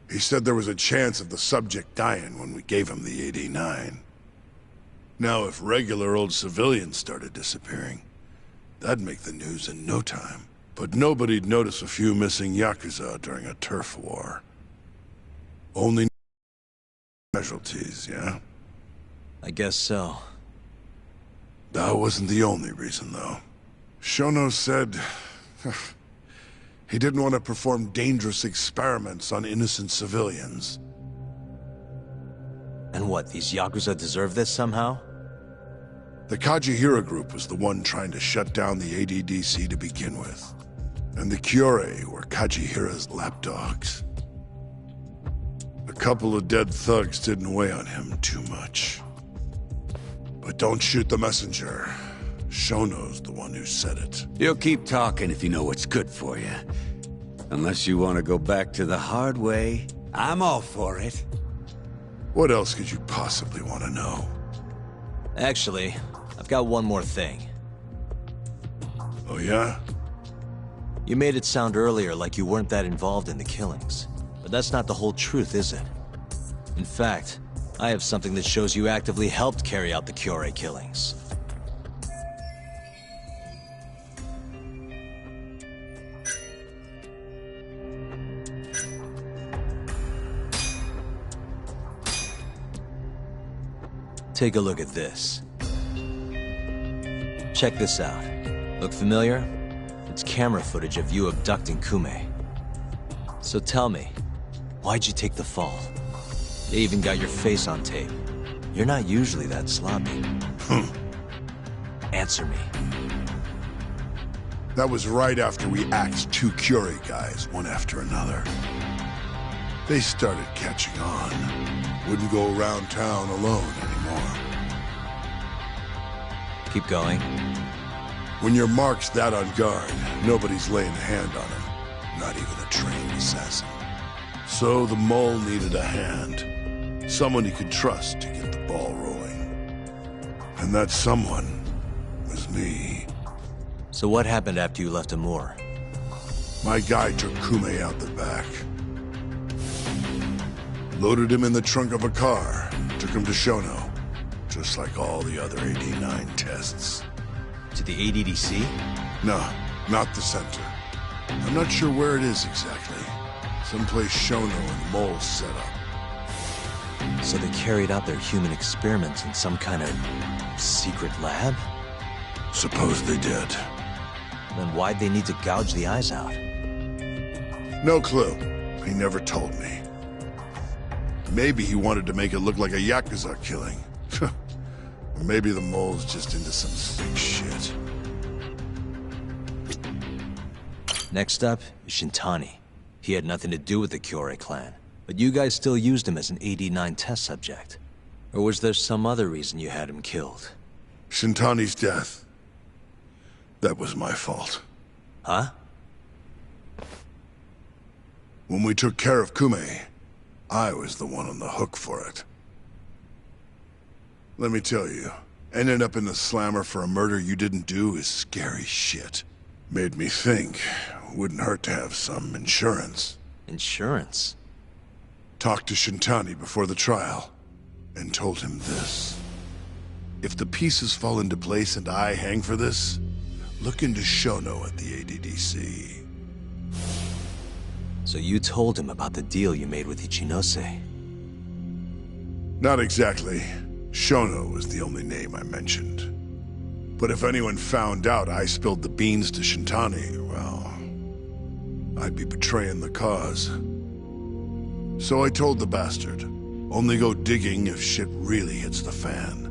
He said there was a chance of the subject dying when we gave him the 89. Now, if regular old civilians started disappearing, that'd make the news in no time. But nobody'd notice a few missing Yakuza during a turf war. Only casualties, yeah? I guess so. That wasn't the only reason, though. Shono said... He didn't want to perform dangerous experiments on innocent civilians. And what, these Yakuza deserve this somehow? The Kajihira group was the one trying to shut down the ADDC to begin with. And the Kyorei were Kajihira's lapdogs. A couple of dead thugs didn't weigh on him too much. But don't shoot the messenger. Shono's the one who said it. You'll keep talking if you know what's good for you. Unless you want to go back to the hard way, I'm all for it. What else could you possibly want to know? Actually, I've got one more thing. Oh yeah? You made it sound earlier like you weren't that involved in the killings. But that's not the whole truth, is it? In fact, I have something that shows you actively helped carry out the Kyorei killings. Take a look at this. Check this out. Look familiar? It's camera footage of you abducting Kume. So tell me, why'd you take the fall? They even got your face on tape. You're not usually that sloppy. Answer me. That was right after we axed 2 Kyorei guys, one after another. They started catching on. Wouldn't go around town alone anymore. Keep going. When your mark's that on guard, nobody's laying a hand on him. Not even a trained assassin. So the mole needed a hand. Someone he could trust to get the ball rolling. And that someone was me. So what happened after you left Amur? My guy took Kume out the back. Loaded him in the trunk of a car. Took him to Shono. Just like all the other 89 tests. To the ADDC? No, not the center. I'm not sure where it is exactly. Someplace Shono and the moles set up. So they carried out their human experiments in some kind of secret lab? Suppose they did. Then why'd they need to gouge the eyes out? No clue. He never told me. Maybe he wanted to make it look like a Yakuza killing. Or maybe the mole's just into some sick shit. Next up is Shintani. He had nothing to do with the Kyorei clan, but you guys still used him as an 89 test subject. Or was there some other reason you had him killed? Shintani's death. That was my fault. Huh? When we took care of Kume, I was the one on the hook for it. Let me tell you, ending up in the slammer for a murder you didn't do is scary shit. Made me think, wouldn't hurt to have some insurance. Insurance? Talked to Shintani before the trial, and told him this. If the pieces fall into place and I hang for this, look into Shono at the ADDC. So you told him about the deal you made with Ichinose? Not exactly. Shono was the only name I mentioned. But if anyone found out I spilled the beans to Shintani, well, I'd be betraying the cause. So I told the bastard, only go digging if shit really hits the fan.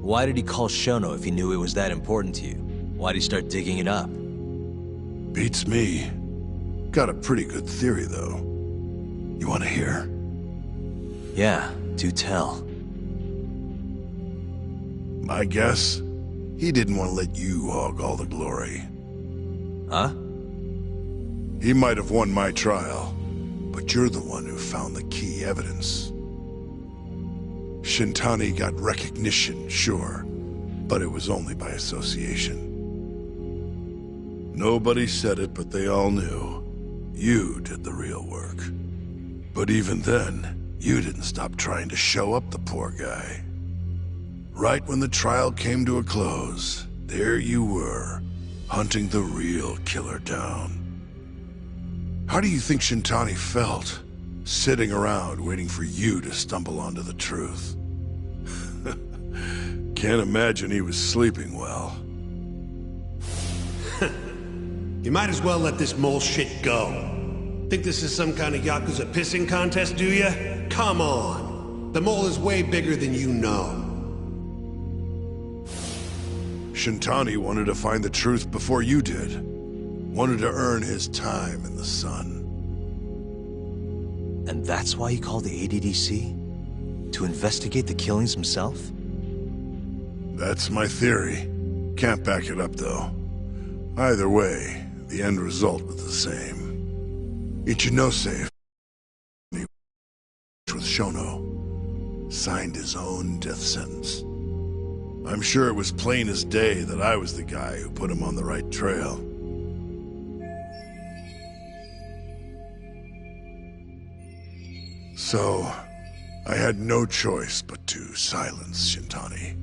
Why did he call Shono if he knew it was that important to you? Why'd he start digging it up? Beats me. Got a pretty good theory, though. You want to hear? Yeah, do tell. My guess? He didn't want to let you hog all the glory. Huh? He might have won my trial, but you're the one who found the key evidence. Shintani got recognition, sure, but it was only by association. Nobody said it, but they all knew. You did the real work. But even then, you didn't stop trying to show up the poor guy. Right when the trial came to a close, there you were, hunting the real killer down. How do you think Shintani felt, sitting around waiting for you to stumble onto the truth? Can't imagine he was sleeping well. You might as well let this mole shit go. Think this is some kind of Yakuza pissing contest, do ya? Come on. The mole is way bigger than you know. Shintani wanted to find the truth before you did. Wanted to earn his time in the sun. And that's why he called the ADDC? To investigate the killings himself? That's my theory. Can't back it up, though. Either way, the end result was the same. Ichinose, with Shono, signed his own death sentence. I'm sure it was plain as day that I was the guy who put him on the right trail. So, I had no choice but to silence Shintani.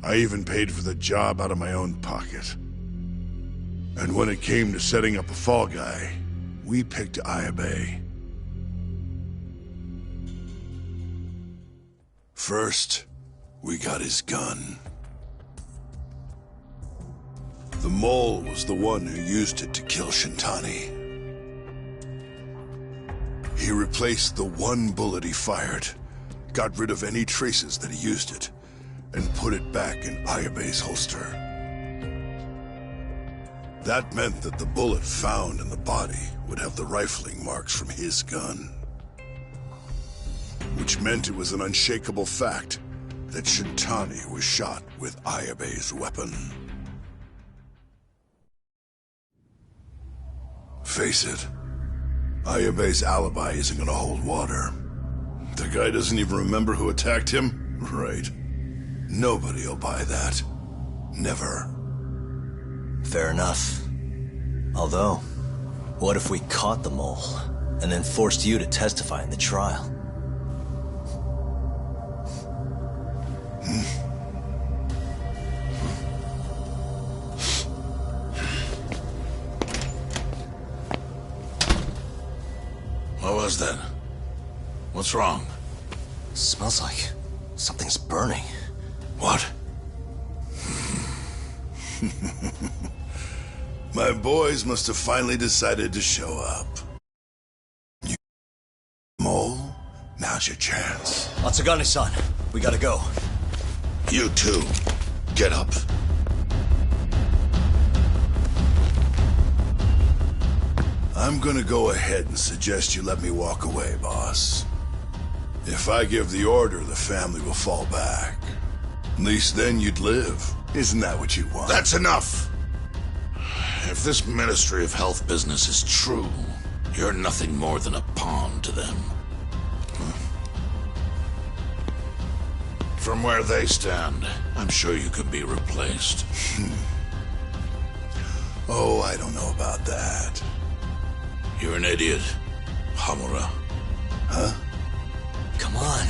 I even paid for the job out of my own pocket. And when it came to setting up a fall guy, we picked Ayabe. First, we got his gun. The mole was the one who used it to kill Shintani. He replaced the one bullet he fired, got rid of any traces that he used it, and put it back in Ayabe's holster. That meant that the bullet found in the body would have the rifling marks from his gun. Which meant it was an unshakable fact that Shintani was shot with Ayabe's weapon. Face it, Ayabe's alibi isn't gonna hold water. The guy doesn't even remember who attacked him? Right. Nobody'll buy that. Never. Fair enough. Although, what if we caught the mole, and then forced you to testify in the trial? What was that? What's wrong? Smells like something's burning. What? My boys must have finally decided to show up. You mole, now's your chance. Matsugane-san, we gotta go. You too. Get up. I'm gonna go ahead and suggest you let me walk away, boss. If I give the order, the family will fall back. At least then you'd live. Isn't that what you want? That's enough! If this Ministry of Health business is true, you're nothing more than a pawn to them. From where they stand, I'm sure you could be replaced. Oh, I don't know about that. You're an idiot, Hamura. Huh? Come on.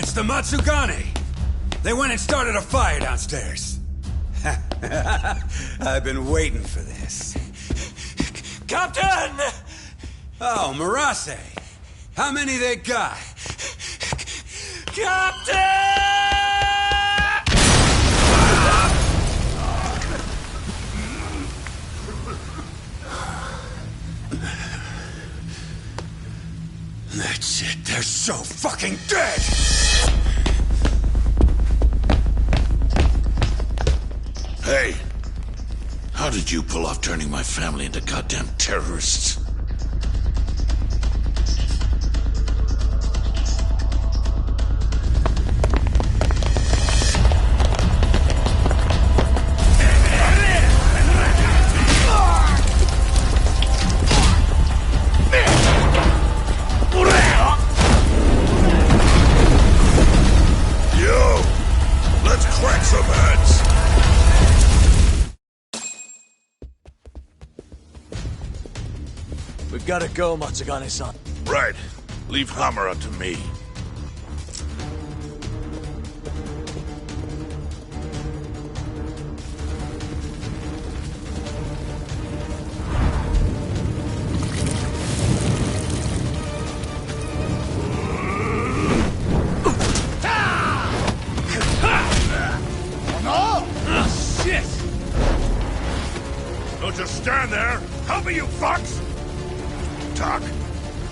It's the Matsugane! They went and started a fire downstairs. I've been waiting for this. Captain! Oh, Marase! How many they got? Captain! That's it, they're so fucking dead! Hey! How did you pull off turning my family into goddamn terrorists? Yo! Let's crack some heads! We've gotta go, Matsugane-san. Right. Leave Hamura to me.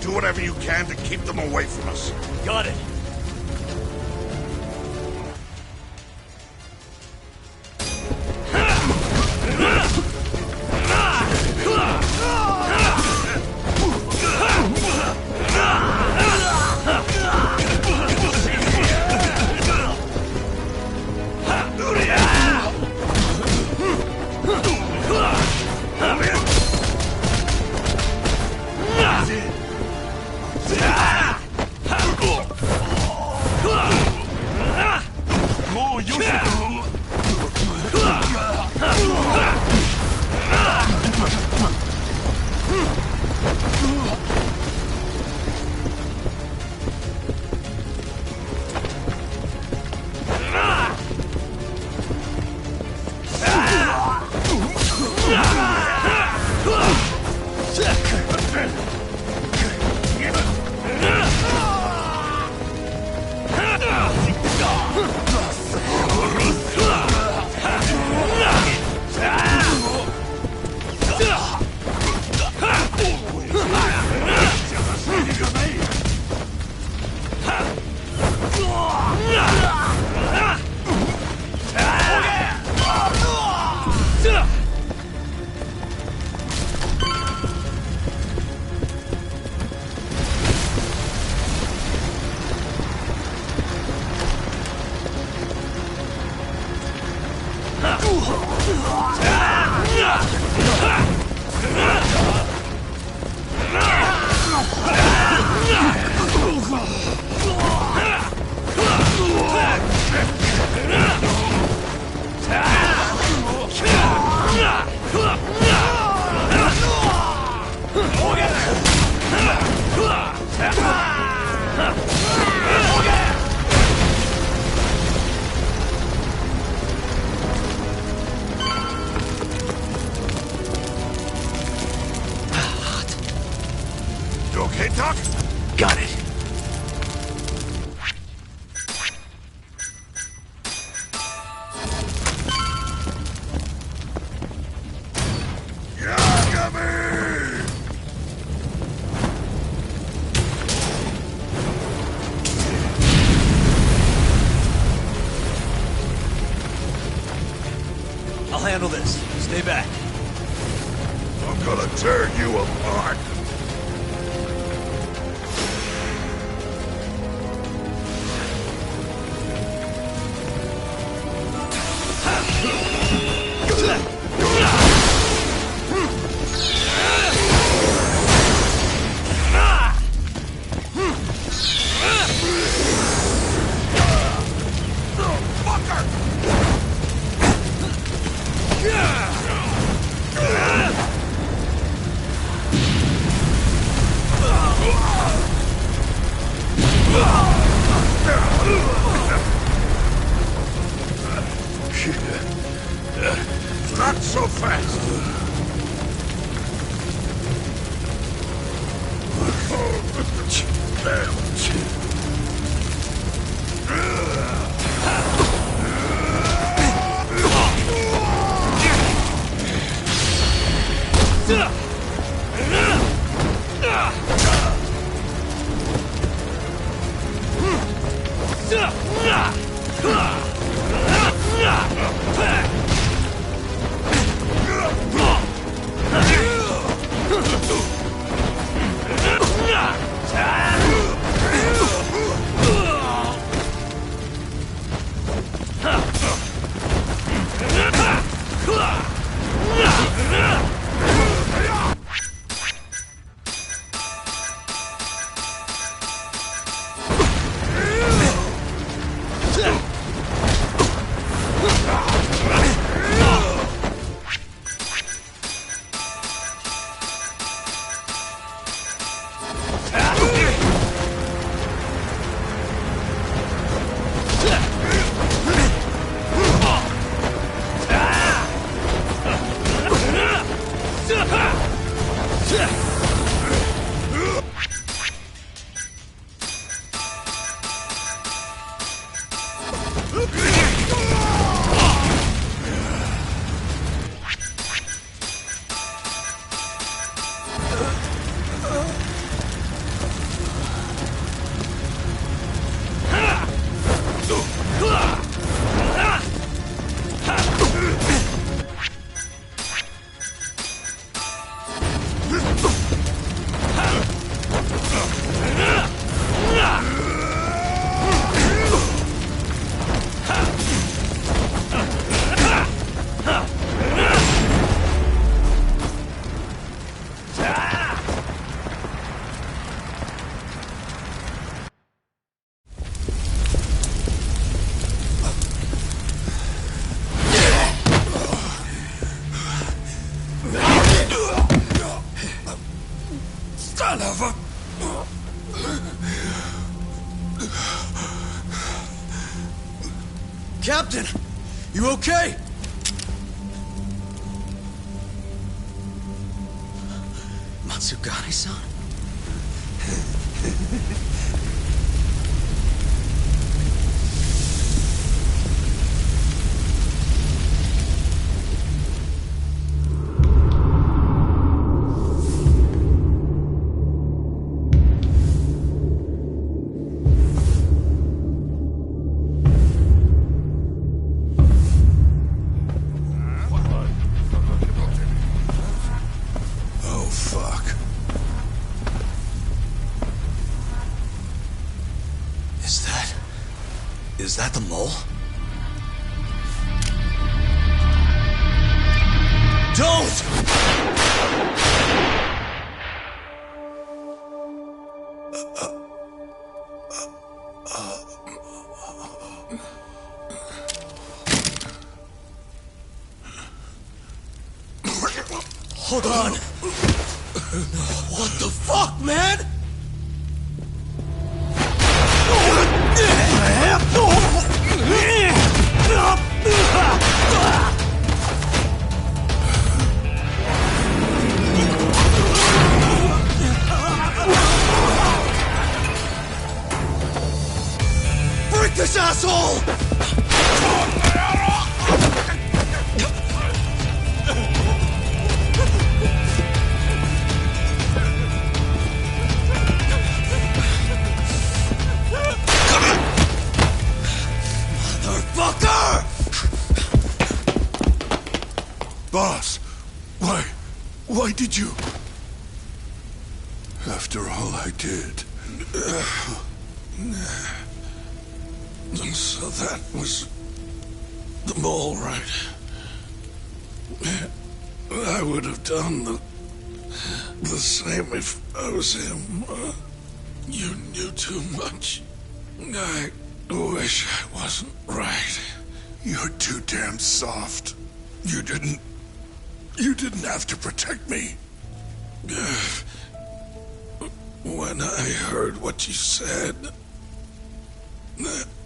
Do whatever you can to keep them away from us. Got it. You okay, Doc? Got it. I'll handle this. Stay back. I'm gonna tear you apart. Not so fast. of a... Captain! You okay? Matsugane-san? Is that the mole? Don't! Hold on! What the fuck, man? Break this asshole! Motherfucker! Boss, why did you? After all I did. So that was the mole, right? I would have done the same if I was him. You knew too much. I wish I wasn't right. You're too damn soft. You didn't have to protect me. When I heard what you said,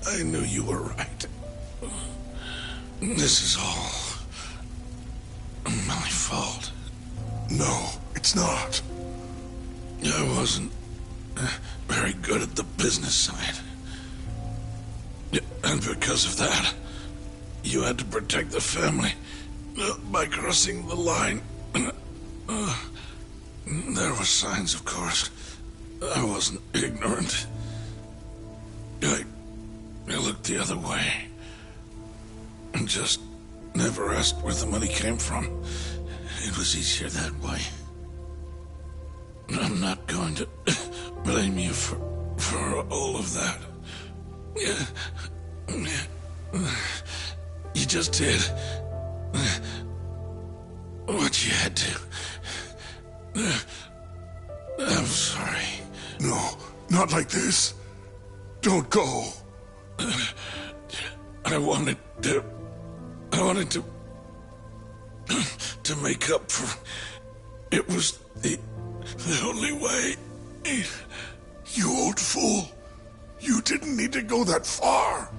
I knew you were right. This is all my fault. No, it's not. I wasn't very good at the business side. And because of that, you had to protect the family by crossing the line. There were signs, of course. I wasn't ignorant. I looked the other way. And just never asked where the money came from. It was easier that way. I'm not going to blame you for all of that. You just did what you had to. I'm sorry. No, not like this. Don't go. I wanted to make up for... It was the only way. You old fool. You didn't need to go that far.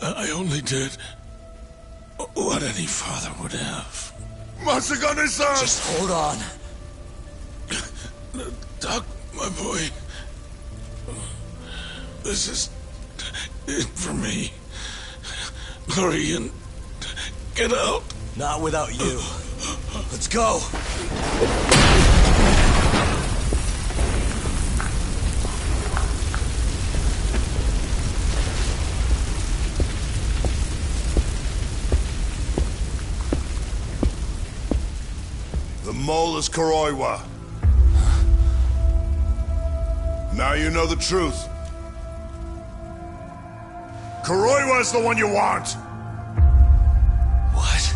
I only did what any father would have. Matsugane-san! Just hold on. Doc, my boy. This is it for me. Hurry and get out. Not without you. Let's go. The mole is Kuroiwa. Now you know the truth. Kuroiwa is the one you want. What?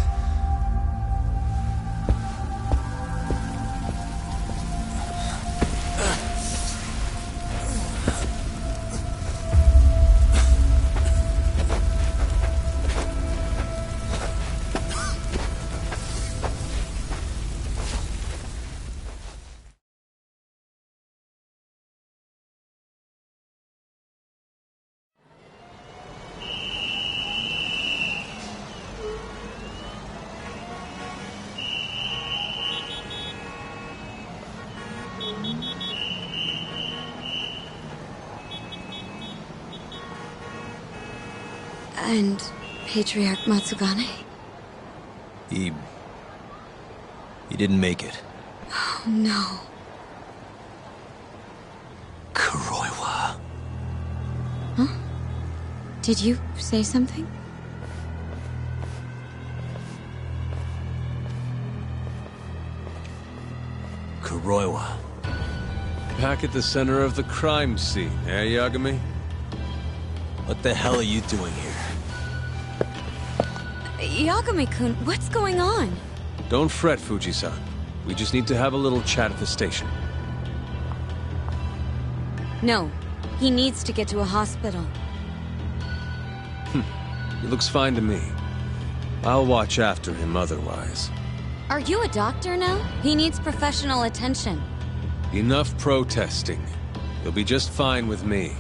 And Patriarch Matsugane? He didn't make it. Oh, no. Kuroiwa. Huh? Did you say something? Kuroiwa. Back at the center of the crime scene, eh, Yagami? What the hell are you doing here? Yagami-kun, what's going on? Don't fret, Fuji-san. We just need to have a little chat at the station. No. He needs to get to a hospital. He looks fine to me. I'll watch after him otherwise. Are you a doctor now? He needs professional attention. Enough protesting. You'll be just fine with me.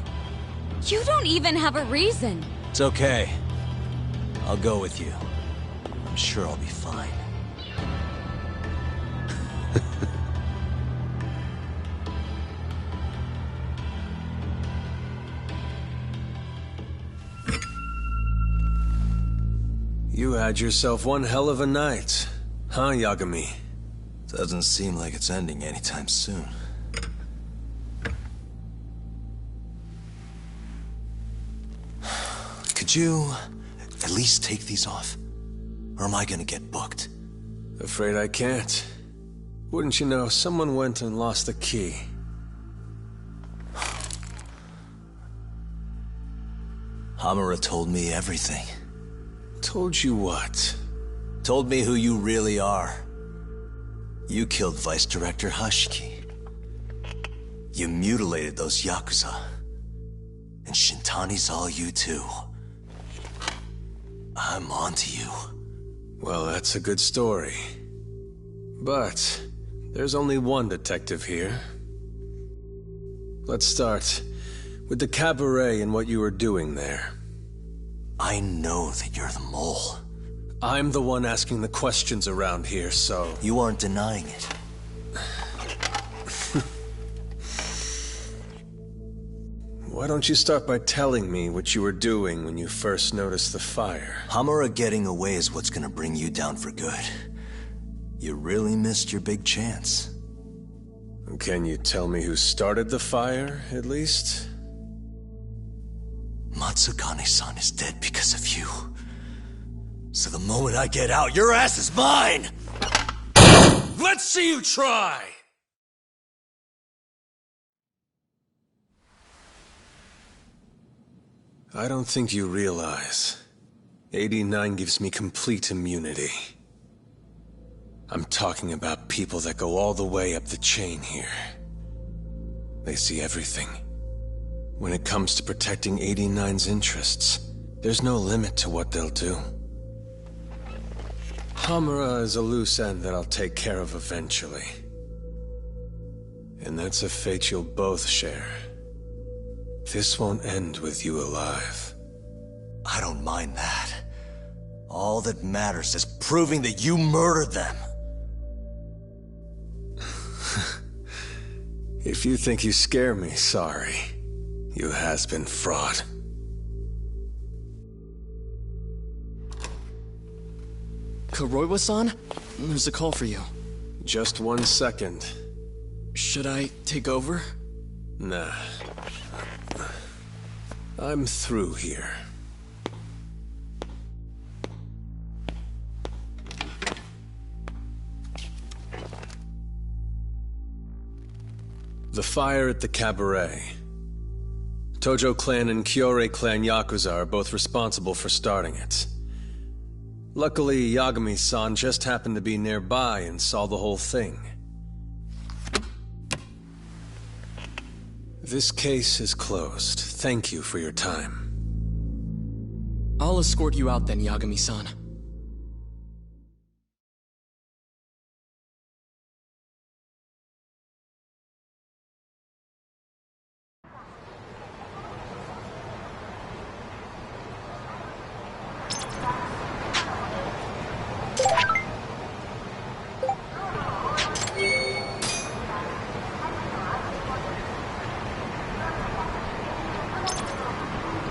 You don't even have a reason. It's okay. I'll go with you. I'm sure I'll be fine. You had yourself one hell of a night, huh, Yagami? Doesn't seem like it's ending anytime soon. Could you at least take these off? Or am I gonna get booked? Afraid I can't. Wouldn't you know, someone went and lost the key. Hamura told me everything. Told you what? Told me who you really are. You killed Vice Director Hashiki. You mutilated those Yakuza. And Shintani's all you too. I'm onto you. Well, that's a good story. But there's only one detective here. Let's start with the cabaret and what you were doing there. I know that you're the mole. I'm the one asking the questions around here, so... You aren't denying it. Why don't you start by telling me what you were doing when you first noticed the fire? Hamura getting away is what's gonna bring you down for good. You really missed your big chance. Can you tell me who started the fire, at least? Matsugane-san is dead because of you. So the moment I get out, your ass is mine! Let's see you try! I don't think you realize. 89 gives me complete immunity. I'm talking about people that go all the way up the chain here. They see everything. When it comes to protecting 89's interests, there's no limit to what they'll do. Hamura is a loose end that I'll take care of eventually. And that's a fate you'll both share. This won't end with you alive. I don't mind that. All that matters is proving that you murdered them. If you think you scare me, sorry. You has-been fraud. Kuroiwa-san? There's a call for you. Just 1 second. Should I take over? Nah. I'm through here. The fire at the cabaret. Tojo clan and Kyorei clan Yakuza are both responsible for starting it. Luckily, Yagami-san just happened to be nearby and saw the whole thing. This case is closed. Thank you for your time. I'll escort you out then, Yagami-san.